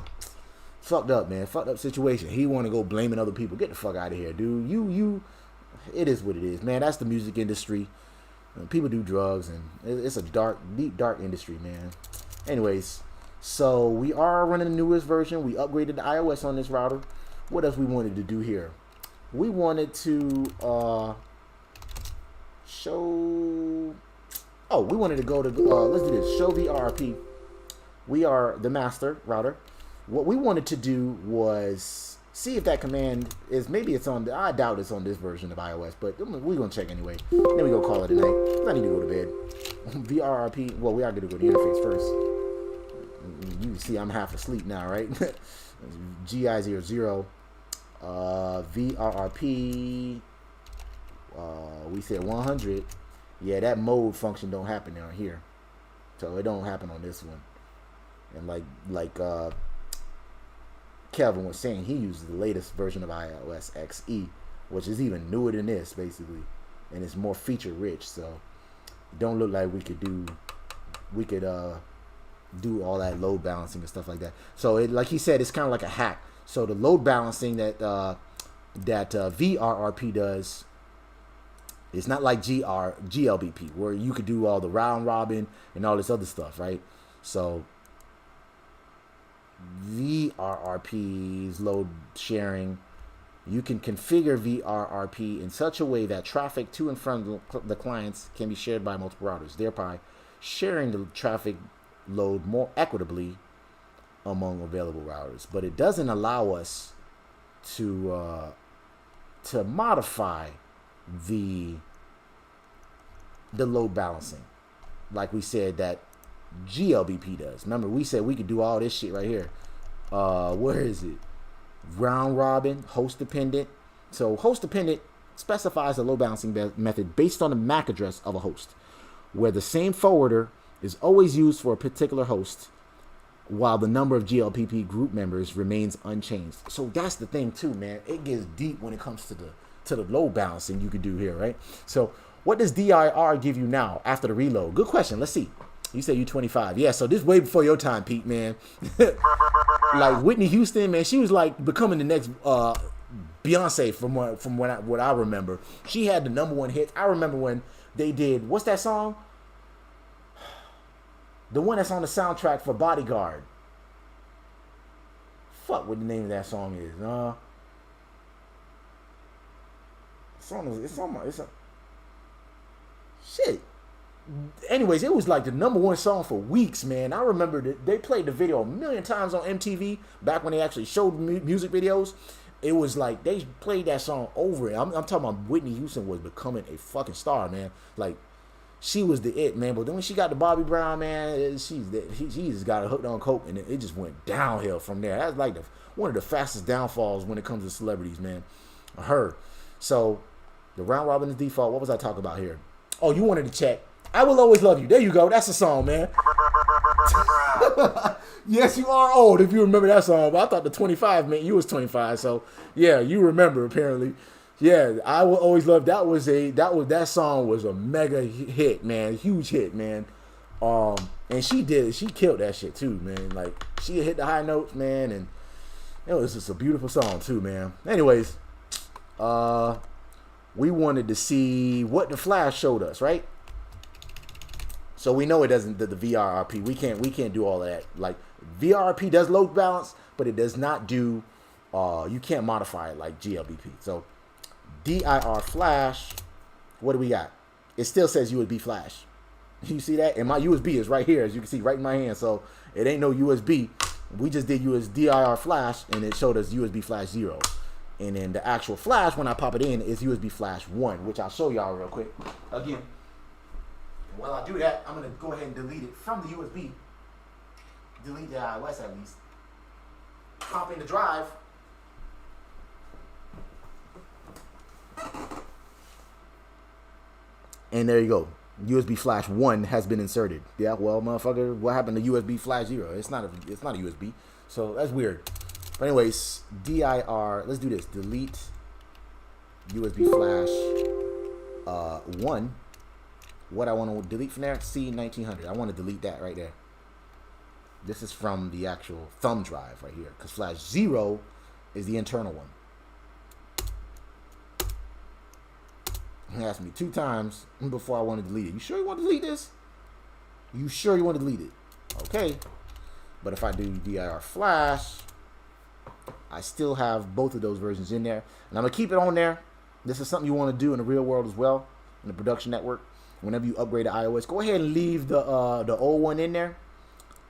Fucked up, man. Fucked up situation. He want to go blaming other people. Get the fuck out of here, dude. It is what it is, man. That's the music industry. People do drugs, and it's a deep, dark industry, man. Anyways, so we are running the newest version. We upgraded the iOS on this router. What else we wanted to do here? We wanted to show... Oh, we wanted to go to... let's do this. Show VRRP. We are the master router. What we wanted to do was see if that command is... Maybe it's on... I doubt it's on this version of iOS, but we're going to check anyway. Then we go call it a night. I need to go to bed. VRRP... Well, we are going to go to the interface first. You can see I'm half asleep now, right? GI00. VRRP... we said 100. Yeah, that mode function don't happen down here, so it don't happen on this one. And like Kelvin was saying, he uses the latest version of iOS XE, which is even newer than this basically, and it's more feature rich. So it don't look like we could do all that load balancing and stuff like that. So it, like he said, it's kind of like a hack. So the load balancing that VRRP does. It's not like GLBP, where you could do all the round robin and all this other stuff, right? So VRRP's load sharing, you can configure VRRP in such a way that traffic to and from the clients can be shared by multiple routers, thereby sharing the traffic load more equitably among available routers. But it doesn't allow us to modify the load balancing like we said that GLBP does. Remember, we said we could do all this shit right here. Where is it? Round robin, host dependent. So host dependent specifies a load balancing method based on the MAC address of a host, where the same forwarder is always used for a particular host while the number of GLBP group members remains unchanged. So that's the thing too, man. It gets deep when it comes to the load balancing you could do here, right? So what does DIR give you now after the reload? Good question. Let's see. You say you 25. Yeah, so this way before your time, Pete, man. Like Whitney Houston, man, she was like becoming the next Beyonce from what I remember. She had the #1 hit. I remember when they did, what's that song? The one that's on the soundtrack for Bodyguard. Fuck what the name of that song is. Shit. Anyways, it was like the #1 song for weeks, man. I remember that they played the video a million times on MTV back when they actually showed music videos. It was like they played that song over. I'm talking about Whitney Houston was becoming a fucking star, man. Like, she was the it, man. But then when she got to Bobby Brown, man, she just got hooked on coke, and it just went downhill from there. That's like one of the fastest downfalls when it comes to celebrities, man. Her. So the round robin is default. What was I talking about here? Oh, you wanted to check. I Will Always Love You. There you go. That's the song, man. Yes, you are old if you remember that song. But I thought the 25 meant you was 25. So yeah, you remember apparently. Yeah, I Will Always Love. That song was a mega hit, man. Huge hit, man. And she killed that shit too, man. Like, she hit the high notes, man, and it was just a beautiful song too, man. Anyways, we wanted to see what the Flash showed us, right? So we know it doesn't, the VRRP. We can't do all of that. Like, VRRP does load balance, but it does not do, you can't modify it like GLBP. So DIR flash, what do we got? It still says USB flash. You see that? And my USB is right here, as you can see, right in my hand. So it ain't no USB. We just did DIR flash, and it showed us USB flash 0. And then the actual flash, when I pop it in, is USB flash 1, which I'll show y'all real quick. Again, while I do that, I'm going to go ahead and delete it from the USB. Delete the iOS at least. Pop in the drive. And there you go. USB flash 1 has been inserted. Yeah, well, motherfucker, what happened to USB flash 0? It's not a USB. So that's weird. But anyways, DIR, let's do this. Delete USB flash 1. What I want to delete from there, C1900. I want to delete that right there. This is from the actual thumb drive right here, because flash 0 is the internal one. He asked me 2 times before I want to delete it. You sure you want to delete this? You sure you want to delete it? Okay. But if I do DIR flash, I still have both of those versions in there. And I'm going to keep it on there. This is something you want to do in the real world as well, in the production network. Whenever you upgrade to iOS, go ahead and leave the old one in there.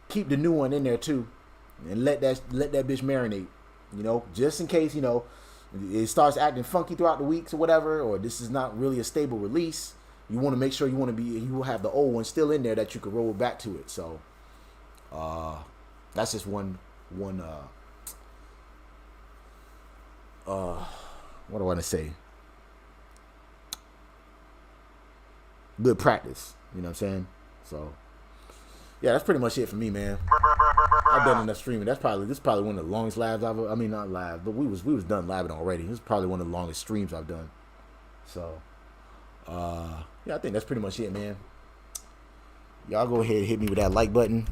Keep the new one in there too. And let that bitch marinate. You know, just in case, you know, it starts acting funky throughout the weeks or whatever, or this is not really a stable release. You want to make sure you will have the old one still in there that you can roll back to it. So that's just one what do I want to say? Good practice, you know what I'm saying? So yeah, that's pretty much it for me, man. I've done enough streaming. This is probably one of the longest labs I mean, not live, but we was done labbing already. This is probably one of the longest streams I've done. So yeah, I think that's pretty much it, man. Y'all go ahead and hit me with that like button.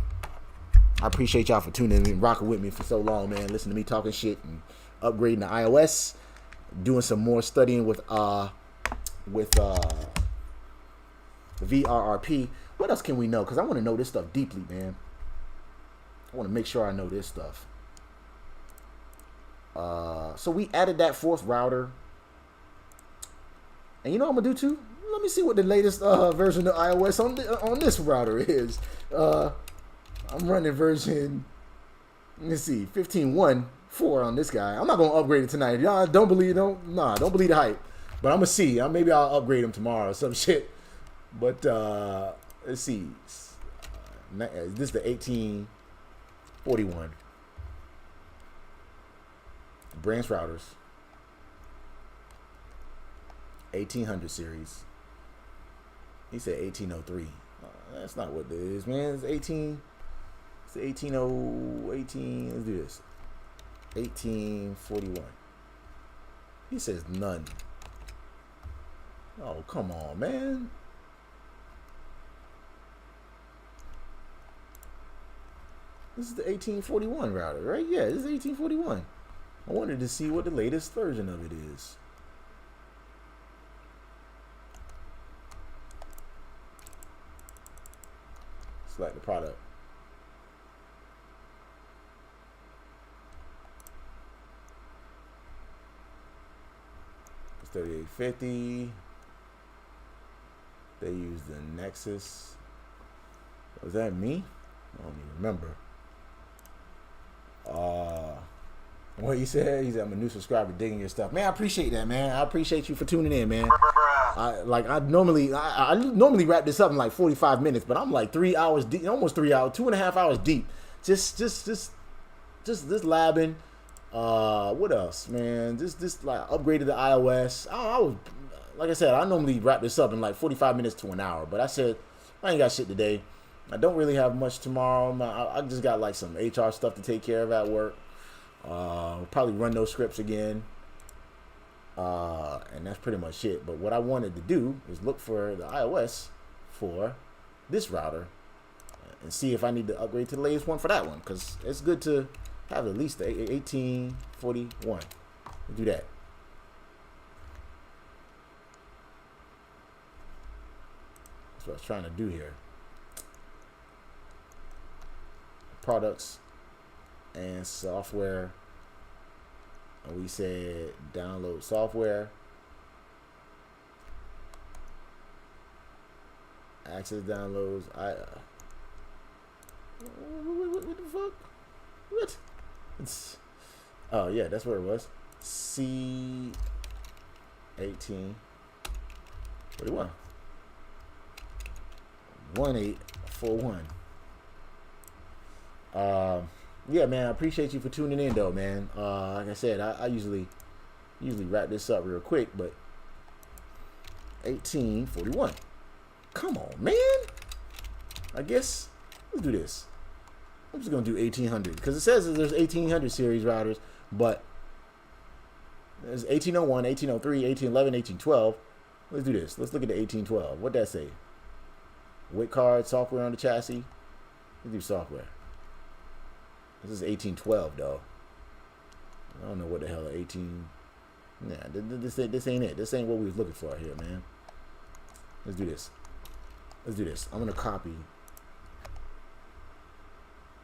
I appreciate y'all for tuning in and rocking with me for so long, man. Listening to me talking shit and upgrading to iOS, doing some more studying with VRRP. What else can we know? Because I want to know this stuff deeply, man. I want to make sure I know this stuff. So we added that 4th router. And you know what I'm going to do too? Let me see what the latest version of iOS on this router is. I'm running version, let's see, 15.1.4 on this guy. I'm not going to upgrade it tonight. Y'all don't believe the hype. But I'm going to see. Maybe I'll upgrade them tomorrow or some shit. But let's see. This is the 1841. Branch routers. 1800 series. He said 1803. That's not what it is, man. It's 18. It's 18. Let's do this. 1841. He says none. Oh, come on, man. This is the 1841 router, right? Yeah, this is 1841. I wanted to see what the latest version of it is. Select the product. It's 3850. They use the Nexus. Was that me? I don't even remember. What he said? He said, I'm a new subscriber digging your stuff. Man, I appreciate that, man. I appreciate you for tuning in, man. I normally wrap this up in like 45 minutes, but I'm like 3 hours deep, almost 3 hours, 2.5 hours deep. Just labbing. What else, man? Just like upgraded the iOS. I was, like I said, I normally wrap this up in like 45 minutes to an hour, but I said I ain't got shit today. I don't really have much tomorrow. I just got like some HR stuff to take care of at work. Probably run those scripts again. And that's pretty much it. But what I wanted to do is look for the iOS for this router and see if I need to upgrade to the latest one for that one, because it's good to have at least the 1841. We'll do that. That's what I was trying to do here. Products and software. And we said download software, access downloads. What the fuck? What? It's, oh yeah, that's where it was. C1841. What? 1841. Yeah, man, I appreciate you for tuning in, though, man. Like I said, I usually wrap this up real quick, but 1841. Come on, man. I guess let's do this. I'm just gonna do 1800 because it says that there's 1800 series routers, but there's 1801, 1803, 1811, 1812. Let's do this. Let's look at the 1812. What'd that say? WIC card, software on the chassis. Let's do software. This is 1812, though. I don't know what the hell 18. Nah, this ain't it. This ain't what we was looking for here, man. Let's do this. Let's do this. I'm gonna copy.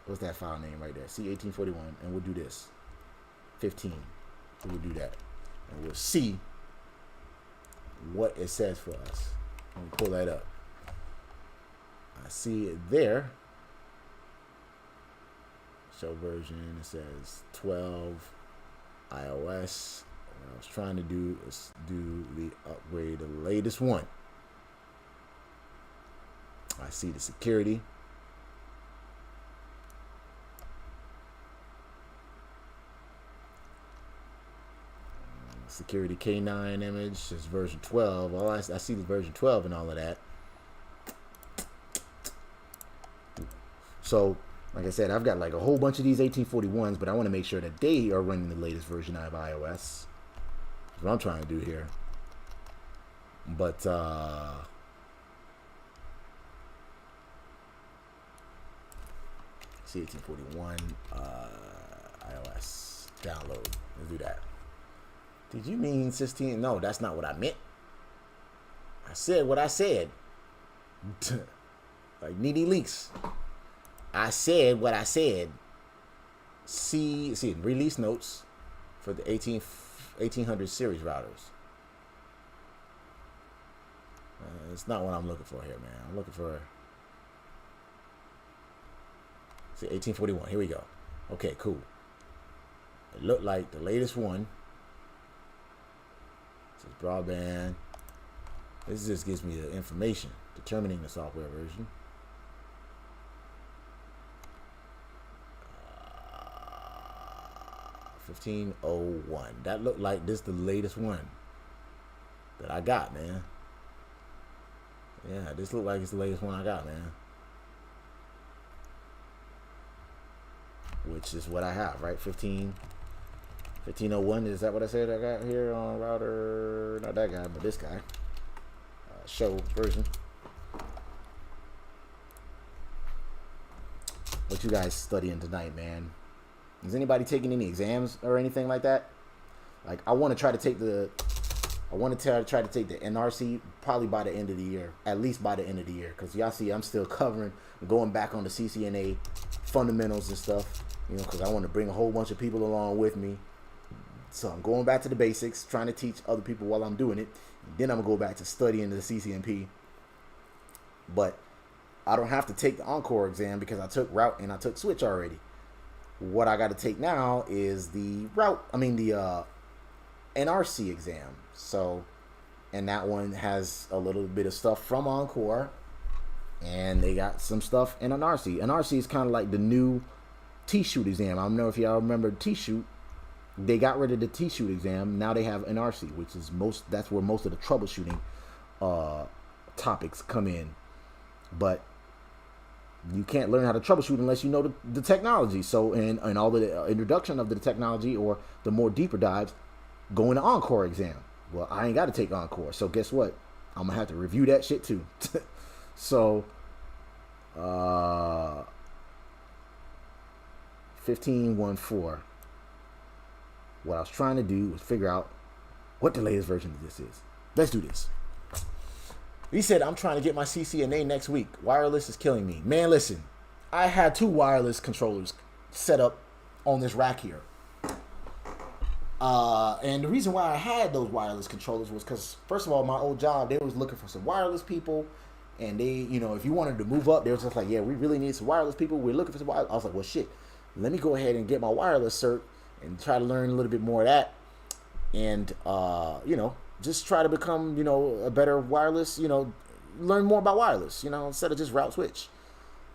What's that file name right there? C1841, and we'll do this. 15. We'll do that, and we'll see what it says for us. I'm gonna pull that up. I see it there. Show version, it says 12 iOS. What I was trying to do is do the upgrade, the latest one. I see the security. Security K9 image is version 12. All I see the version 12 and all of that. So, like I said, I've got like a whole bunch of these 1841s, but I want to make sure that they are running the latest version of iOS. That's what I'm trying to do here. But C1841 iOS download. Let's do that. Did you mean 16? No, that's not what I meant. I said what I said. Like Needy Leaks. I said what I said. See release notes for the 1800 series routers. It's not what I'm looking for here, man. I'm looking for 1841. Here we go. Okay, cool. It looked like the latest one. This is broadband. This just gives me the information determining the software version. 1501. That looked like this the latest one that I got, man. Yeah, this looked like it's the latest one I got, man. Which is what I have, right? 1501. Is that what I said I got here on router? Not that guy, but this guy. Show version. What you guys studying tonight, man? Is anybody taking any exams or anything like that? Like, I want to try to take the I want to try to take the NRC probably by the end of the year, at least by the end of the year, because y'all see I'm still covering, going back on the Ccna fundamentals and stuff, you know, because I want to bring a whole bunch of people along with me. So I'm going back to the basics, trying to teach other people while I'm doing it. Then I'm going to go back to studying the CCNP. But I don't have to take the Encore exam because I took route and I took switch already. What I got to take now is the NRC exam. So, and that one has a little bit of stuff from Encore, and they got some stuff in NRC. NRC is kind of like the new T-shoot exam. I don't know if y'all remember T-shoot. They got rid of the T-shoot exam. Now they have NRC, which is that's where most of the troubleshooting topics come in. But you can't learn how to troubleshoot unless you know the technology. So, and all the introduction of the technology or the more deeper dives go in the Encore exam. Well, I ain't got to take Encore. So guess what? I'm going to have to review that shit too. So, 15.1.4. What I was trying to do was figure out what the latest version of this is. Let's do this. He said, I'm trying to get my CCNA next week. Wireless is killing me. Man, listen. I had 2 wireless controllers set up on this rack here. And the reason why I had those wireless controllers was because, first of all, my old job, they was looking for some wireless people. And they, you know, if you wanted to move up, they was just like, yeah, we really need some wireless people. We're looking for some wireless. I was like, well, shit, let me go ahead and get my wireless cert and try to learn a little bit more of that. And, you know, just try to become, you know, a better wireless, you know, learn more about wireless, you know, instead of just route switch.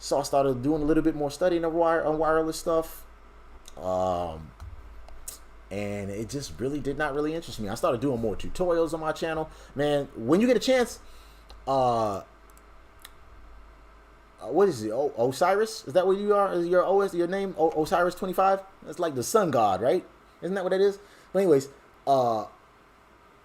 So I started doing a little bit more studying on wireless stuff. And it just really did not really interest me. I started doing more tutorials on my channel. Man, when you get a chance, what is it? Osiris? Is that what you are? Is your OS, your name? Osiris 25? That's like the sun god, right? Isn't that what it is? But anyways, on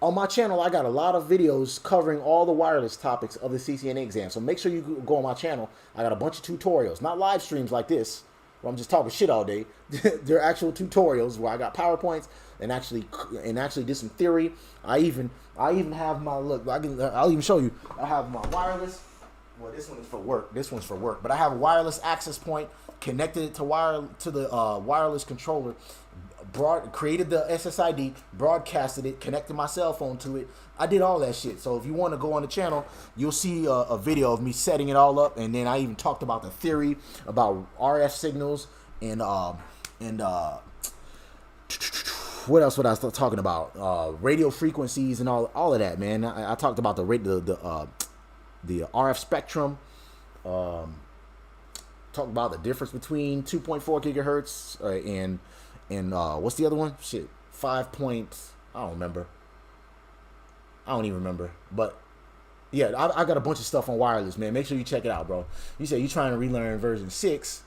my channel, I got a lot of videos covering all the wireless topics of the CCNA exam. So make sure you go on my channel. I got a bunch of tutorials, not live streams like this, where I'm just talking shit all day. They're actual tutorials where I got PowerPoints and actually did some theory. I even have my look. I'll even show you. I have my wireless. Well, this one is for work. This one's for work. But I have a wireless access point, connected it to the wireless controller, created the SSID, broadcasted it, connected my cell phone to it. I did all that shit. So if you want to go on the channel, you'll see a video of me setting it all up. And then I even talked about the theory about RF signals and what else would I start talking about? Radio frequencies and all of that, man. I talked about the RF spectrum. Talked about the difference between 2.4 gigahertz and what's the other one? Shit, 5 point. I don't remember. I don't even remember. But yeah, I got a bunch of stuff on wireless, man. Make sure you check it out, bro. You say you're trying to relearn version 6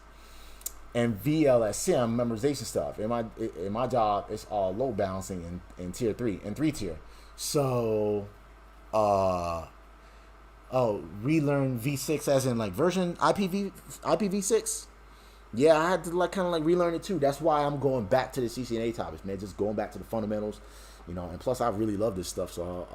and VLSM memorization stuff. In my job, it's all load balancing in tier 3 and 3 tier. So, relearn V6 as in like version IPv6. Yeah, I had to kind of relearn it too. That's why I'm going back to the CCNA topics, man. Just going back to the fundamentals, you know. And plus, I really love this stuff, so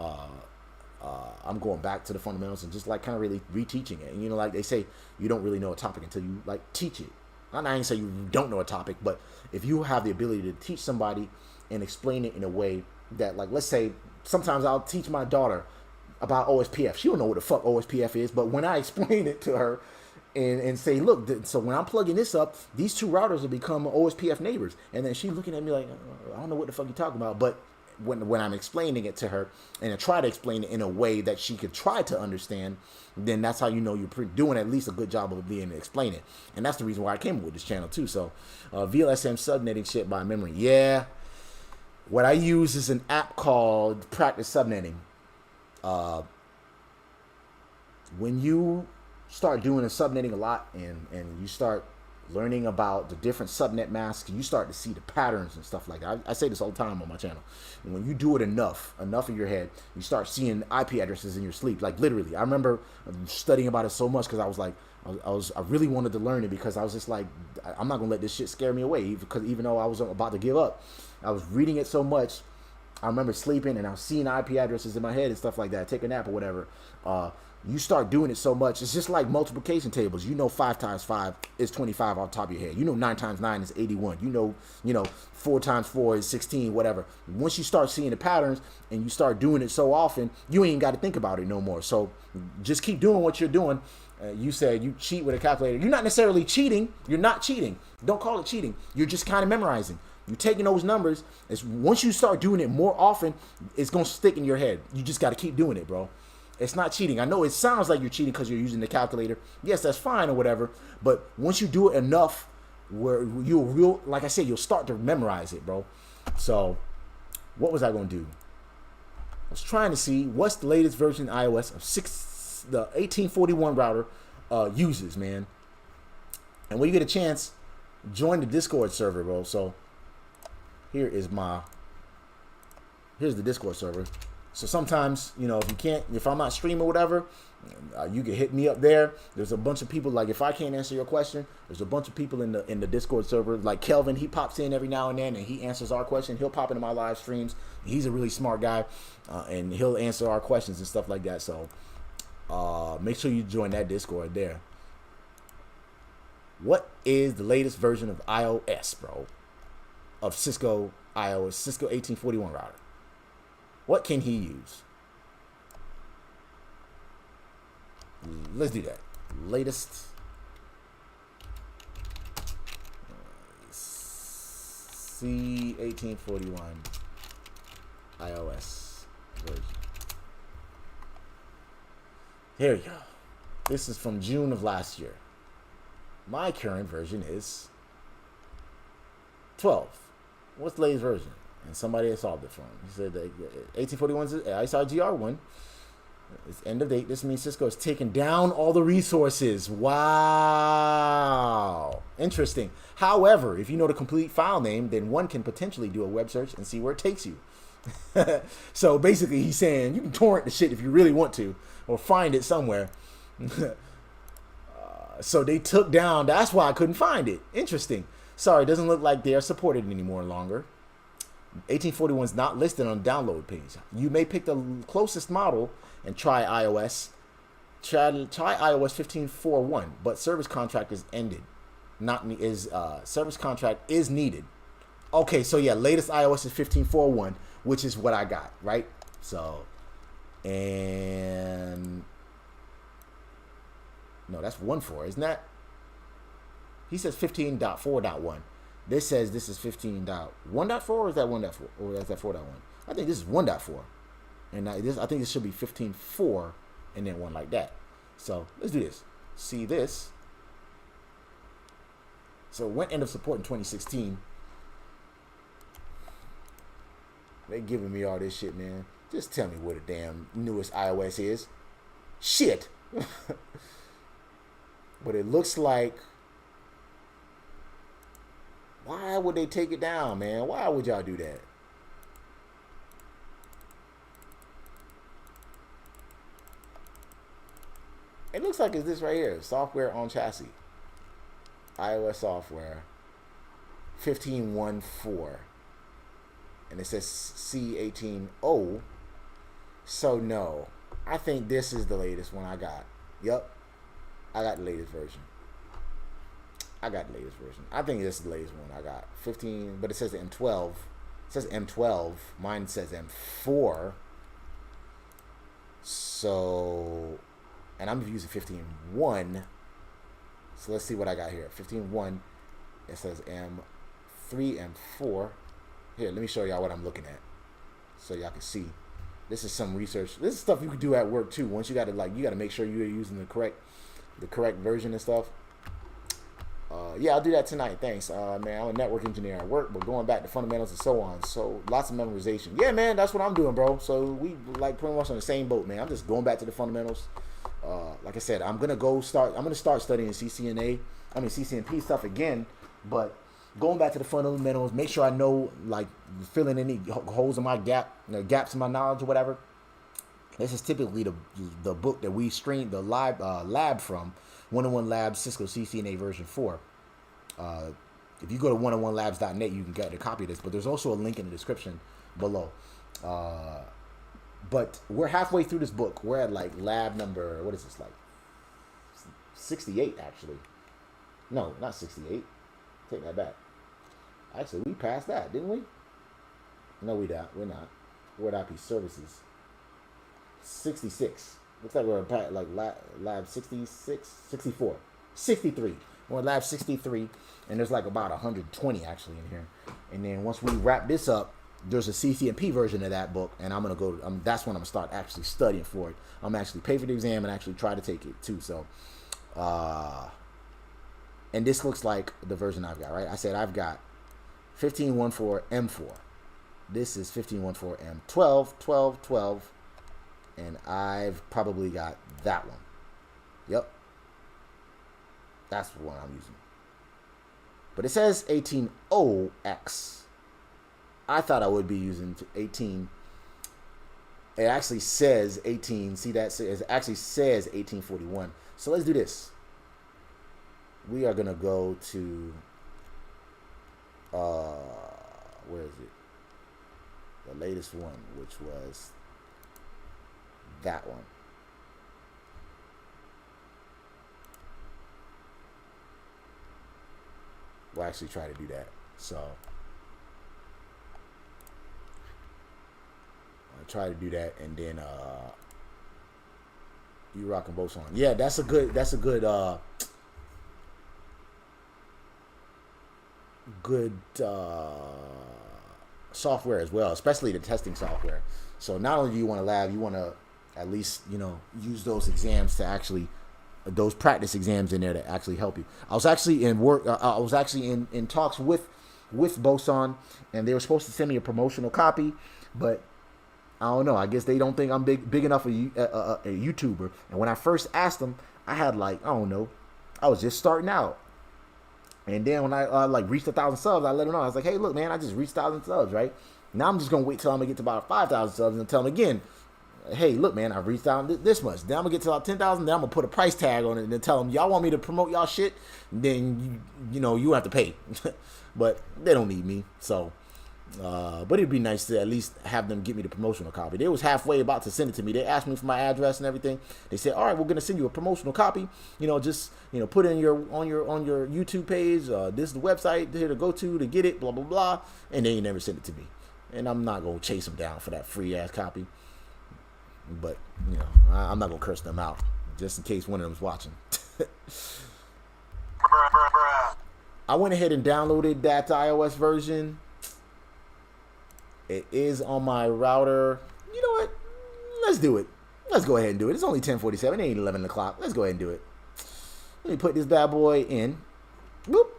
I'm going back to the fundamentals and just kind of really reteaching it. And you know, like they say, you don't really know a topic until you teach it. I'm not even saying you don't know a topic, but if you have the ability to teach somebody and explain it in a way that, let's say, sometimes I'll teach my daughter about OSPF. She don't know what the fuck OSPF is, but when I explain it to her and say, look, so when I'm plugging this up, these 2 routers will become OSPF neighbors. And then she's looking at me like, I don't know what the fuck you're talking about. But when I'm explaining it to her and I try to explain it in a way that she could try to understand, then that's how you know you're doing at least a good job of being able to explain it. And that's the reason why I came up with this channel too. So VLSM subnetting shit by memory. Yeah. What I use is an app called Practice Subnetting. When you start doing the subnetting a lot and you start learning about the different subnet masks, you start to see the patterns and stuff like that. I say this all the time on my channel. And when you do it enough in your head, you start seeing IP addresses in your sleep. Literally, I remember studying about it so much because I was like, I really wanted to learn it because I was just like, I'm not gonna let this shit scare me away. Because even though I was about to give up, I was reading it so much. I remember sleeping and I was seeing IP addresses in my head and stuff like that, take a nap or whatever. You start doing it so much, it's just like multiplication tables. You know 5 times 5 is 25 off the top of your head. You know 9 times 9 is 81. You know 4 times 4 is 16, whatever. Once you start seeing the patterns and you start doing it so often, you ain't got to think about it no more. So just keep doing what you're doing. You said you cheat with a calculator. You're not necessarily cheating. You're not cheating. Don't call it cheating. You're just kind of memorizing. You're taking those numbers. Once you start doing it more often, it's going to stick in your head. You just got to keep doing it, bro. It's not cheating. I know it sounds like you're cheating because you're using the calculator. Yes, that's fine or whatever. But once you do it enough, where like I said, you'll start to memorize it, bro. So what was I going to do? I was trying to see what's the latest version of iOS of the 1841 router uses, man. And when you get a chance, join the Discord server, bro. So here's the Discord server. So sometimes, you know, if I'm not streaming or whatever, you can hit me up there. There's a bunch of people, like if I can't answer your question, there's a bunch of people in the Discord server. Like Kelvin, he pops in every now and then and he answers our question. He'll pop into my live streams. He's a really smart guy, and he'll answer our questions and stuff like that. So make sure you join that Discord there. What is the latest version of iOS, bro? Of Cisco IOS, Cisco 1841 router. What can he use? Let's do that. Latest C1841 iOS version. Here we go. This is from June of last year. My current version is 12. What's the latest version? And somebody had solved it for him. He said that 1841 is ISRGR1. It's end of date. This means Cisco has taken down all the resources. Wow. Interesting. However, if you know the complete file name, then one can potentially do a web search and see where it takes you. So basically he's saying you can torrent the shit if you really want to, or find it somewhere. So they took down, that's why I couldn't find it. Interesting. Sorry, it doesn't look like they are supported anymore longer. 1841 is not listed on the download page. You may pick the closest model and try iOS. Try iOS 15.4.1, but service contract is ended. Service contract is needed. Okay, so yeah, latest iOS is 15.4.1, which is what I got, right? So, and no, that's 1.4, isn't that? He says 15.4.1. This says this is 15.1.4, or is that 1.4? Or is that 4.1? I think this is 1.4. And I think this should be 15.4 and then one like that. So let's do this. See this. So it went end of support in 2016. They giving me all this shit, man. Just tell me what the damn newest iOS is. Shit. But it looks like, why would they take it down, man? Why would y'all do that? It looks like it's this right here. Software on chassis. iOS software. 15.1.4. And it says C18.0. So no. I think this is the latest one I got. Yep. I got the latest version. I think this is the latest one I got. 15, but it says M12. It says M12. Mine says M4. So, and I'm using 15.1. So let's see what I got here. 15.1. It says M3, M4. Here, let me show y'all what I'm looking at, so y'all can see. This is some research. This is stuff you could do at work too. Once you gotta make sure you're using the correct version and stuff. Yeah, I'll do that tonight. Thanks, man. I'm a network engineer at work, but going back to fundamentals and so on. So lots of memorization. Yeah, man, that's what I'm doing, bro. So we like pretty much on the same boat, man. I'm just going back to the fundamentals. Like I said, I'm gonna start studying CCNP stuff again, but going back to the fundamentals, make sure I know, like, filling any holes in my gaps in my knowledge or whatever. This is typically the book that we stream the lab from, 101 Labs Cisco CCNA version 4. If you go to 101labs.net, you can get a copy of this, but there's also a link in the description below. But we're halfway through this book. We're at like lab number, what is this, like 68 actually. No, not 68. Take that back. Actually, we passed that, didn't we? No, we're not. We're at IP services. 66. Looks like we're at like lab 66, 64, 63. We're at lab 63, and there's like about 120 actually in here. And then once we wrap this up, there's a CCNP version of that book, and I'm gonna go. That's when I'm gonna start actually studying for it. I'm actually pay for the exam and actually try to take it too. So, and this looks like the version I've got. Right? I said I've got 15.14M4. This is 15.14M12, 12, 12, and I've probably got that one. Yep, that's the one I'm using. But it says 18.0X. I thought I would be using 18. It actually says 18. See that? It actually says 1841. So let's do this. We are going to go to, where is it? The latest one, which was that one. We'll actually try to do that. So try to do that, and then you rocking both on. Yeah, that's a good software as well, especially the testing software. So not only do you want to lab, you want to at least, you know, use those exams to actually, those practice exams in there to actually help you. I was actually in talks with Boson, and they were supposed to send me a promotional copy, but I don't know. I guess they don't think I'm big enough a YouTuber. And when I first asked them, I had like, I don't know, I was just starting out. And then when I like reached 1,000 subs, I let them know. I was like, hey, look, man, I just reached 1,000 subs, right? Now I'm just gonna wait till I'm gonna get to about 5,000 subs and tell them again, hey, look, man, I reached out this much. Then I'm gonna get to about 10,000. Then I'm gonna put a price tag on it and then tell them, y'all want me to promote y'all shit? Then you know you have to pay. But they don't need me, so. But it'd be nice to at least have them get me the promotional copy. They was halfway about to send it to me. They asked me for my address and everything. They said, all right, we're gonna send you a promotional copy. You know, just, you know, put it in on your YouTube page. This is the website here to go to get it, blah blah blah. And they ain't never sent it to me. And I'm not gonna chase them down for that free ass copy. But you know, I'm not gonna curse them out just in case one of them's watching. I went ahead and downloaded that iOS version. It is on my router. You know what? Let's do it. Let's go ahead and do it. It's only 10:47. It ain't 11 o'clock. Let's go ahead and do it. Let me put this bad boy in. Whoop.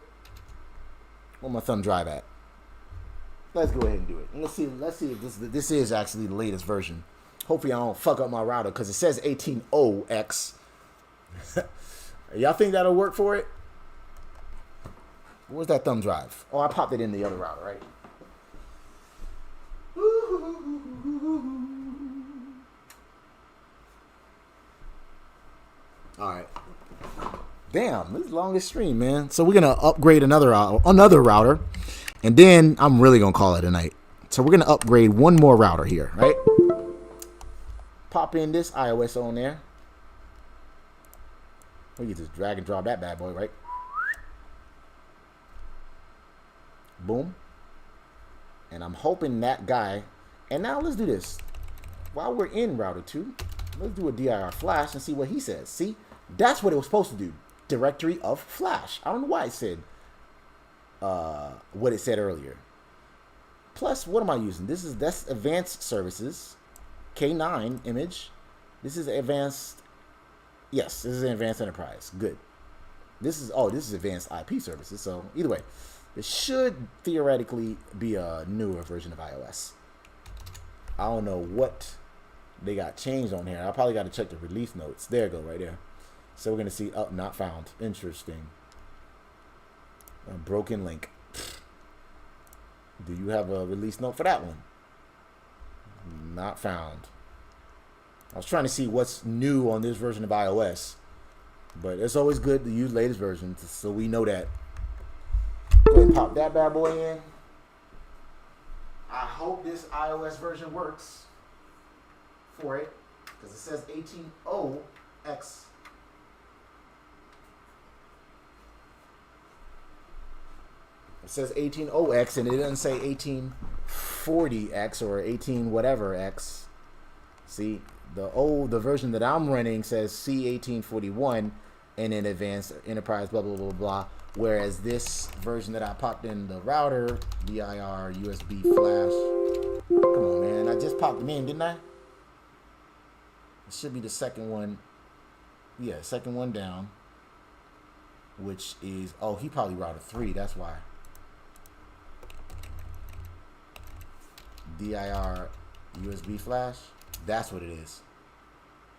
Where my thumb drive at? Let's go ahead and do it. And let's see if this is actually the latest version. Hopefully I don't fuck up my router because it says 18.0X. Y'all think that'll work for it? Where's that thumb drive? Oh, I popped it in the other router, right? All right. Damn, this is the longest stream, man. So we're gonna upgrade another router, and then I'm really gonna call it a night. So we're gonna upgrade one more router here, right? Pop in this iOS on there. We can just drag and drop that bad boy, right? Boom. And I'm hoping that guy. And now let's do this. While we're in router 2, let's do a dir flash and see what he says. See, that's what it was supposed to do. Directory of flash. I don't know why it said what it said earlier. Plus, what am I using? That's advanced services. K9 image. This is advanced. Yes, this is an advanced enterprise. Good. This is advanced IP services. So either way, this should theoretically be a newer version of iOS. I don't know what they got changed on here. I probably got to check the release notes. There you go, right there. So we're going to see, not found. Interesting. A broken link. Do you have a release note for that one? Not found. I was trying to see what's new on this version of iOS. But it's always good to use latest versions so we know that. Go ahead and pop that bad boy in. I hope this iOS version works for it, because it says 18.0x. It says 18.0x and it doesn't say 1840x or 18 whatever x. See, the version that I'm running says C1841 and in advanced enterprise blah blah blah blah. Whereas this version that I popped in the router, VIR USB flash. Come on, man! I just popped them in, didn't I? It should be the second one. Yeah, second one down. Which is, oh, he probably router 3. That's why. DIR USB flash. That's what it is.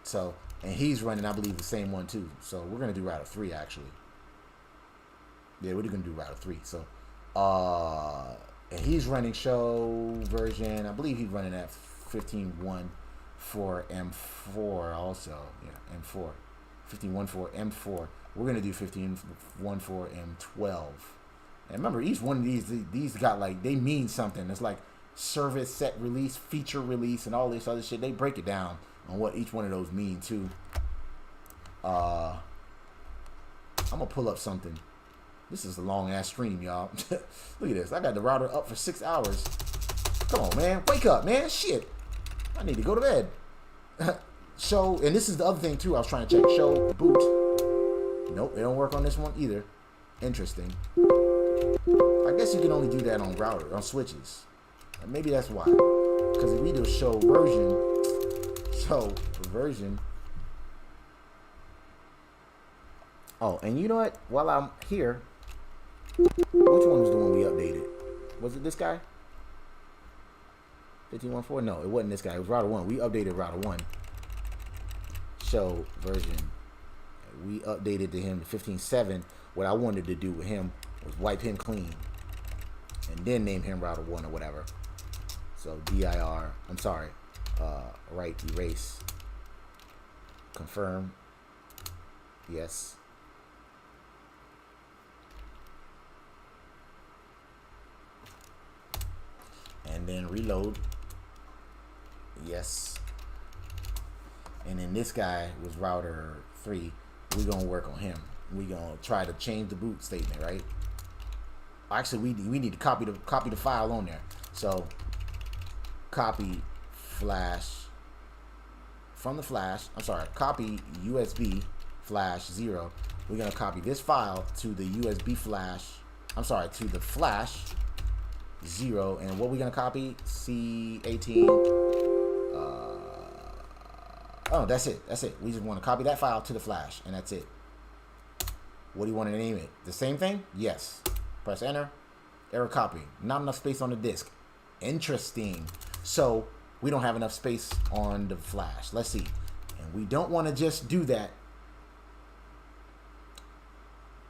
So, and he's running, I believe, the same one too. So we're gonna do router 3 actually. Yeah, we're gonna do router 3. So, and he's running show version. I believe he's running at 15.1 for M4 also. Yeah, M4, 15.1 for M4. We're gonna do 15.1 for M12. And remember, each one of these got like, they mean something. It's like service set release, feature release, and all this other shit. They break it down on what each one of those mean too. I'm gonna pull up something. This is a long ass stream, y'all. Look at this. I got the router up for 6 hours. Come on, man. Wake up, man. Shit. I need to go to bed. Show, and this is the other thing too. I was trying to check. Show boot. Nope, it don't work on this one either. Interesting. I guess you can only do that on router, on switches. And maybe that's why. Because if we do show version. Oh, and you know what? While I'm here, which one was the one we updated? Was it this guy? 15.1.4? No, it wasn't this guy. It was router 1. We updated router 1. Show version. We updated to him to 15.7. What I wanted to do with him was wipe him clean and then name him router 1 or whatever. So DIR, I'm sorry, right, erase, confirm, yes. And then reload, yes. And then this guy was router 3. We're gonna work on him. We're gonna try to change the boot statement, right? Actually, we need to copy the file on there. So copy flash from the flash. I'm sorry, copy USB flash 0. We're gonna copy this file to the USB flash. I'm sorry, to the flash 0. And what we're gonna copy? C18. Oh, that's it. That's it. We just want to copy that file to the flash, and that's it. What do you want to name it? The same thing? Yes. Press enter. Error copy. Not enough space on the disk. Interesting. So we don't have enough space on the flash. Let's see. And we don't want to just do that.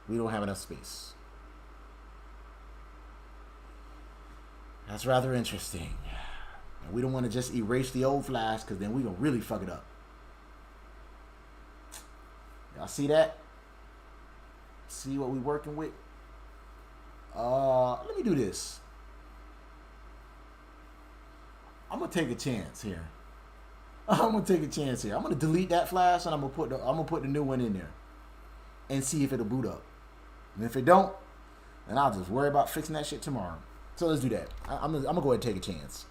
We don't have enough space. That's rather interesting. And we don't want to just erase the old flash, because then we're going to really fuck it up. Y'all see that? See what we working with? Let me do this. I'm gonna take a chance here. I'm gonna delete that flash, and I'm gonna put the new one in there and see if it'll boot up. And if it don't, then I'll just worry about fixing that shit tomorrow. So let's do that. I'm gonna go ahead and take a chance.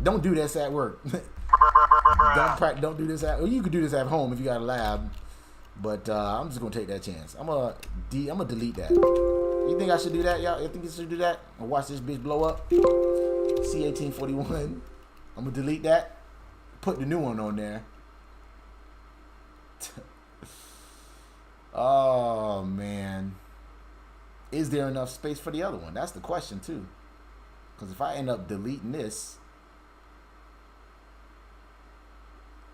Don't do this at work. Don't do this at. Well, you could do this at home if you got a lab. But I'm just gonna take that chance. I'm gonna delete that. You think I should do that, y'all? You think you should do that? And watch this bitch blow up? C1841. I'm gonna delete that. Put the new one on there. Oh man. Is there enough space for the other one? That's the question too. Because if I end up deleting this,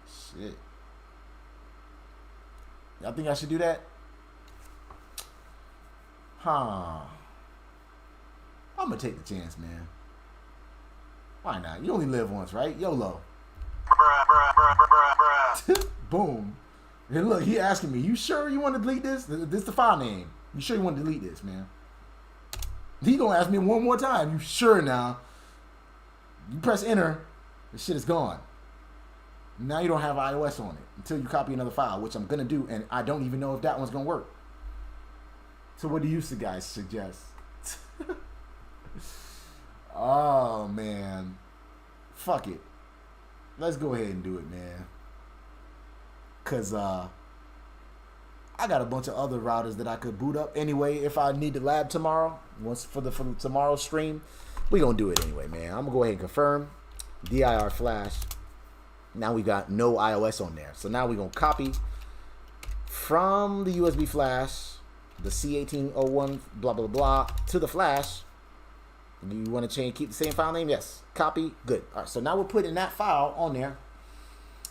shit. Y'all think I should do that? Huh. I'm gonna take the chance, man. Why not? You only live once, right? YOLO. Boom. And look, he asking me, you sure you want to delete this? This is the file name. You sure you want to delete this, man? He gonna ask me one more time. You sure now? You press enter, the shit is gone. Now you don't have iOS on it until you copy another file, which I'm gonna do, and I don't even know if that one's gonna work. So what do you guys suggest? Oh man, fuck it. Let's go ahead and do it, man. Cause I got a bunch of other routers that I could boot up anyway if I need the lab tomorrow. Once for tomorrow's stream, we gonna do it anyway, man. I'm gonna go ahead and confirm dir flash. Now we got no iOS on there, so now we're gonna copy from the USB flash the C1801 blah blah blah to the flash. And you want to keep the same file name? Yes. Copy. Good. All right. So now we're putting that file on there.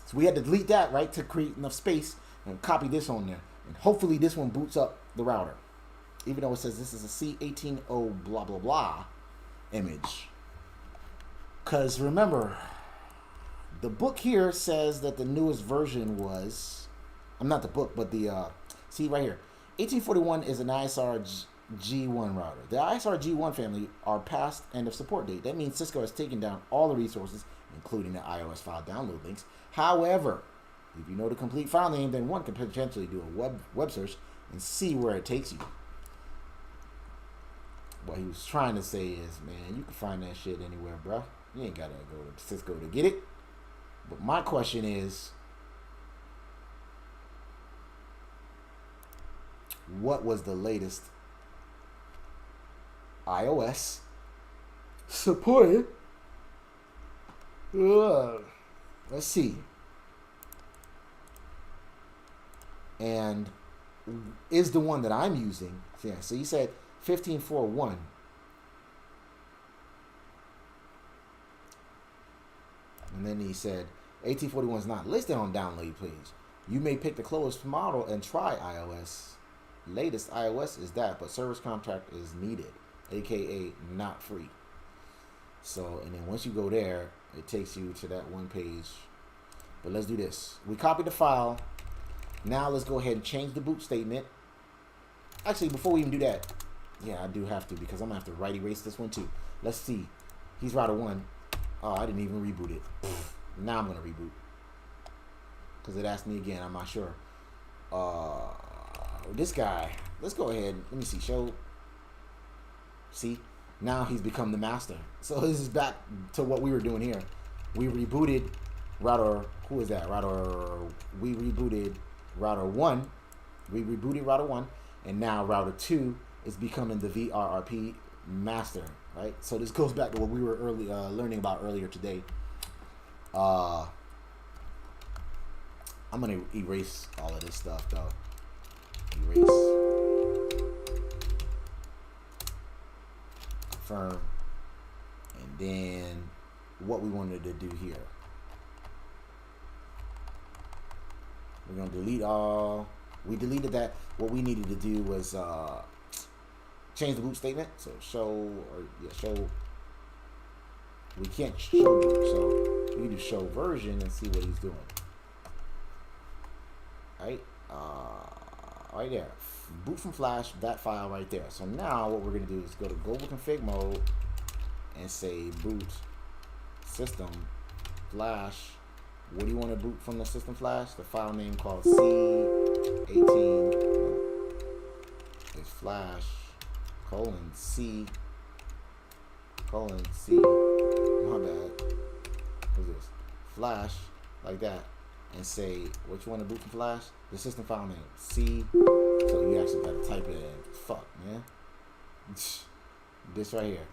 So we had to delete that, right, to create enough space and copy this on there. And hopefully this one boots up the router, even though it says this is a C180 blah blah blah image. Because remember, the book here says that the newest version was, I'm not the book, but the see right here, 1841 is an ISR G1 router. The ISR G1 family are past end of support date. That means Cisco has taken down all the resources, including the iOS file download links. However, if you know the complete file name, then one can potentially do a web search and see where it takes you. What he was trying to say is, man, you can find that shit anywhere, bro. You ain't gotta go to Cisco to get it. But my question is, what was the latest iOS supported? Let's see. And is the one that I'm using? Yeah. So you said 15.4.1. And then he said 1841 is not listed on download page. You may pick the closest model and try iOS. Latest iOS is that, but service contract is needed, aka not free. So, and then once you go there, it takes you to that one page. But let's do this. We copied the file. Now let's go ahead and change the boot statement. Actually, before we even do that, yeah, I do have to, because I'm gonna have to right erase this one too. Let's see. He's router 1. Oh, I didn't even reboot it. Now I'm gonna reboot because it asked me again. I'm not sure. This guy. Let's go ahead. Let me see. Show. See, now he's become the master. So this is back to what we were doing here. We rebooted router. Who is that? Router. We rebooted router 1. We rebooted router 1, and now router 2 is becoming the VRRP master. Right, so this goes back to what we were learning about earlier today. I'm gonna erase all of this stuff though. Erase, confirm, and then what we wanted to do here. We're gonna delete all. We deleted that. What we needed to do was change the boot statement. So show, show. We can't show boot, so we can do show version and see what he's doing. Right, right there. Boot from flash, that file right there. So now what we're gonna do is go to global config mode and say boot system flash. What do you want to boot from the system flash? The file name called C18 is flash. C my bad. What's this? Flash, like that, and say what you want to boot from flash. The system file name C. So you actually gotta type it in. Fuck, man. This right here,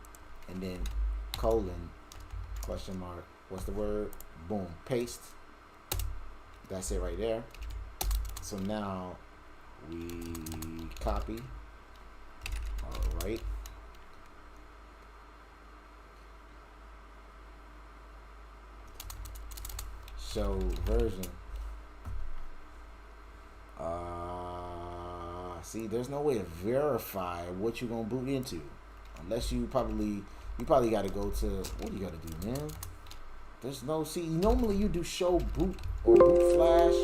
and then colon, question mark. What's the word? Boom. Paste. That's it right there. So now we copy. All right. Show version. See, there's no way to verify what you're gonna boot into, unless you probably got to go to, what do you got to do, man? There's no, see, normally you do show boot or boot flash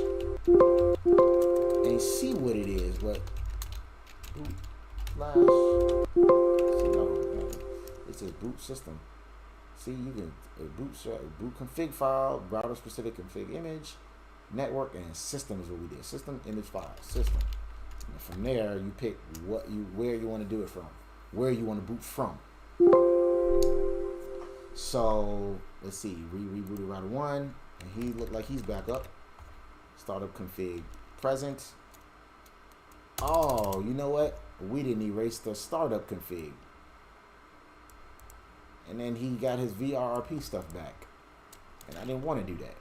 and see what it is, but boot flash. So no, it says boot system. See, you can boot config file, router specific config image, network, and system is what we did. System image file, system. And from there, you pick where you want to do it from, where you want to boot from. So let's see, rebooted router 1, and he looked like he's back up. Startup config present. Oh, you know what? We didn't erase the startup config. And then he got his VRRP stuff back. And I didn't want to do that.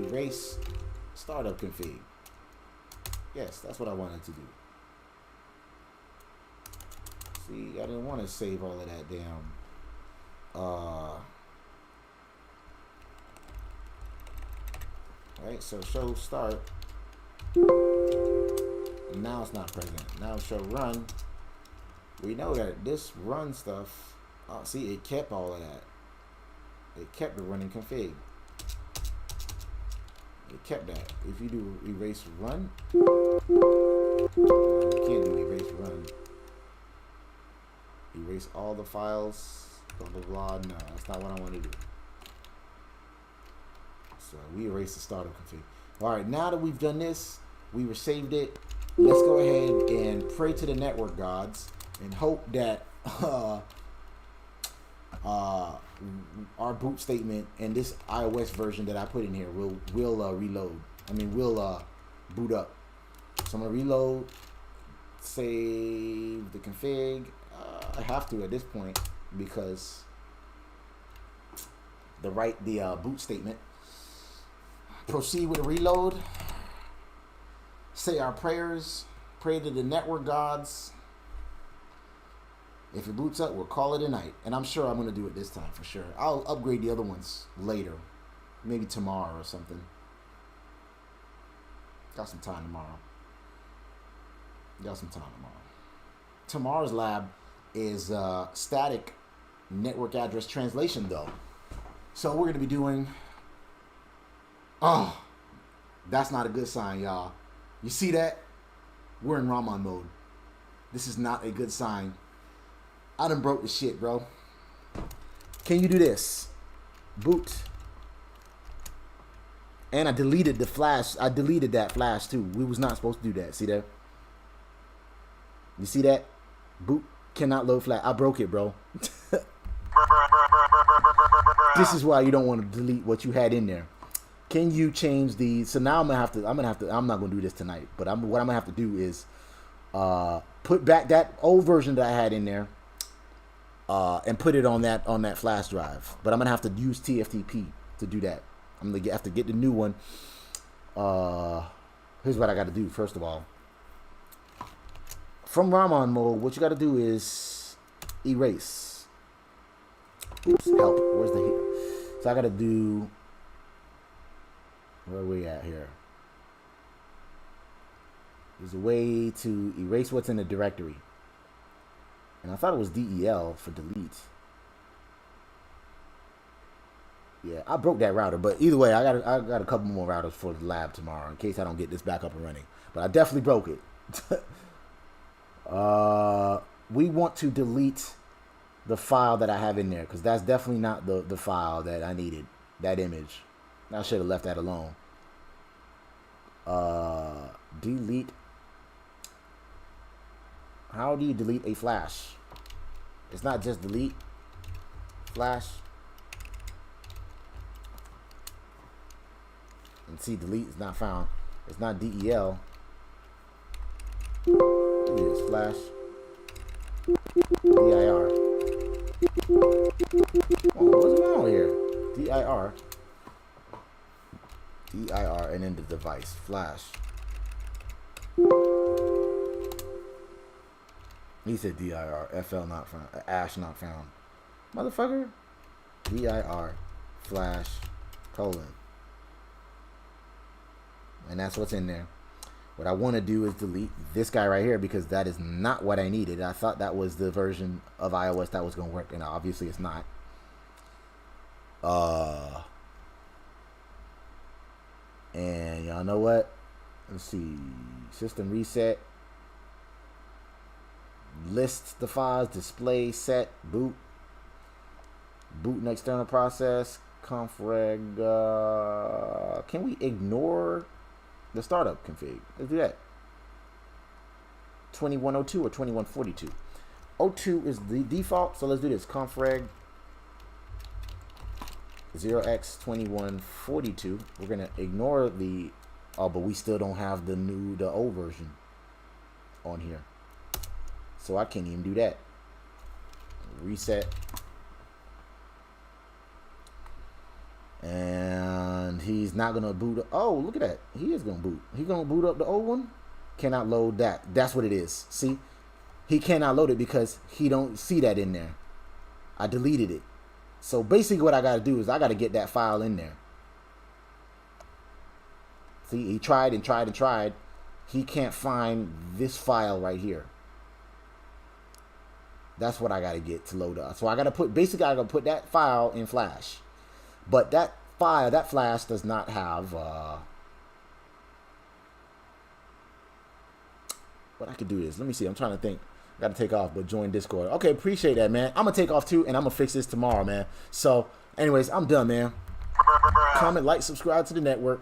Erase startup config. Yes, that's what I wanted to do. See, I didn't want to save all of that damn. Right, so show start. Now it's not present. Now show run. We know that this run stuff, see, it kept all of that. It kept the running config. It kept that. If you do erase run, you can't do erase run. Erase all the files, blah blah blah. No, that's not what I want to do. So we erase the startup config. All right, now that we've done this, we saved it. Let's go ahead and pray to the network gods and hope that our boot statement and this iOS version that I put in here will reload. I mean, will boot up. So I'm gonna reload, save the config. I have to at this point because the boot statement. Proceed with a reload. Say our prayers. Pray to the network gods. If it boots up, we'll call it a night. And I'm sure I'm going to do it this time for sure. I'll upgrade the other ones later. Maybe tomorrow or something. Got some time tomorrow. Tomorrow's lab is static network address translation though. So we're going to be doing... Oh, that's not a good sign, y'all. You see that? We're in Raman mode. This is not a good sign. I done broke the shit, bro. Can you do this? Boot. And I deleted the flash. I deleted that flash too. We was not supposed to do that. See that? You see that? Boot cannot load flash. I broke it, bro. This is why you don't want to delete what you had in there. Can you change the? So now I'm not gonna do this tonight, but what I'm gonna have to do is put back that old version that I had in there and put it on that flash drive. But I'm gonna have to use TFTP to do that. I'm gonna have to get the new one. Here's what I got to do. First of all, from Raman mode, what you got to do is erase. Oops, help. Where's the hit? So I got to do. Where are we at here? There's a way to erase what's in the directory. And I thought it was DEL for delete. Yeah, I broke that router, but either way, I got a couple more routers for the lab tomorrow in case I don't get this back up and running. But I definitely broke it. We want to delete the file that I have in there because that's definitely not the file that I needed, that image. I should have left that alone. Delete. How do you delete a flash? It's not just delete. Flash. And see, delete is not found. It's not DEL. It is flash. DIR. Oh, what's wrong here? DIR. DIR and then the device. Flash. He said DIR. FL not found. Ash not found. Motherfucker. DIR. Flash. Colon. And that's what's in there. What I want to do is delete this guy right here because that is not what I needed. I thought that was the version of iOS that was going to work, and obviously it's not. And y'all know what? Let's see. System reset. list the files, display, set, boot and external process, config. Can we ignore the startup config? Let's do that. 2102 or 2142. 02 is the default, so let's do this. Config 0x2142. We're gonna ignore the but we still don't have the old version on here, so I can't even do that. Reset, and he's not gonna boot. Oh, look at that, he is gonna boot. He's gonna boot up the old one. Cannot load that. That's what it is. See, he cannot load it because he don't see that in there. I deleted it. So basically what I got to do is I got to get that file in there. See, he tried and tried and tried. He can't find this file right here. That's what I got to get to load up. So I got to put, basically I got to put that file in Flash. But that file, that Flash does not have, but I could do this. Let me see. I'm trying to think. Got to take off, but join Discord. Okay, appreciate that, man. I'm going to take off too, and I'm going to fix this tomorrow, man. So, anyways, I'm done, man. Comment, like, subscribe to the network.